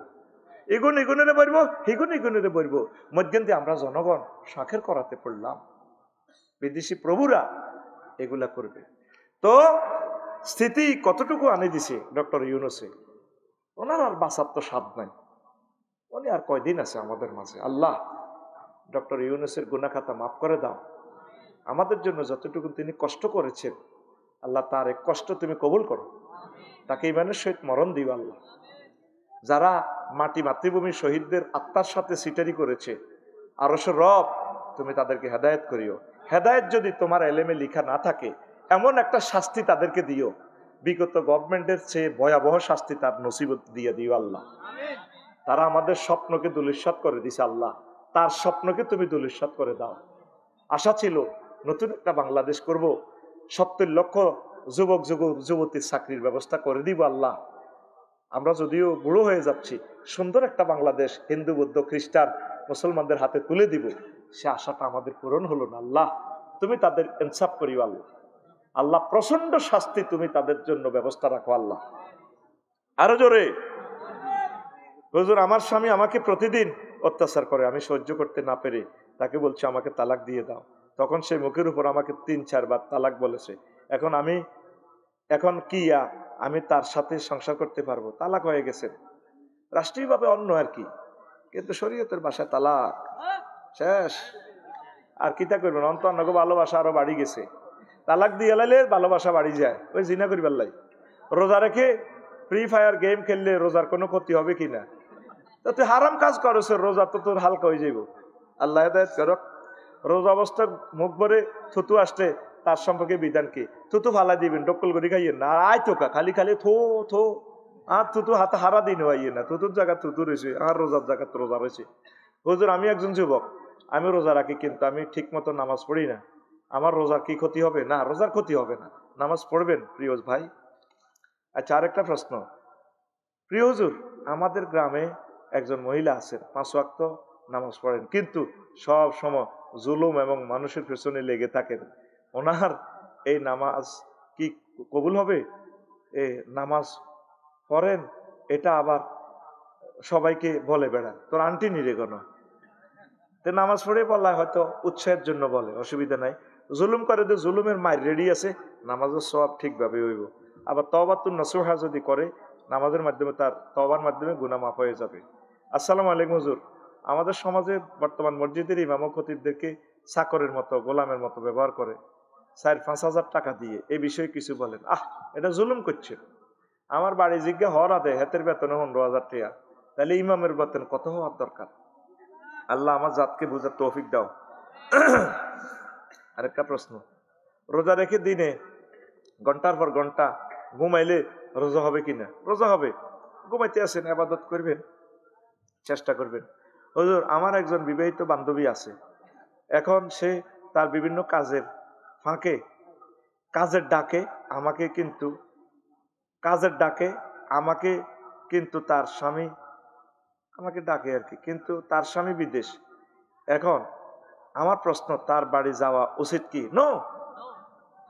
এগুন এগুনেরে বলব, হিগুন এগুনেরে বলব। মধ্যে আমরা জনগণ শাখের করাতে পড়লাম, বিদেশি প্রভুরা এগুলা করবে। তো স্থিতি কতটুকু আনে দিছে ডক্টর ইউনূসে, ওনার আর বাঁচার তো স্বাদ নাই। উনি আর কয়দিন আছে আমাদের মাঝে। আল্লাহ ডক্টর ইউনূসের গুনাহ খাতা মাফ করে দাও। আমাদের জন্য যতটুকু তিনি কষ্ট করেছেন, আল্লাহ তার এক কষ্ট তুমি কবুল করো, তাকে ইমানের সহিত মরণ দিও। আল্লাহ যারা মাতৃভূমির শহীদদের আত্মার সাথে সিটারি করেছে, আরশের রব তুমি তাদেরকে হেদায়েত করিও। হেদায়েত যদি তোমার এলেমে লিখা না থাকে, এমন একটা শাস্তি তাদেরকে দিও, বিগত গভর্নমেন্টের চেয়ে ভয়াবহ শাস্তি তার নসিবত দিয়ে দিও। আল্লাহ তারা আমাদের স্বপ্নকে দুলিশ্বাত করে দিছে, আল্লাহ তার স্বপ্নকে তুমি দুলিশ্বাত করে দাও। আশা ছিল নতুন একটা বাংলাদেশ করব, 70 লক্ষ যুবক যুবতীর চাকরির ব্যবস্থা করে দিব। আল্লাহ আমরা যদিও বুড়ো হয়ে যাচ্ছি, সুন্দর একটা বাংলাদেশ হিন্দু বৌদ্ধ খ্রিস্টান মুসলমানদের হাতে তুলে দিব, সে আশাটা আমাদের পূরণ হলো না। আল্লাহ তুমি তাদের ইনসাফ করিও। আল্লাহ আল্লাহ প্রচন্ড শাস্তি তুমি তাদের জন্য ব্যবস্থা রাখো। আল্লাহ আরো জোরে, হুজুর আমার স্বামী আমাকে প্রতিদিন অত্যাচার করে, আমি সহ্য করতে না পেরে তাকে বলছি আমাকে তালাক দিয়ে দাও। তখন সে মুখের উপর আমাকে 3-4 বার তালাক বলেছে। এখন কি আমি তার সাথে সংসার করতে পারবো? তালাক হয়ে গেছে, রাষ্ট্রীয়ভাবে অন্য আর কি, কিন্তু শরীয়তের ভাষায় তালাক শেষ। আর কিতা করবেন, অন্তর্নগ ভালোবাসা আরো বাড়ি গেছে। তালাক দিয়ে লাইলে ভালোবাসা বাড়ি যায়, ওই জিনা করি পারলাই। রোজা রেখে ফ্রি ফায়ার গেম খেললে রোজার কোনো ক্ষতি হবে কিনা? তো তুই হারাম কাজ করছ, রোজা তো তোর হালকা হয়ে যাইব। আল্লাহ হেদায়েত করক। রোজা অবস্থা মুখ ভরে থুতু আসলে তার সম্পর্কে বিধান কি? থুতু ফালা দিবেন, ডক্কল করে খাইয়েন না। আয় তোকা খালি খালি থো থো, আর থুতু হাতে হারা দিন হইয়ে না। থুতুর জায়গা থুতু রয়েছে, আর রোজার জায়গা রোজা রয়েছে। হুজুর আমি একজন যুবক, আমি রোজা রাখি, কিন্তু আমি ঠিক মতো নামাজ পড়ি না, আমার রোজার কি ক্ষতি হবে? না, রোজার ক্ষতি হবে না, নামাজ পড়বেন প্রিয় ভাই। আচ্ছা আরেকটা প্রশ্ন, প্রিয় হুজুর আমাদের গ্রামে একজন মহিলা আছেন, 5 ওয়াক্ত নামাজ পড়েন, কিন্তু সব সময় জুলুম এবং মানুষের পেছনে লেগে থাকেন, ওনার এই নামাজ কি কবুল হবে? নামাজ পড়েন, এটা আবার সবাইকে বলে বেড়ান তোর আন্টি নিরে কোন নামাজ পড়ে বলা হয়তো উৎসাহের জন্য বলে, অসুবিধা নাই। জুলুম করে যে জুলুমের মায়ের রেডি আছে, নামাজের সওয়াব ঠিকভাবে হইব। আবার তওবাতুন নসুহা যদি করে, নামাজের মাধ্যমে তার তওবার মাধ্যমে গুনাহ মাফ হয়ে যাবে। আসসালামু আলাইকুম হুজুর, আমাদের সমাজে বর্তমান মসজিদের ইমাম ও খতিবদেরকে চাকরের মতো, গোলামের মতো ব্যবহার করে 4-5 হাজার টাকা দিয়ে, এই বিষয়ে কিছু বলেন। এটা জুলুম করছে। আমার বাড়ি জিজ্ঞা হওয়ার আদে হাতের বেতনে 15,000 টাকা, তাহলে ইমামের বেতন কত হওয়ার দরকার? আল্লাহ আমার জাতকে বুঝার তৌফিক দাও। আরেকটা প্রশ্ন, রোজা রেখে দিনে ঘন্টার পর ঘন্টা ঘুমাইলে রোজা হবে কিনা? রোজা হবে। ঘুমাইতে আসেন, ইবাদত করবেন, চেষ্টা করবেন। হুজুর, আমার একজন বিবাহিত বান্ধবী আছে, এখন সে তার বিভিন্ন কাজের ফাঁকে কাজের ডাকে আমাকে কিন্তু তার স্বামী আমাকে ডাকে আর কি, কিন্তু তার স্বামী বিদেশ। এখন আমার প্রশ্ন, তার বাড়ি যাওয়া উচিত কি? নো,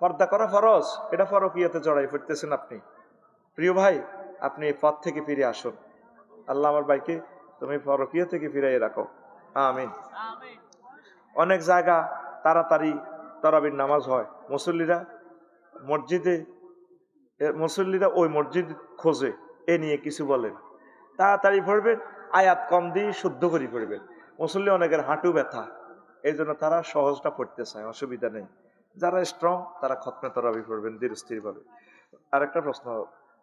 পর্দা করা ফরজ। এটা ফরকিয়াতে জড়াই ফিরতেছেন আপনি। প্রিয় ভাই, আপনি এই পথ থেকে ফিরে আসুন। আল্লাহ আমার ভাইকে তুমি ফরকিয়া থেকে ফিরাই রাখো, আমিন। অনেক জায়গা তাড়াতাড়ি তারাবির নামাজ হয়, মুসল্লিরা ওই মসজিদ খোঁজে, এ নিয়ে কিছু বলেন। তাড়াতাড়ি পড়বেন, আয়াত কম দিয়ে শুদ্ধ করে পড়বেন। মুসল্লি অনেকের হাঁটু ব্যথা, এই জন্য তারা সহজটা পড়তে চায়, অসুবিধা নেই। যারা স্ট্রং তারা খতমে তারাবি পড়বেন ধীর স্থির ভাবে। আরেকটা প্রশ্ন,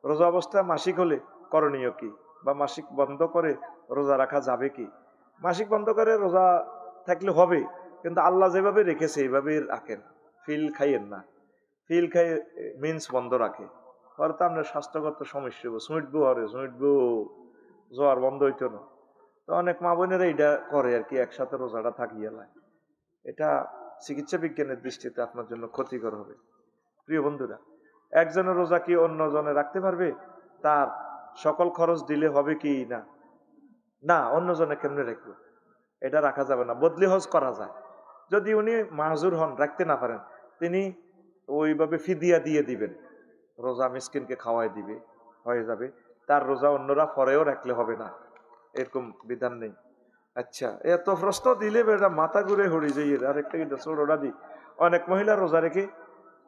রোজা অবস্থায় মাসিক হলে করণীয় কি? বা মাসিক বন্ধ করে রোজা রাখা যাবে কি? মাসিক বন্ধ করে রোজা থাকলে হবে, কিন্তু আল্লাহ যেভাবে রেখেছে এইভাবে রাখেন। ফিল খাইয়েন না, ফিল খাই মিন্স বন্ধ রাখে, হয়তো আপনার স্বাস্থ্যগত সমস্যা হবো, সুইটবু জোয়ার বন্ধ হইতো না। তো অনেক মা বোনেরা এটা করে আর কি, একসাথে রোজাটা থাকিয়ে লায়। এটা চিকিৎসা বিজ্ঞানের দৃষ্টিতে আপনার জন্য ক্ষতিকর হবে। প্রিয় বন্ধুরা, একজনের রোজা কি অন্য জনে রাখতে পারবে? তার সকল খরচ দিলে হবে কি? না, অন্য জনে কেমনে রাখবো? এটা রাখা যাবে না। বদলি হজ করা যায়, যদি উনি মাহজুর হন, রাখতে না পারেন, তিনি ওইভাবে ফিদিয়া দিয়ে দিবেন, রোজা মিসকিনকে খাওয়াই দিবে, হয়ে যাবে। তার রোজা অন্যরা পরেও রাখলে হবে না, এরকম বিধান নেই। আচ্ছা, এত প্রশ্ন দিলে বেটা মাথা ঘুরে হড়ি যাই। আরেকটা কিন্তু ছোটটা দিই, অনেক মহিলা রোজা রেখে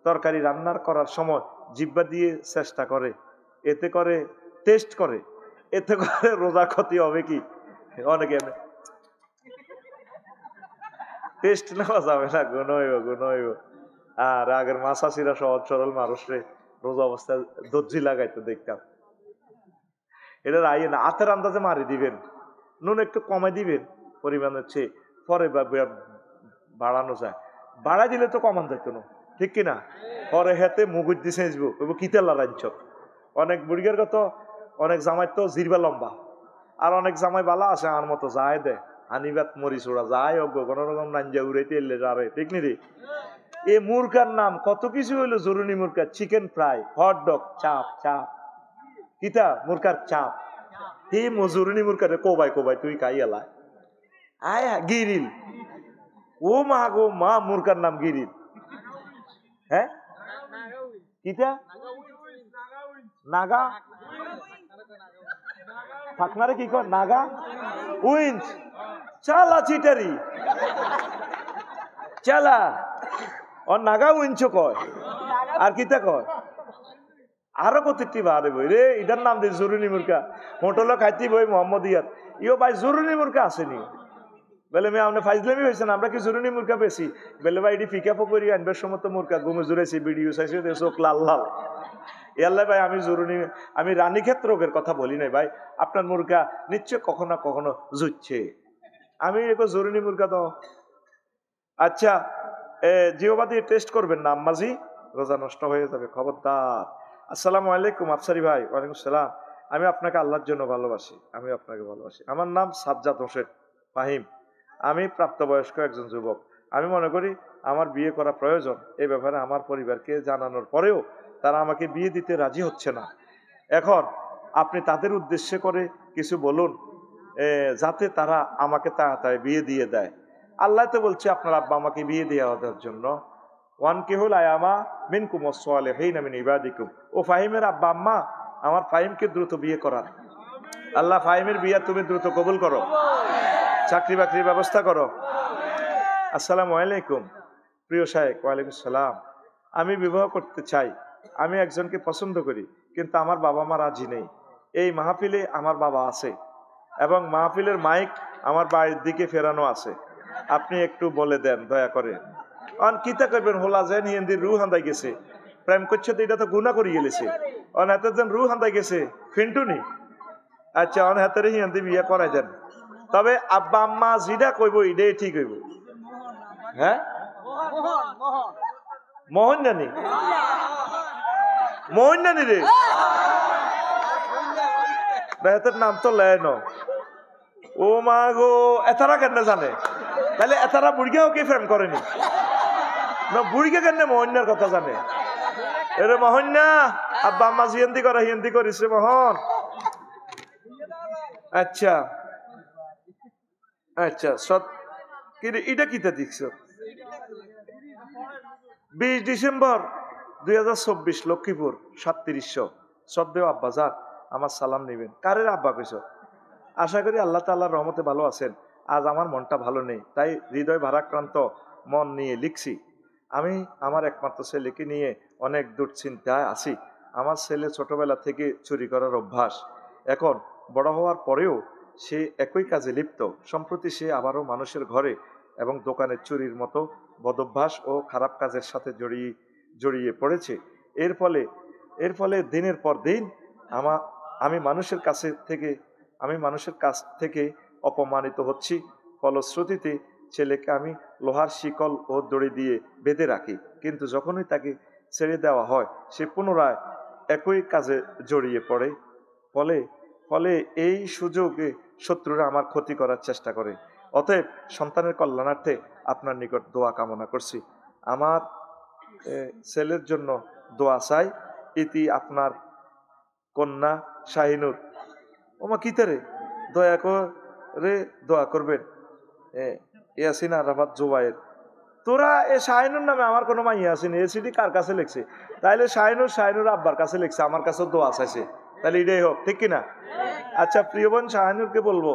তরকারি রান্নার করার সময় জিব্বা দিয়ে চেষ্টা করে, এতে করে টেস্ট করে, এতে করে রোজা ক্ষতি হবে কি? অনেকে টেস্ট নেওয়া যাবে না, গুণ হইব। আর আগের মাসাসিরা সহজ সরল মানুষরে রোজা অবস্থায় দর্জি লাগাইতে দেখতাম। এটা রাইয়ে না, হাতের আন্দাজে মারি দিবেন, নুন একটু কমে দিবেন পরিমাণের চেয়ে, পরে বাড়ানো যায়। বাড়াই দিলে তো কমান যাইতো না, ঠিক কিনা? পরে হেতে মুগুর দিয়ে সেঁচবো, কিতেলা রাঞ্চ। অনেক বুড়িগের কত, অনেক জামাই তো জিরবা লম্বা, আর অনেক জামাই বালা আছে আমার মতো যায় দে আনিবাত মরি ছোড়া যায় অজ্ঞ কোন রকম নাঞ্জা উড়াইতে এলে যাবে, ঠিক নি রে? এ মুরকার নাম কত কিছু হইলো, জরুরি মুরকা, চিকেন ফ্রাই, হট ডগ, চাপ কিতা মুরকার চাপ, হি মজুরনি মুরকারে কোবাই তুই খাই এলা আয় গিরিল। ও মা গো মা, মুরকার নাম গিরিল। হ্যাঁ, কিতা নাগা ফাকনারে কি কর? নাগা উইঞ্চ, চালা চিটারি, চালা ও নাগা উইঞ্চ কয়। আর কিতা কয়? আরো কতটি বারে বই রে, এটার নাম দিয়ে জরুরি মুরকা। হোটেল খাইতে বই মোহাম্মদ ইয়াত, ইও ভাই জরুরি মুরকা আসেনি বলে মেয়ে আপনি ফাইজলামি হয়েছেন, আমরা কি জরুরি মুরকা পেয়েছি বলে ভাই এটি পিক আপও করি আনবার সময় তো মুরকা ঘুমে জুড়েছি, ভিডিও চাইছি, চোখ লাল লাল। ইয়াল্লা ভাই আমি রানীক্ষেত রোগের কথা বলি নাই ভাই, আপনার মুরগা নিশ্চয় কখনো না কখনো জুচ্ছে, আমি এবার জরুরি মুরগা তো। আচ্ছা, জিওবা দিয়ে টেস্ট করবেন না আম্মাজি, রোজা নষ্ট হয়ে যাবে, খবরদার। আসসালামু আলাইকুম আফসারি ভাই। ওয়ালাইকুম সালাম। আমি আপনাকে আল্লাহর জন্য ভালোবাসি। আমি আপনাকে ভালোবাসি। আমার নাম সাজ্জাদ হোসেন ফাহিম। আমি প্রাপ্তবয়স্ক একজন যুবক। আমি মনে করি আমার বিয়ে করা প্রয়োজন। এই ব্যাপারে আমার পরিবারকে জানানোর পরেও তারা আমাকে বিয়ে দিতে রাজি হচ্ছে না। এখন আপনি তাদের উদ্দেশ্য করে কিছু বলুন, যাতে তারা আমাকে তাড়াতাড়ি বিয়ে দিয়ে দেয়। আল্লাহ তো বলছে আপনার আব্বা আমাকে বিয়ে দেওয়ার জন্য, ওয়ানকিহুল আয়ামা মিনকুম ওয়াসসালিহিনা মিন ইবাদিকুম। ও ফাহিমের আব্বা আম্মা, আমার ফাহিমকে দ্রুত বিয়ে করান। আল্লাহ ফাহিমের বিয়ে তুমি দ্রুত কবুল করো, চাকরি বাকরির ব্যবস্থা করো। আসসালামু আলাইকুম। প্রিয় শায়েখ। ওয়ালাইকুম সালাম। আমি বিবাহ করতে চাই, আমি একজনকে পছন্দ করি, কিন্তু আমার বাবা মা রাজি নেই। এই মাহফিলে আমার বাবা আছে এবং মাহফিলের মাইক আমার বাড়ির দিকে ফেরানো আছে, আপনি একটু বলে দেন দয়া করে। অন কিতা করবেন, হোলা যায় নিয়ে রু হান্দাই গেছে, প্রেম করছে তো এটা তো গুণা করি গেলেছে, অন হাতের যেন রু হান্দাই গেছে ফিন্টুনি। আচ্ছা, অন হাতের হিন্দি বিয়ে করাই দেন। তবে আব্বা আম্মা যেটা কইব এটাই ঠিক হইব। হ্যাঁ, মোহন জানি, মোহন জানি রে, হাতের নাম তো লেন। ও মা গো, এতারা কেন জানে? তাহলে এতারা বুড়িগাও কে ফ্রেম করেনি না, বুড়িকে কেন মোহন্যার কথা জানে? এরে মোহন্যা, আব্বা আম্মা হিন্দি করে, হিন্দি করিস রে মোহন। আচ্ছা আচ্ছা, সৎ এটা কিতা দেখছ? 20 ডিসেম্বর 2024 লক্ষ্মীপুর 3700। শ্রদ্ধেয় আব্বাজান, আমার সালাম নিবেন। কারের আব্বা কইস? আশা করি আল্লাহ তাআলার রহমতে ভালো আছেন। আজ আমার মনটা ভালো নেই, তাই হৃদয় ভারাক্রান্ত মন নিয়ে লিখছি। আমি আমার একমাত্র ছেলেকে নিয়ে অনেক দুশ্চিন্তায় আছি। আমার ছেলে ছোটবেলা থেকে চুরি করার অভ্যাস, এখন বড় হওয়ার পরেও সে একই কাজে লিপ্ত। সম্প্রতি সে আবারও মানুষের ঘরে এবং দোকানে চুরির মতো বদভ্যাস ও খারাপ কাজের সাথে জড়িয়ে পড়েছে। এর ফলে দিনের পর দিন আমি মানুষের কাছ থেকে অপমানিত হচ্ছি। ফলশ্রুতিতে ছেলেকে আমি লোহার শিকল ও দড়ি দিয়ে বেঁধে রাখি, কিন্তু যখনই তাকে ছেড়ে দেওয়া হয় সে পুনরায় একই কাজে জড়িয়ে পড়ে। ফলে এই সুযোগে শত্রুরা আমার ক্ষতি করার চেষ্টা করে। অতএব সন্তানের কল্যাণার্থে আপনার নিকট দোয়া কামনা করছি। আমার ছেলের জন্য দোয়া চাই। ইতি আপনার কন্যা শাহিনুর। ওমা কিতারে দয়া করে দোয়া করবেন। ইয়াসিন আরাফাত জুবাইর। তোরা এ শাহিনুর নামে আমার কোনো মা ইয়াসিন এসিডি কার কাছে লিখছে? তাইলে শাহিনুর আব্বার কাছে লিখছে, আমার কাছে দোয়া চাইছে, তাহলে এটাই হোক, ঠিক কিনা? আচ্ছা, প্রিয় বোন শাহিনুরকে বলবো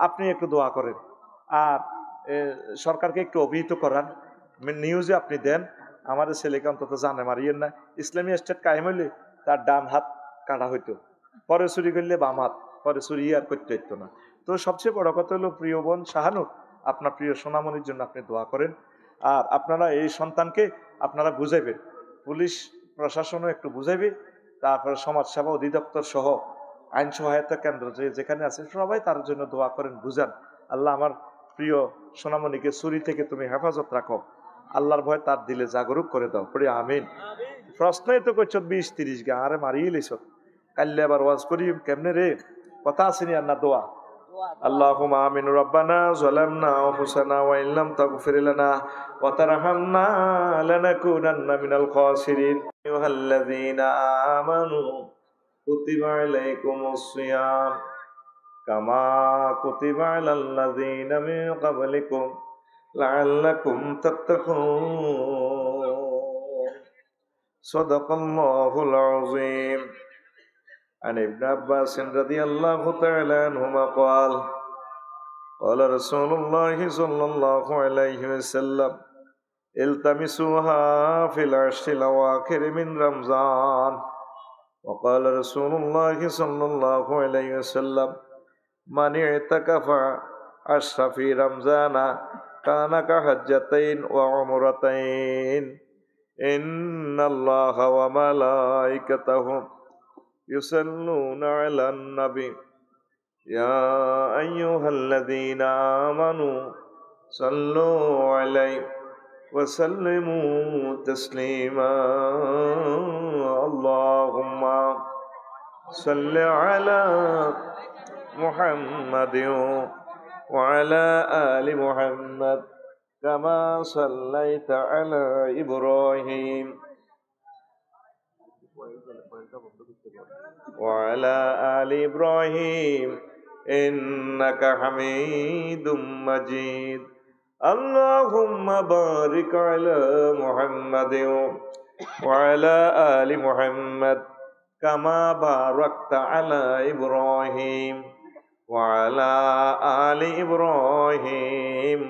আপনি একটু দোয়া করেন, আর সরকারকে একটু অভিহিত করান, নিউজে আপনি দেন, আমাদের ছেলেকে অন্তত জানে মারিয়েন না। ইসলামী স্টেট কায়েম হইলে তার ডান হাত কাটা হইতো, পরে চুরি করলে বাম হাত, পরে চুরি আর করতে হইতো না। তো সবচেয়ে বড় কথা হলো, প্রিয় বোন শাহানুর, আপনার প্রিয় সোনামণির জন্য আপনি দোয়া করেন। আর আপনারা এই সন্তানকে আপনারা বুঝাইবেন, পুলিশ প্রশাসনও একটু বুঝাইবে, তারপরে সমাজসেবা অধিদপ্তর সহ আইন সহায়তা কেন্দ্র যেখানে আছে সবাই তার জন্য দোয়া করেন, বুঝান। আল্লাহ আমার প্রিয় সোনামণিকে চুরি থেকে তুমি হেফাজত রাখো, আল্লাহর ভয় তার দিলে জাগরুক করে দাও, পড়ি আমিন। প্রশ্নই তো করছ 20-30 গা, আরে মারিয়ে লিস, কাল্লে আবার ওয়াজ করি কেমনে রে? কথা আসেনি আর না দোয়া? اللهم آمين ربنا ظلمنا أنفسنا وإن لم تغفر لنا وترحمنا لنكونن من الخاسرين أيها الذين آمنوا كتب عليكم الصيام كما كتب على الذين من قبلكم لعلكم تتقون صدق الله العظيم. عن ابن عباس رضي الله تعالى عنهما قال قال رسول الله صلى الله عليه وسلم التمسوها في العشر الأواخر من رمضان. وقال رسول الله صلى الله عليه وسلم من اعتكف عشر في رمضان كان كحجتين وعمرتين إن الله وملائكته يصلون على النبي يا أيها الذين آمنوا صلوا عليه وسلموا تسليما اللهم صل على محمد وعلى آل محمد كما صليت على إبراهيم وعلى آل إبراهيم إنك حميد مجيد اللهم بارك على محمد وعلى آل محمد كما باركت على إبراهيم وعلى آل إبراهيم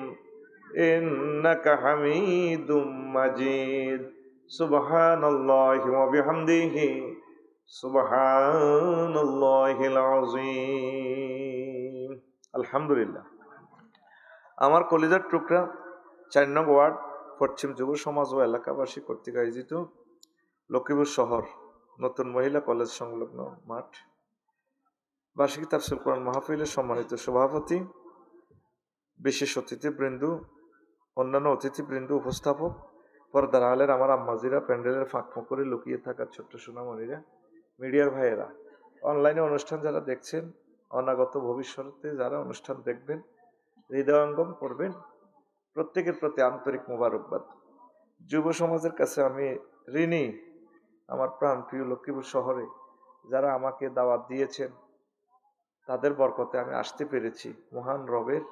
إنك حميد مجيد سبحان الله وبحمده سبحان الله العظيم الحمد لله আমার কলিজার টুকরা ৪ নং ওয়ার্ড পশ্চিম যুব সমাজ ও এলাকাবাসী কর্তৃক আয়োজিত লক্ষ্মীপুর শহর নতুন মহিলা কলেজ সংলগ্ন মাঠ বার্ষিক তাফসীর কোরআন মাহফিলের সম্মানিত সভাপতি, বিশেষ অতিথিবৃন্দ, অন্যান্য অতিথিবৃন্দ, উপস্থাপক, পর্দার আলের আমার আম্মাজিরা, প্যান্ডেলের ফাঁক করে লুকিয়ে থাকা ছোট্ট সোনামণিরা, মিডিয়ার ভাইয়েরা, অনলাইনে অনুষ্ঠান যারা দেখছেন, অনাগত ভবিষ্যতে যারা অনুষ্ঠান দেখবেন, হৃদয়ঙ্গম করবেন, প্রত্যেকের প্রতি আন্তরিক মোবারকবাদ। যুব সমাজের কাছে আমি ঋণী, আমার প্রাণ প্রিয় লক্ষ্মীপুর শহরে যারা আমাকে দাওয়াত দিয়েছেন, তাদের বরকতে আমি আসতে পেরেছি, মহান রবের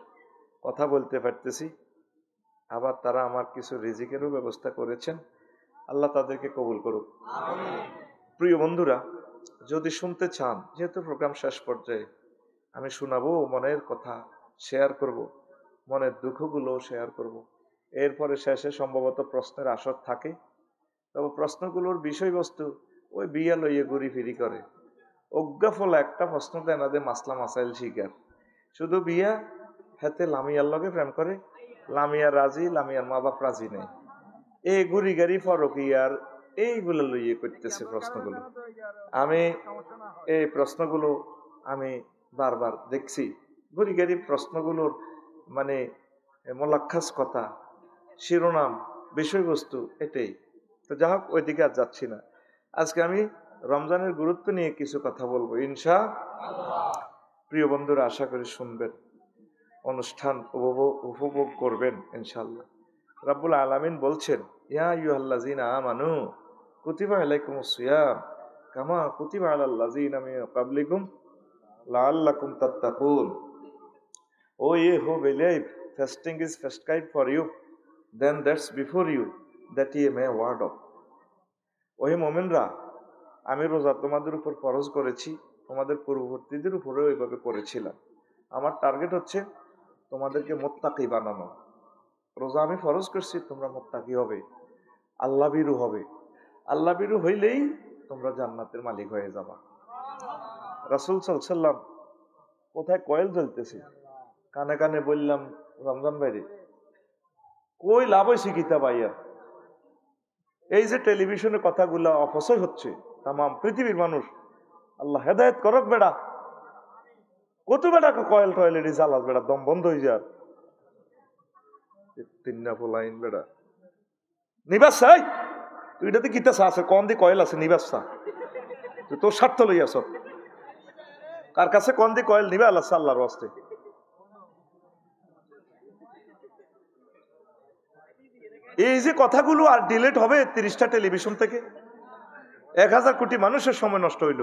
কথা বলতে পারতেছি। আবার তারা আমার কিছু রিজিকেরও ব্যবস্থা করেছেন, আল্লাহ তাদেরকে কবুল করুক। প্রিয় বন্ধুরা, যদি শুনতে চান, যেহেতু প্রোগ্রাম শেষ পর্যায়ে, আমি শোনাবো, মনের কথা শেয়ার করব, মনের দুঃখগুলো শেয়ার করব। এরপরে শেষে সম্ভবত প্রশ্নের আসর থাকে, তবে প্রশ্নগুলোর বিষয়বস্তু ওই বিয়া লইয়ে ঘুরি ফিরি করে। অজ্ঞাফল একটা প্রশ্ন দেন আদে মাসলা মাসাইল শিকার, শুধু বিয়া হাতে লামিয়ার লগে প্রেম করে, লামিয়া রাজি, লামিয়ার মা বাপ রাজি নেই, এই ঘুরি গাড়ি ফরকিয়ার এইগুলো লইয়ে করতেছে প্রশ্নগুলো। আমি এই প্রশ্নগুলো আমি বারবার দেখছি, ঘুরি গাড়ি প্রশ্নগুলোর মানে মোলাক্ষাস কথা, শিরোনাম, বিষয়বস্তু এটাই। তো যা হোক, ওইদিকে আর যাচ্ছি না। আজকে আমি রমজানের গুরুত্ব নিয়ে কিছু কথা বলবো ইনশাআল্লাহ। প্রিয় বন্ধুরা, আশা করি শুনবেন, অনুষ্ঠান উপভোগ করবেন ইনশাআল্লাহ। রাব্বুল আলামিন বলছেন, ইয়া আইয়ুহাল্লাযীনা আমানু কুতিবা আলাইকুমুস সিয়াম কামা কুতিবা আলাল লাযীনা মিন ক্বাবলিকুম লাআল্লাকুম তাত্তাকুন। ও ye who believe, fasting is prescribed for you, then that's before you, that ye may ward off. ওহে মুমিনরা, আমি রোজা তোমাদের উপর ফরজ করেছি, তোমাদের পূর্ববর্তীদের উপরেও এইভাবে করেছিলাম। আমার টার্গেট হচ্ছে তোমাদেরকে মুত্তাকি বানানো। রোজা আমি ফরজ করছি, তোমরা মুত্তাকি হবে, আল্লাহ ভীরু হবে। আল্লাহ ভীরু হইলেই তোমরা জান্নাতের মালিক হয়ে যাবা। রাসূল সাল্লাল্লাহু আলাইহি ওয়াসাল্লাম কোথায় কয়েল জ্বলতেছে, কানে কানে বললাম, রমজান বাইরে কই লাভ হয়েছে কিতা ভাইয়া? এই যে টেলিভিশনের কথাগুলা অপচয় হচ্ছে, তামাম পৃথিবীর মানুষ, আল্লাহ হেদায়েত করক বেড়া। কত বেড়া কয়েল টয়েলের জ্বালাস বেড়া, দম বন্ধ হয়ে যার তিন্না ফোলাইন বেড়া নিবাস চাই। তুই এটাতে কিতা চা আছে, কন দি কয়েল আছে, নিবাস চা, তুই তোর স্বার্থ লইয়াছ। কার কাছে কন দি কয়েল নিবা আল্লাহ আল্লাহর ওয়াস্তে। এই যে কথাগুলো আর ডিলেট হবে 30টা টেলিভিশন থেকে, 1000 কোটি মানুষের সময় নষ্ট হইল।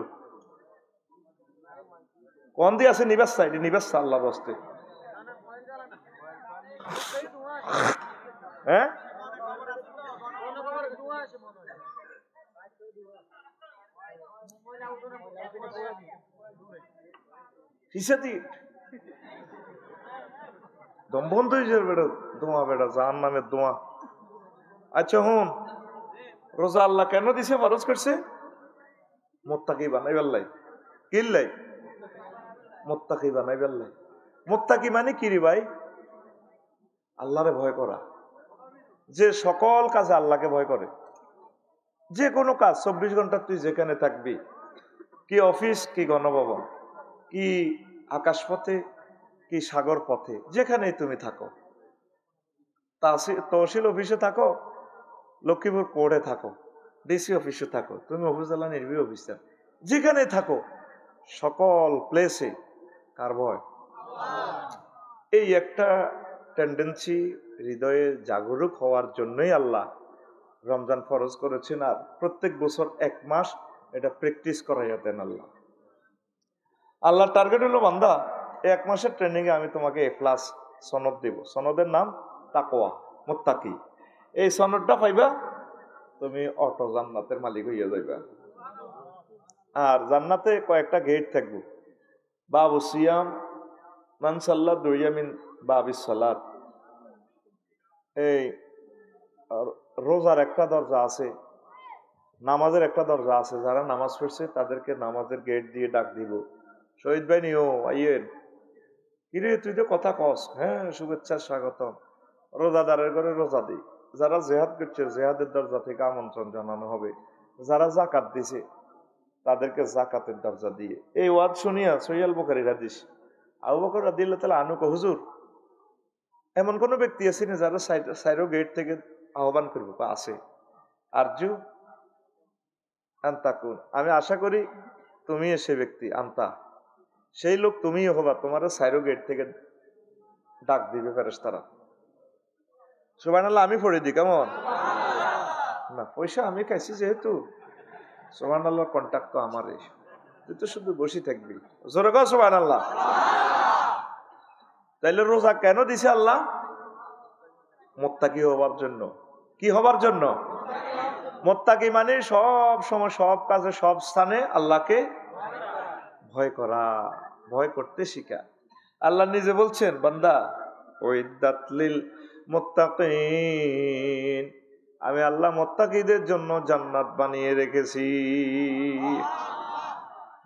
কন দিয়ে আছে নিবাস চাই, নিবাস চা আল্লাহর ওয়াস্তে। হ্যাঁ, দম বন্ধ হয়ে যাবে বেটা, দোয়া বেটা, জাহান নামের দোয়া। আচ্ছা হুন, রোজা আল্লাহ কেন দিছে, ফরজ করছে? মুত্তাকি বানাইবার লাই। কিল্লাই? মুত্তাকি বানাইবার লাই। মুত্তাকি মানে কি রে ভাই? আল্লাহরে ভয় করা, যে সকল কাজে আল্লাহকে ভয় করে। যে কোনো কাজ 24 ঘন্টা তুই যেখানে থাকবি, কি অফিস, কি গণভবন, কি আকাশপথে, কি সাগর পথে, যেখানেই তুমি থাকো, তহসিল অফিসে থাকো, লক্ষ্মীপুর কোর্টে থাকো, ডিসি অফিসে থাকো, তুমি উপজেলা নির্বাহী অফিসার, যেখানে থাকো, সকল প্লেসে কার ভয়? এই একটা টেন্ডেন্সি হৃদয়ে জাগরুক হওয়ার জন্যই আল্লাহ রমজান ফরজ করেছেন, আর প্রত্যেক বছর 1 মাস এটা প্র্যাকটিস করাইয়া দেন আল্লাহ। আল্লাহর টার্গেট হলো, বান্দা 1 মাসের ট্রেনিং এ আমি তোমাকে A+ সনদ দেব। সনদের নাম তাকওয়া, মুত্তাকি। এই সনদটা পাইবা, তুমি অটো জান্নাতের মালিক হইয়া যাইবা। আর জান্নাতে কয়েকটা গেট থাকবে। বাবু সিয়াম মান সাল্লা দুইয়ামিন বাবিস সালাত। এই রোজার একটা দরজা আছে, নামাজের একটা দরজা আছে। যারা নামাজ পড়ছে তাদেরকে নামাজের গেট দিয়ে ডাক দিব, শহীদ ভাই নিও আইয়ের। কিরে তুই তো কথা কস, হ্যাঁ শুভেচ্ছা স্বাগতম। রোজাদারের ঘরে রোজা দিই। যারা জেহাদ করছে জেহাদের দরজা থেকে আমন্ত্রণ জানানো হবে। যারা জাকাত দিছে তাদেরকে জাকাতের দরজা দিয়ে। এই ওয়াজ শুনিয়া সহিহ বুখারীর হাদিস, আবু বকর রাদিয়াল্লাহু তাআলা আনহু কয়, হুজুর এমন কোন ব্যক্তি আছে না যারা সাইরো গেট থেকে আহ্বান করবে? আছে। আরজু আন্তাকুন, আমি আশা করি তুমি সে ব্যক্তি। আন্তা, সেই লোক তুমিই হবা, তোমার সাইরো গেট থেকে ডাক দিবে ফেরেশতারা। সুবহানাল্লাহ। আমি পড়ে দিই কেমন? না, পয়সা আমি খাইছি যেহেতু, সুবহানাল্লাহ কন্টাক্ট তো আমারই। তুই তো শুধু বসে থাকবি। জোরে কও সুবহানাল্লাহ। তাইলে রোজা কেন দিছে আল্লাহ? মুত্তাকি হবার জন্য। কি হবার জন্য? মুত্তাকি মানে সব সময়, সব কাজে, সব স্থানে আল্লাহকে ভয় করা, ভয় করতে শিখা। আল্লাহ নিজে বলছেন, বান্দা উইদ্দাত লিল মুত্তাকিন, আমি আল্লাহ মুত্তাকিদের জন্য জান্নাত বানিয়ে রেখেছি।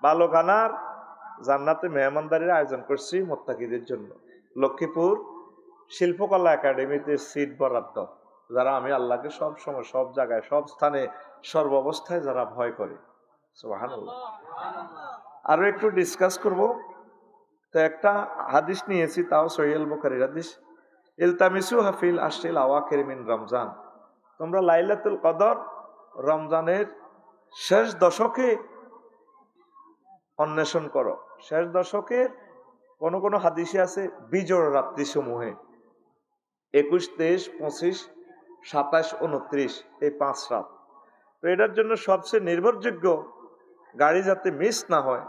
ভালো খানার জান্নাতে মেহমানদারির আয়োজন করছি মুত্তাকিদের জন্য। লক্ষ্মীপুর শিল্পকলা একাডেমিতে সিট বরাদ্দ, যারা আমি আল্লাহকে সব সময়, সব জায়গায়, সব স্থানে, সর্বাবস্থায় যারা ভয় করে। সুবহানাল্লাহ। আরো একটু ডিসকাস করব। তো একটা হাদিস নিয়েছি, তাও সহিহ বুখারীর হাদিস। ইলতামিসু হাফিল আশরিল আওয়াখির মিন রমজান, তোমরা লাইলাতুল কদর রমজানের শেষ দশকে অন্বেষণ করো। শেষ দশকের কোন কোন হাদিসে আছে বিজোড় রাত্রি সমূহে, 21, 23, 25, 27, 29, এই 5 রাত। তো এটার জন্য সবচেয়ে নির্ভরযোগ্য, গাড়ি যাতে মিস না হয়,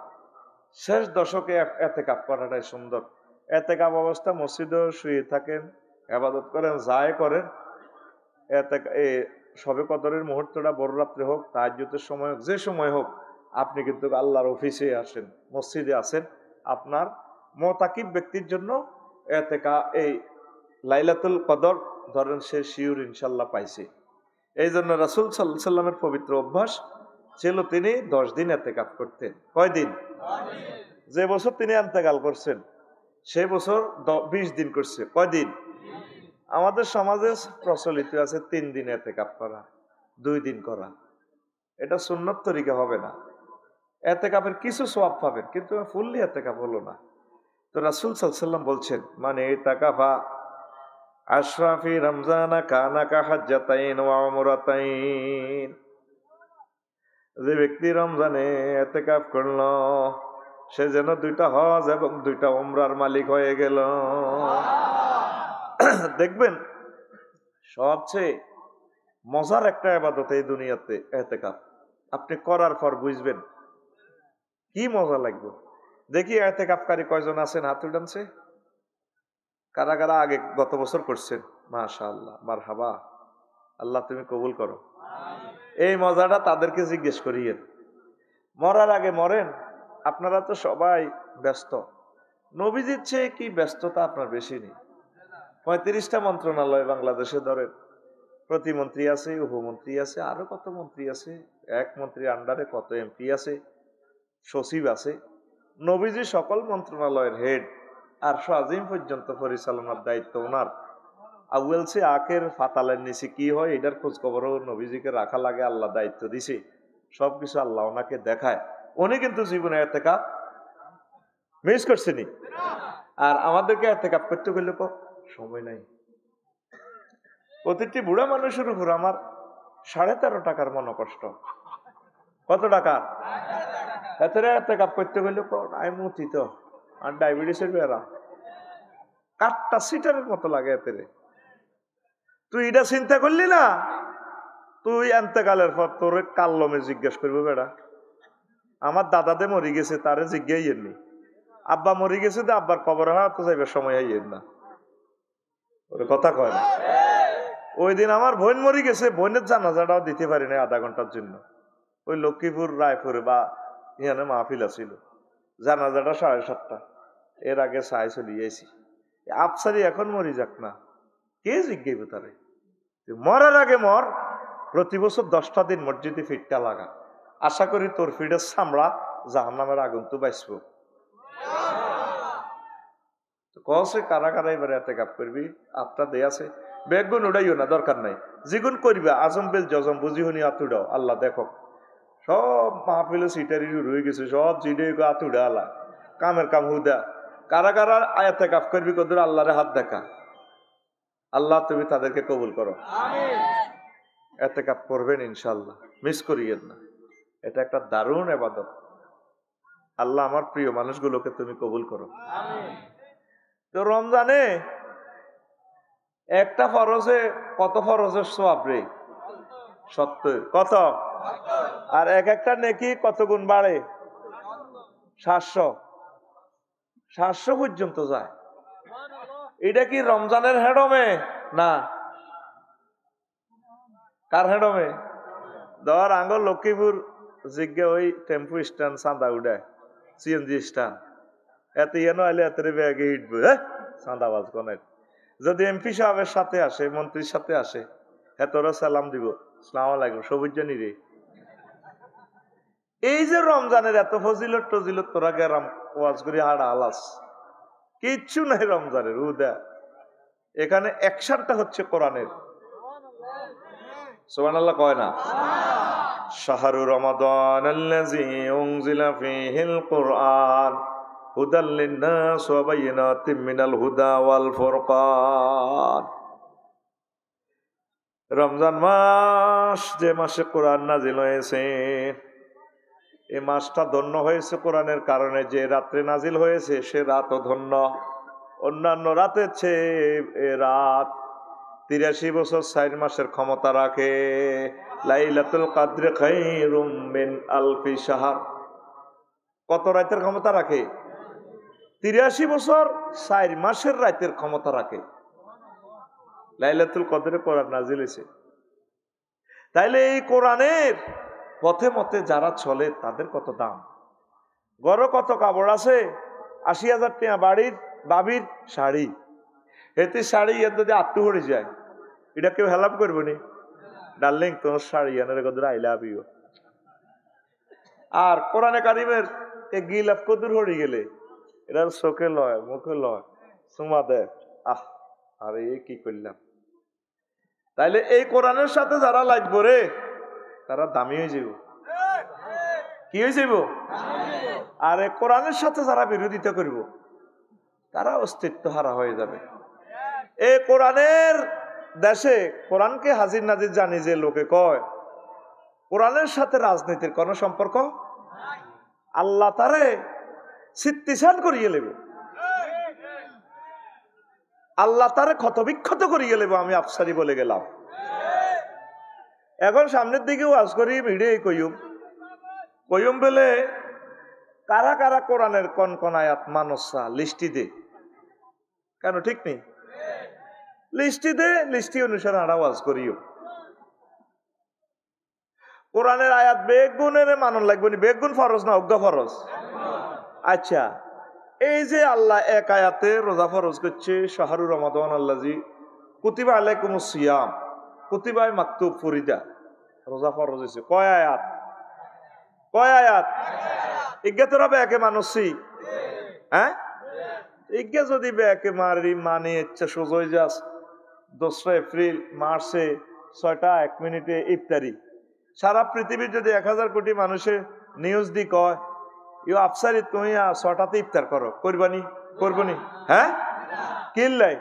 শেষ দশকে এতেকাপ করাটাই সুন্দর। এতেকাপ অবস্থা মসজিদেও শুয়ে থাকেন, ইবাদত করেন, যায় করেন। সবে কদরের মুহূর্তটা বড় রাত্রে হোক, তাহাজ্জুদের সময় হোক, যে সময় হোক, আপনি কিন্তু আল্লাহর অফিসে আসেন, মসজিদে আছেন। আপনার মুতাকিব ব্যক্তির জন্য এই লাইলাতুল কদর ধরেন সে শিওর ইনশাল্লাহ পাইছে। এই জন্য রাসূল সাল্লাল্লাহু আলাইহি সাল্লামের পবিত্র অভ্যাস ছিল তিনি 10 দিন ইতিকাফ করতেন। কয়দিন? যে বছর তিনি ইন্তেকাল করছেন সেই বছর 20 দিন করছে। কয়দিন? আমাদের সমাজে প্রচলিত আছে 3 দিন ইতিকাফ করা, 2 দিন করা। এটা সুন্নত তরিকা হবে না। ইতিকাফের কিছু সওয়াব পাবেন, কিন্তু ফুললি ইতিকাফ হলো না। তো রাসূল সাল্লাল্লাহু আলাইহি সাল্লাম বলছেন, মানে ইতিকাফা আশরাফি রমজানা কানা কা হাজ্জাতাইন ওয়া উমরাতাইন, যে ব্যক্তি রমজানে ইতিকাফ করলো সে যেন 2টা হজ এবং 2টা উমরার মালিক হয়ে গেল। দেখবেন সবচেয়ে মজার একটা ইবাদত এই দুনিয়াতে ইতিকাফ। আপনি করার পর বুঝবেন কি মজা লাগবে। দেখি ইতিকাফকারী কয়জন আছেন, হাত উঠানছে। কারা কারা আগে গত বছর করছেন? মাশাআল্লাহ, মারহাবা, আল্লাহ তুমি কবুল করো। এই মজাটা তাদেরকে জিজ্ঞেস করিয়েন। মরার আগে মরেন। আপনারা তো সবাই ব্যস্ত, নবীজির চেয়ে কি ব্যস্ততা আপনার বেশি নেই? 35টা মন্ত্রণালয় বাংলাদেশে ধরেন, প্রতিমন্ত্রী আছে, উপমন্ত্রী আছে, আরো কত মন্ত্রী আছে, এক মন্ত্রীর আন্ডারে কত এমপি আছে, সচিব আছে। নবীজি সকল মন্ত্রণালয়ের হেড, আর আজিম পর্যন্ত পরিচালনার দায়িত্ব ওনার। আউয়াল সে আখের ফাতালের নিচে কি হয় এটার খোঁজ খবরও নবীজিকে রাখা লাগে। আল্লাহ দায়িত্ব দিছে, সবকিছু আল্লাহ ওনাকে দেখায়। উনি কিন্তু জীবনে ইতিকাফ মিস করছেনি। আর আমাদেরকে ইতিকাফ করতে গেলে সময় নাই। প্রতিটি বুড়া মানুষের উপর আমার 13.5 টাকার মনোকষ্ট। কত টাকা? এত ইতিকাফ করতে গেলে আমি মুতি তো, আর ডায়াবেটিসের বেড়া, কাঠটা সিটারের মতো লাগে। এতে তুই এটা চিন্তা করলি না, তুই এন্তেকালের পর তোর কাল্লমে জিজ্ঞেস করবো বেড়া। আমার দাদাদে মরি গেছে, তারে জিজ্ঞাইয়েননি। আব্বা মরি গেছে, তো আব্বার কবর হওয়া তো যাইবার সময় আইয়েন না। ওরে কথা কয় না। ওই দিন আমার বোন মরি গেছে, বোনের জানাজাটাও দিতে পারি না আধা ঘন্টার জন্য। ওই লক্ষ্মীপুর রায়পুরে বা ইয়ানে মাহফিল আছিল, জানাজাটা 7:30। এর আগে চাই চলে যাইছি। আফসারি এখন মরি যাক না, কে জিজ্ঞেব তারে? মরার আগে মর, প্রতি বছর 10টা দিন মসজিদে ফিটটা লাগা, আশা করি তোর ফিটের চামড়া জাহান্নামের আগুন তো বাঁচব। কসে কারা কারা এবারে এতে কাপ করবি? আপনার দেয় আছে, বেগুন উড়াইও না, দরকার নাই। যেগুন করবা আজম বেল জজম বুঝি হনি হাত উড়াও, আল্লাহ দেখো। সব মাহফিলে সিটারি রয়ে গেছে, সব চিড়ে হাত উড়া আল্লাহ, কামের কাম হুদা। কারা কারা আয়াতে কাপ করবি কদর আল্লাহরে হাত দেখা। আল্লাহ তুমি তাদেরকে কবুল করো। এতে কাপ করবেন ইনশাল্লাহ, মিস করিয়েন না। এটা একটা দারুণ ইবাদত। আল্লাহ আমার প্রিয় মানুষগুলোকে তুমি কবুল করো। তো রমজানে একটা ফরজে কত ফরজের সওয়াব রে? 70। কত? আর এক একটা নেকি কত গুণ বাড়ে? 700। 700 পর্যন্ত যায়। এটা কি রমজানের হেডমে? না। কার হেডমে? ধর আঙ্গ লক্ষ্মীপুর জিজ্ঞে ওই টেম্পু স্ট্যান্ড চাঁদা উঠায়, সিএনজি স্ট্যান্ড, এত ইয়ে নইলে এত ব্যাগে হিটবে, হ্যাঁ চাঁদাবাজ কনের। যদি এমপি সাহেবের সাথে আসে, মন্ত্রীর সাথে আসে, এতরা সালাম দিব, সালাম আলাইকুম, সবুজ জানি রে। এই যে রমজানের এত ফজিলত টজিলত, তোরা গেরাম ওয়াজ করি হাড়া আলাস, কিচ্ছু নাই রমজানের। উদা এখানে অ্যাকশনটা হচ্ছে কোরআনের। সুবহানাল্লাহ কয় না? শাহরু রমাদান আল্লাযী উনজিলা ফীহিল কুরআন হুদাল লিন-নাস ওয়া বায়িনাতিম মিনাল হুদা ওয়াল ফুরকান। রমজান মাস, যে মাসে কোরআন নাজিল হয়েছে, এই মাসটা ধন্য হয়েছে কোরআনের কারণে। যে রাত্রে নাজিল হয়েছে সে রাতও ধন্য। অন্যান্য রাতের চেয়ে এ রাত 83 বছর 4 মাসের ক্ষমতা রাখে। লাইলাতুল কদর খায়রুম মিন আলফি শাহর। কত রাতের ক্ষমতা রাখে? 83 বছর 4 মাসের রাতের ক্ষমতা রাখে। লাইলাতুল কদরে কোরআন নাজিল হয়েছে। তাইলে এই কোরআনের পথে মতে যারা চলে তাদের কত দাম। গড় কত কাপড় আছে? 80,000 টাকা বাড়ির বাবির শাড়ি, এতে শাড়ি এর যদি আত্মু হয়ে যায়, এটা কেউ হেল্প করবে নি? ডার্লিং তোমার শাড়ি এনে কদর আই লাভ ইউ। আর কোরআনে কারিমের এই গিলাফ কদর হয়ে গেলে এটার চোখে লয়, মুখে লয়, সুমা দেয়, আহ আরে কি করলাম। তাইলে এই কোরআনের সাথে যারা লাগবো রে, তারা দামি হয়ে যাব। কি হয়ে যাব? আর এই কোরআনের সাথে যারা বিরোধিতা করব, তারা অস্তিত্ব হারা হয়ে যাবে। এই কোরআনের দেশে কোরআনকে হাজির নাজির জানি যে লোকে কয়, কোরআনের সাথে রাজনীতির কোন সম্পর্ক। আল্লাহ তারে সিত্তিসান করিয়ে নেব, আল্লাহ তারে ক্ষতবিক্ষত করিয়ে নেব। আমি আফসারি বলে গেলাম। এখন সামনের দিকে ওয়াজ করি, ভিড়ে কইম বলে কারা কারা কোরআনের কোন কোন আয়াত মানসা লিস্টি দে। কেন ঠিক নেই? লিস্টি দে, লিস্টি অনুসারে আমরা ওয়াজ করিও। কোরআনের আয়াত বেগুনের মানন লাগবে নি? বেগুন ফরজ না অজ্ঞা ফরজ? আচ্ছা, এই যে আল্লাহ এক আয়াতে রোজা ফরজ করছে, শাহরু রমাদান আল্লাযী কুতিবা আলাইকুমুস সিয়াম কুতিবায় মাকতুব ফরিদা, রোজা ফরজ হয়েছে। কয় আয়াত? কয় আয়াত? ইজ্ঞা তোরা বেকে মানসি? হ্যাঁ, ইজ্ঞা যদি বেকে মারি মানে ইচ্ছা সোজই যাস 2 এপ্রিল মার্চে 6টা 1 মিনিটে ইফতারি। সারা পৃথিবীর যদি 1000 কোটি মানুষের নিউজ দি কয় ইউ আফসারি তুমি 6টাতে ইফতার করো, করবানি? করবনি? হ্যাঁ, কিনলাই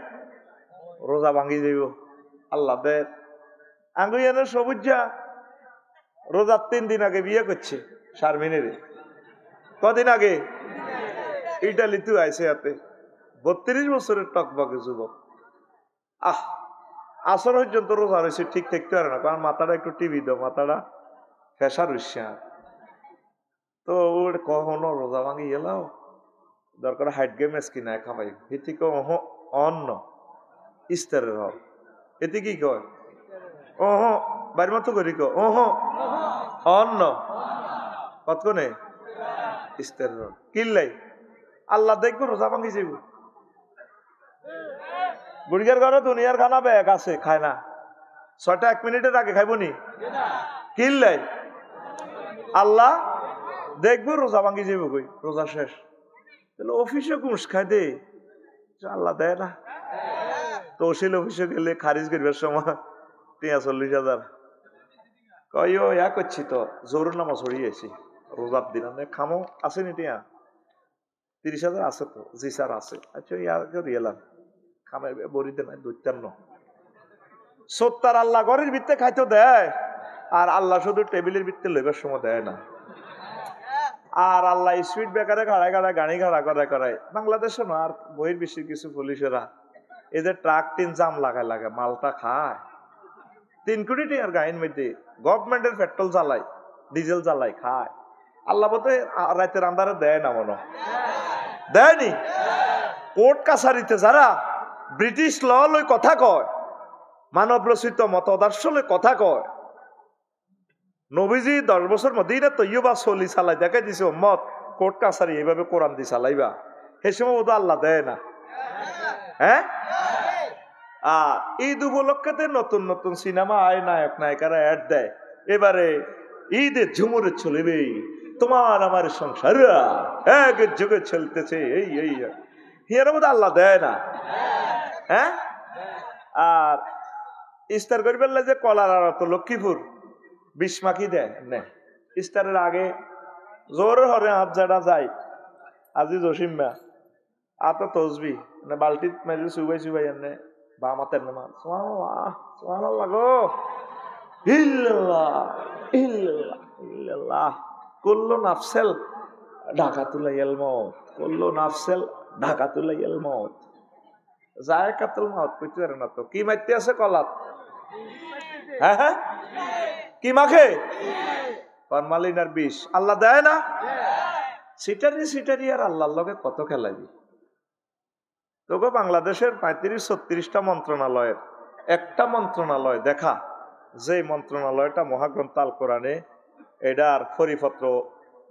রোজা ভাঙ্গি যাইব। আল্লাহ দে আঙ্গুইয়ানের সবুজা রোজার 3 দিন আগে বিয়ে করছে শারমিনেরে। কদিন আগে? ইটালিতে আইসে হাতে 32 বছরের টকবকে যুবক। আসর পর্যন্ত রোজা রয়েছে, ঠিক থাকতে পারে না, কারণ মাথাটা একটু টিভি দাও, মাথাটা ফেসার হইছে। তো ওর কখনো রোজা ভাঙি এলাও দরকার হাইট গেম কিনায় খাবাই হিতিক অন্য ইস্তারের হক এতে কি কয় ওহ বাড়ির মতো করি ওহ অন্য কতক্ষণে ইস্তারের হক কিনলাই আল্লাহ দেখবো রোজা ভাঙ্গি যাইব বুড়িয়ার ঘরে দুনিয়ার খানা ব্যাগ আছে খায় না 6টা 1 মিনিটের আগে খাইব নি কিনলাই আল্লাহ দেখবো রোজা ভাঙ্গি যাইব কই রোজা শেষ তাহলে অফিসে ঘুষ খাই দে আল্লাহ দেয় না তহসিল অফিসে গেলে খারিজ করবার সময় 43,000 কই ইয়া করছি তো জোর নামাজ হরিয়েছি রোজার দিন খামো আসেনি টিয়া 30,000 আছে তো জি স্যার আছে আচ্ছা ইয়ার এলাম খামে বড়িতে নাই 52 70 আল্লাহ ঘরের ভিত্তে খাইতে দেয় আর আল্লাহ শুধু টেবিলের ভিত্তে লইবার সময় দেয় না আর আল্লাহ স্পিড ব্রেকারে গাড়ায় গাড়ায় গাড়ি ঘাড়া করায় বাংলাদেশে না আর বহির বেশি কিছু পুলিশেরা এদের ট্রাক জাম লাগায় মালটা খায় 3 কোটি টাকার গাড়ির মধ্যে গভর্নমেন্টের পেট্রোল জ্বালায় ডিজেল জ্বালায় খায় আল্লাহ বলতে রাতের আন্ধারে দেয় না মনে দেয়নি কোর্ট কাছারিতে যারা ব্রিটিশ ল লই কথা কয় মানব রচিত মতাদর্শ লই কথা কয় নবীজি 10 বছর মদিনা তৈয়বা চলি চালাই দেখাই দিছে উম্মত কোর্ট কাছারি এইভাবে কোরআন দি চালাইবা সেই সময় বোধ আল্লাহ দেয় না হ্যাঁ আর ঈদ উপলক্ষে নতুন নতুন সিনেমা আয় নায়ক নায়িকারা অ্যাড দেয় এবারে ঈদের ঝুমুরে চলবে তোমার আমার সংসার এক যুগে চলতেছে এই হিয়ার মধ্যে আল্লাহ দেয় না হ্যাঁ আর ইস্তার করবে যে কলার তো লক্ষ্মীপুর 20 মাখি দেয় নে ইস্তারের আগে জোর হরে হাত যারা যায় আজি জসিম্মা আত তসবি মানে বালতিত মেরে চুবাই এনে বা মাতের নামা সুবহানাল্লাহ গো ইল্লাল্লাহ ইল্লাল্লাহ ইল্লাল্লাহ কুল্লু নাফসেল ঢাকাতুলাইয়াল মউত কুল্লু নাফসেল ঢাকাতুলাইয়াল মউত যায়কাতুল মউত কইতে পারে না তো কি মাইতে আছে কলাত হ্যাঁ কি মাখে ফরমালিন আর বিষ আল্লাহ দেয় না সিটারি আর আল্লাহর লগে কত খেলাবি তোকে বাংলাদেশের 35-36টা মন্ত্রণালয়ের একটা মন্ত্রণালয় দেখা যে মন্ত্রণালয়টা মহাগ্রন্থ আল কোরআনে এটার পরিপত্র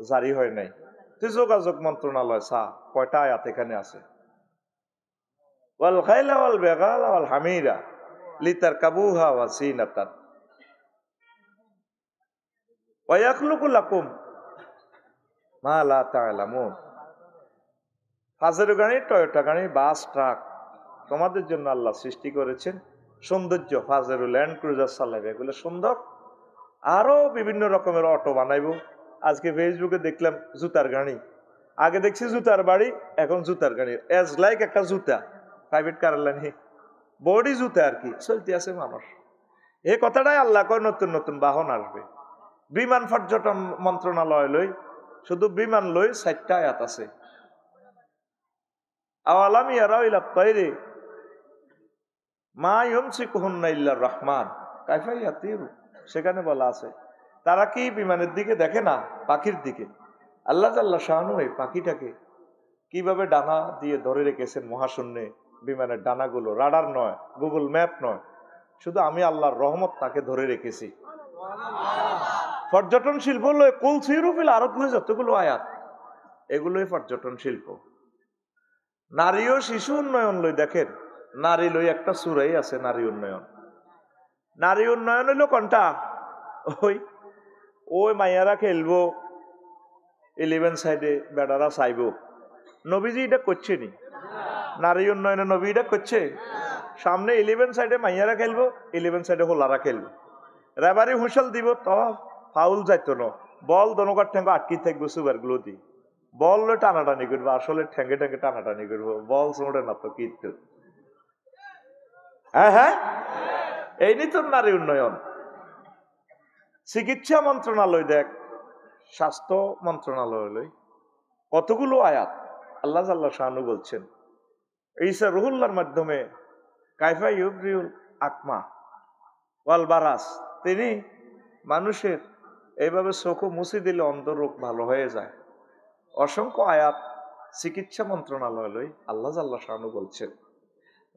জারি হয় নাই তুই যোগাযোগ মন্ত্রণালয় চা কয়টা আয়াত এখানে আছে ওয়াল খাইলা ওয়াল বেগালা ওয়াল হামিরা লিতারকাবুহা ওয়া জিনাতান ওয়া ইয়াখলুকু লাকুম মা লা তা'লামুন ফাজের গাড়ি টয়োটা গাড়ি বাস ট্রাক তোমাদের জন্য আল্লাহ সৃষ্টি করেছেন সৌন্দর্য ফাজের ল্যান্ড ক্রুজার চালাবে এগুলো সুন্দর আরো বিভিন্ন রকমের অটো বানাইবো আজকে ফেসবুকে দেখলাম জুতার গাড়ি আগে দেখছি জুতার বাড়ি এখন জুতার গাড়ি এজ লাইক একটা জুতা প্রাইভেট কার লাইনে বডি জুতা আর কি চলতে আছে মানুষ এই কথাটাই আল্লাহ কয় নতুন নতুন বাহন আসবে বিমান পর্যটন মন্ত্রণালয় লই শুধু বিমান লই 4টা আয়াত আছে আওয়ালাম ইয়ারাউ ইলা তায়রি মা ইউমসিকুহুন্না ইল্লার রহমান কাইফা ইয়াতিরু সেখানে বলা আছে তারা কি বিমানের দিকে দেখে না পাখির দিকে আল্লাহ জাল্লা শাআনু এই পাখিটাকে কিভাবে ডানা দিয়ে ধরে রেখেছেন মহাশূন্যে বিমানের ডানাগুলো রাডার নয় গুগল ম্যাপ নয় শুধু আমি আল্লাহর রহমত তাকে ধরে রেখেছি পর্যটন শিল্প লয় কুল সিরুফিল আরব লয় যতগুলো আয়াত এগুলোই পর্যটন শিল্প নারী ও শিশু উন্নয়ন লই দেখেন নারী লই একটা সূরাই আছে নারী উন্নয়ন হইলো কোনটা ওই মাইয়ারা খেলবো 11 সাইডে বেড়ারা চাইবো নবীজি এটা করছে নি নারী উন্নয়নে নবী এটা করছে সামনে 11 সাইডে মাইয়ারা খেলবো 11 সাইডে হোলারা খেলবো রেবারি হুঁশাল দিব তো ফাউল যাইতো না বল দনকার ঠেঙ্গা আটকি থাকবো সুপার গুলো দি বল টানাটানি করবো আসলে ঠেঙ্গে ঠেঙ্গে টানাটানি করবো বল চোড়ে না তো কিন্তু হ্যাঁ এই নি তোর নারী উন্নয়ন চিকিৎসা মন্ত্রণালয় দেখ স্বাস্থ্য মন্ত্রণালয় কতগুলো আয়াত আল্লাহ জাল্লা শানু বলছেন ঈসা রুহুল্লাহর মাধ্যমে কাইফা ইউবরিউল আকমা ওয়াল বারাস তিনি মানুষের এইভাবে চোখ মুছে দিলে অন্ধরোগ ভালো হয়ে যায় অসংখ্য আয়াত চিকিৎসা মন্ত্রণালয় আল্লাহ জাল্লা শানু বলছেন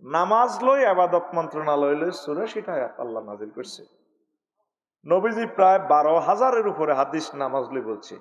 নামাজ লই আবাদত মন্ত্রণালয় লই 84টা আয়াত আল্লাহ নাজিল করছে। নবীজি প্রায় 12,000-এর উপরে হাদিস নামাজ লই বলছে।